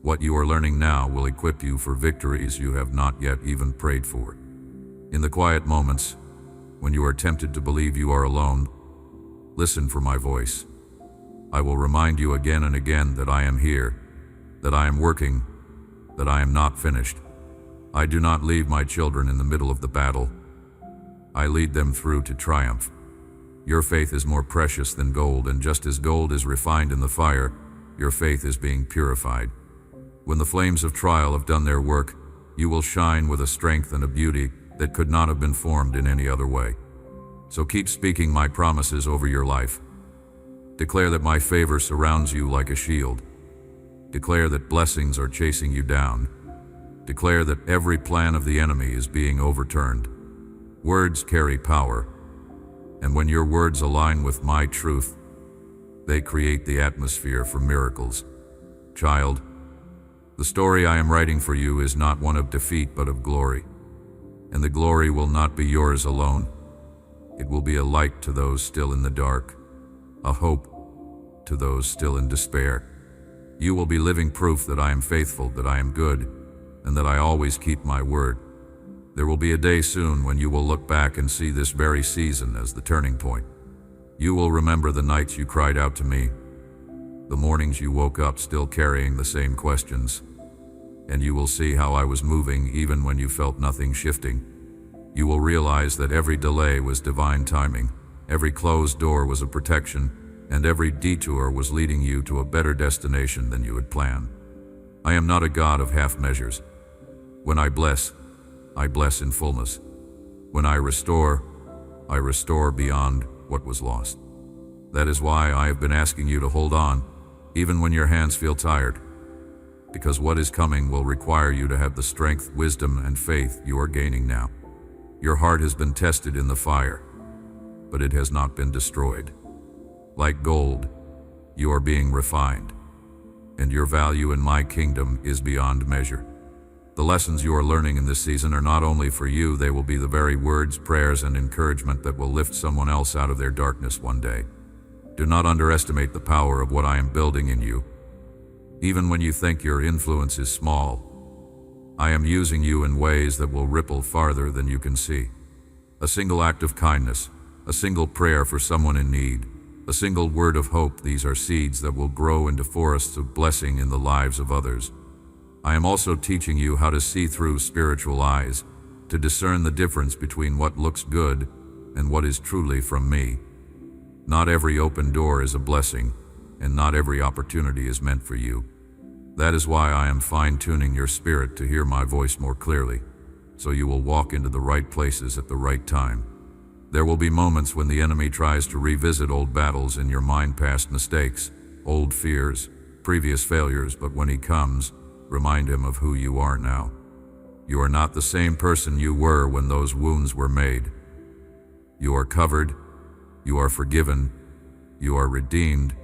What you are learning now will equip you for victories you have not yet even prayed for. In the quiet moments, when you are tempted to believe you are alone, listen for my voice. I will remind you again and again that I am here, that I am working, that I am not finished. I do not leave my children in the middle of the battle. I lead them through to triumph. Your faith is more precious than gold, and just as gold is refined in the fire, your faith is being purified. When the flames of trial have done their work, you will shine with a strength and a beauty that could not have been formed in any other way. So keep speaking my promises over your life. Declare that my favor surrounds you like a shield. Declare that blessings are chasing you down. Declare that every plan of the enemy is being overturned. Words carry power, and when your words align with my truth, they create the atmosphere for miracles. Child, the story I am writing for you is not one of defeat but of glory, and the glory will not be yours alone. It will be a light to those still in the dark, a hope to those still in despair. You will be living proof that I am faithful, that I am good, and that I always keep my word. There will be a day soon when you will look back and see this very season as the turning point. You will remember the nights you cried out to me, the mornings you woke up still carrying the same questions, and you will see how I was moving even when you felt nothing shifting. You will realize that every delay was divine timing, every closed door was a protection, and every detour was leading you to a better destination than you had planned. I am not a God of half measures. When I bless in fullness. When I restore beyond what was lost. That is why I have been asking you to hold on, even when your hands feel tired, because what is coming will require you to have the strength, wisdom, and faith you are gaining now. Your heart has been tested in the fire, but it has not been destroyed. Like gold, you are being refined, and your value in my kingdom is beyond measure. The lessons you are learning in this season are not only for you, they will be the very words, prayers, and encouragement that will lift someone else out of their darkness one day. Do not underestimate the power of what I am building in you. Even when you think your influence is small, I am using you in ways that will ripple farther than you can see. A single act of kindness, a single prayer for someone in need, a single word of hope, these are seeds that will grow into forests of blessing in the lives of others. I am also teaching you how to see through spiritual eyes, to discern the difference between what looks good and what is truly from me. Not every open door is a blessing, and not every opportunity is meant for you. That is why I am fine-tuning your spirit to hear my voice more clearly, so you will walk into the right places at the right time. There will be moments when the enemy tries to revisit old battles in your mind, past mistakes, old fears, previous failures, but when he comes, remind him of who you are now. You are not the same person you were when those wounds were made. You are covered, you are forgiven, you are redeemed,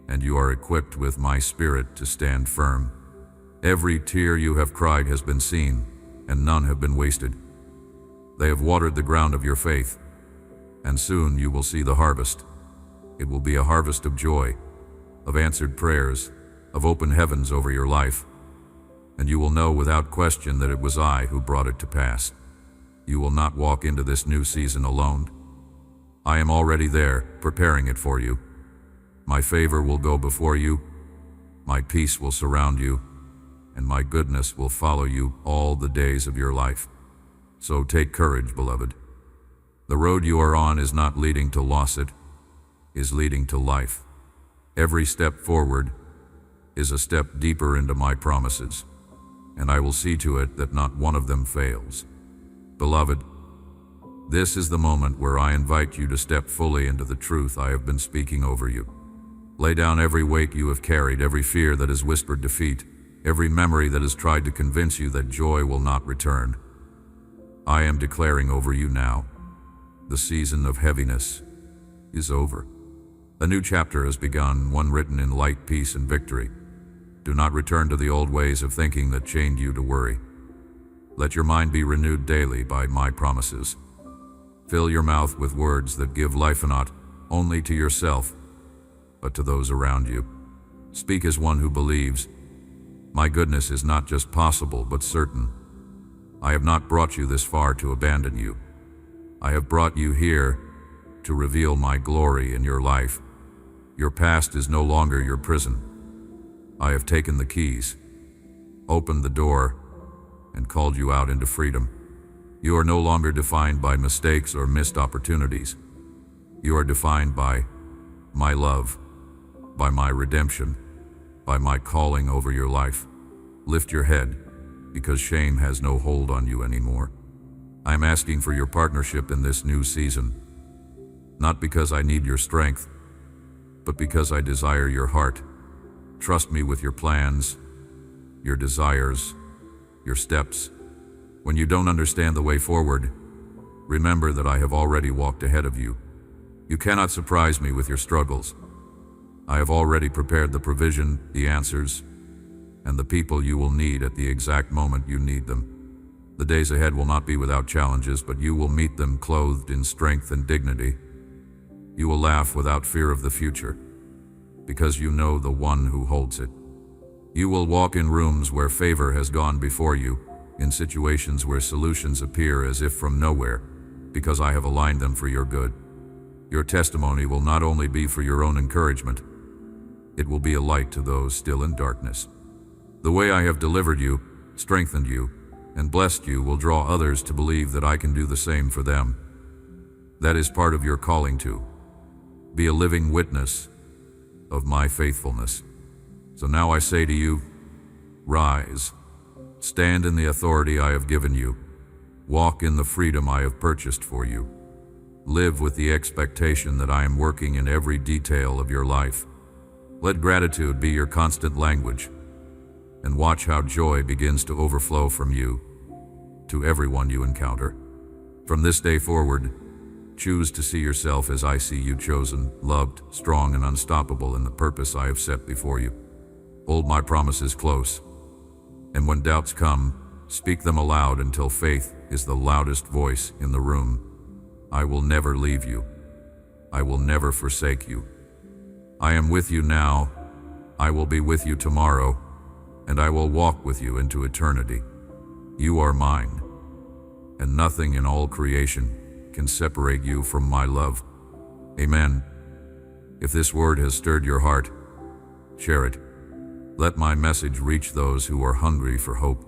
and you are equipped with my spirit to stand firm. Every tear you have cried has been seen, and none have been wasted. They have watered the ground of your faith, and soon you will see the harvest. It will be a harvest of joy, of answered prayers, of open heavens over your life, and you will know without question that it was I who brought it to pass. You will not walk into this new season alone. I am already there, preparing it for you. My favor will go before you, my peace will surround you, and my goodness will follow you all the days of your life. So take courage, beloved. The road you are on is not leading to loss, it is leading to life. Every step forward is a step deeper into my promises, and I will see to it that not one of them fails. Beloved, this is the moment where I invite you to step fully into the truth I have been speaking over you. Lay down every weight you have carried, every fear that has whispered defeat, every memory that has tried to convince you that joy will not return. I am declaring over you now, the season of heaviness is over. A new chapter has begun, one written in light, peace, and victory. Do not return to the old ways of thinking that chained you to worry. Let your mind be renewed daily by my promises. Fill your mouth with words that give life, and not only to yourself, but to those around you. Speak as one who believes. My goodness is not just possible, but certain. I have not brought you this far to abandon you. I have brought you here to reveal my glory in your life. Your past is no longer your prison. I have taken the keys, opened the door, and called you out into freedom. You are no longer defined by mistakes or missed opportunities. You are defined by my love, by my redemption, by my calling over your life. Lift your head, because shame has no hold on you anymore. I am asking for your partnership in this new season, not because I need your strength, but because I desire your heart. Trust me with your plans, your desires, your steps. When you don't understand the way forward, remember that I have already walked ahead of you. You cannot surprise me with your struggles. I have already prepared the provision, the answers, and the people you will need at the exact moment you need them. The days ahead will not be without challenges, but you will meet them clothed in strength and dignity. You will laugh without fear of the future, because you know the one who holds it. You will walk in rooms where favor has gone before you, in situations where solutions appear as if from nowhere, because I have aligned them for your good. Your testimony will not only be for your own encouragement, it will be a light to those still in darkness. The way I have delivered you, strengthened you, and blessed you will draw others to believe that I can do the same for them. That is part of your calling to be a living witness of my faithfulness. So now I say to you, rise, stand in the authority I have given you, walk in the freedom I have purchased for you, live with the expectation that I am working in every detail of your life. Let gratitude be your constant language, and watch how joy begins to overflow from you to everyone you encounter. From this day forward, choose to see yourself as I see you, chosen, loved, strong, and unstoppable in the purpose I have set before you. Hold my promises close, and when doubts come, speak them aloud until faith is the loudest voice in the room. I will never leave you. I will never forsake you. I am with you now. I will be with you tomorrow, and I will walk with you into eternity. You are mine, and nothing in all creation can separate you from my love. Amen. If this word has stirred your heart, share it. Let my message reach those who are hungry for hope.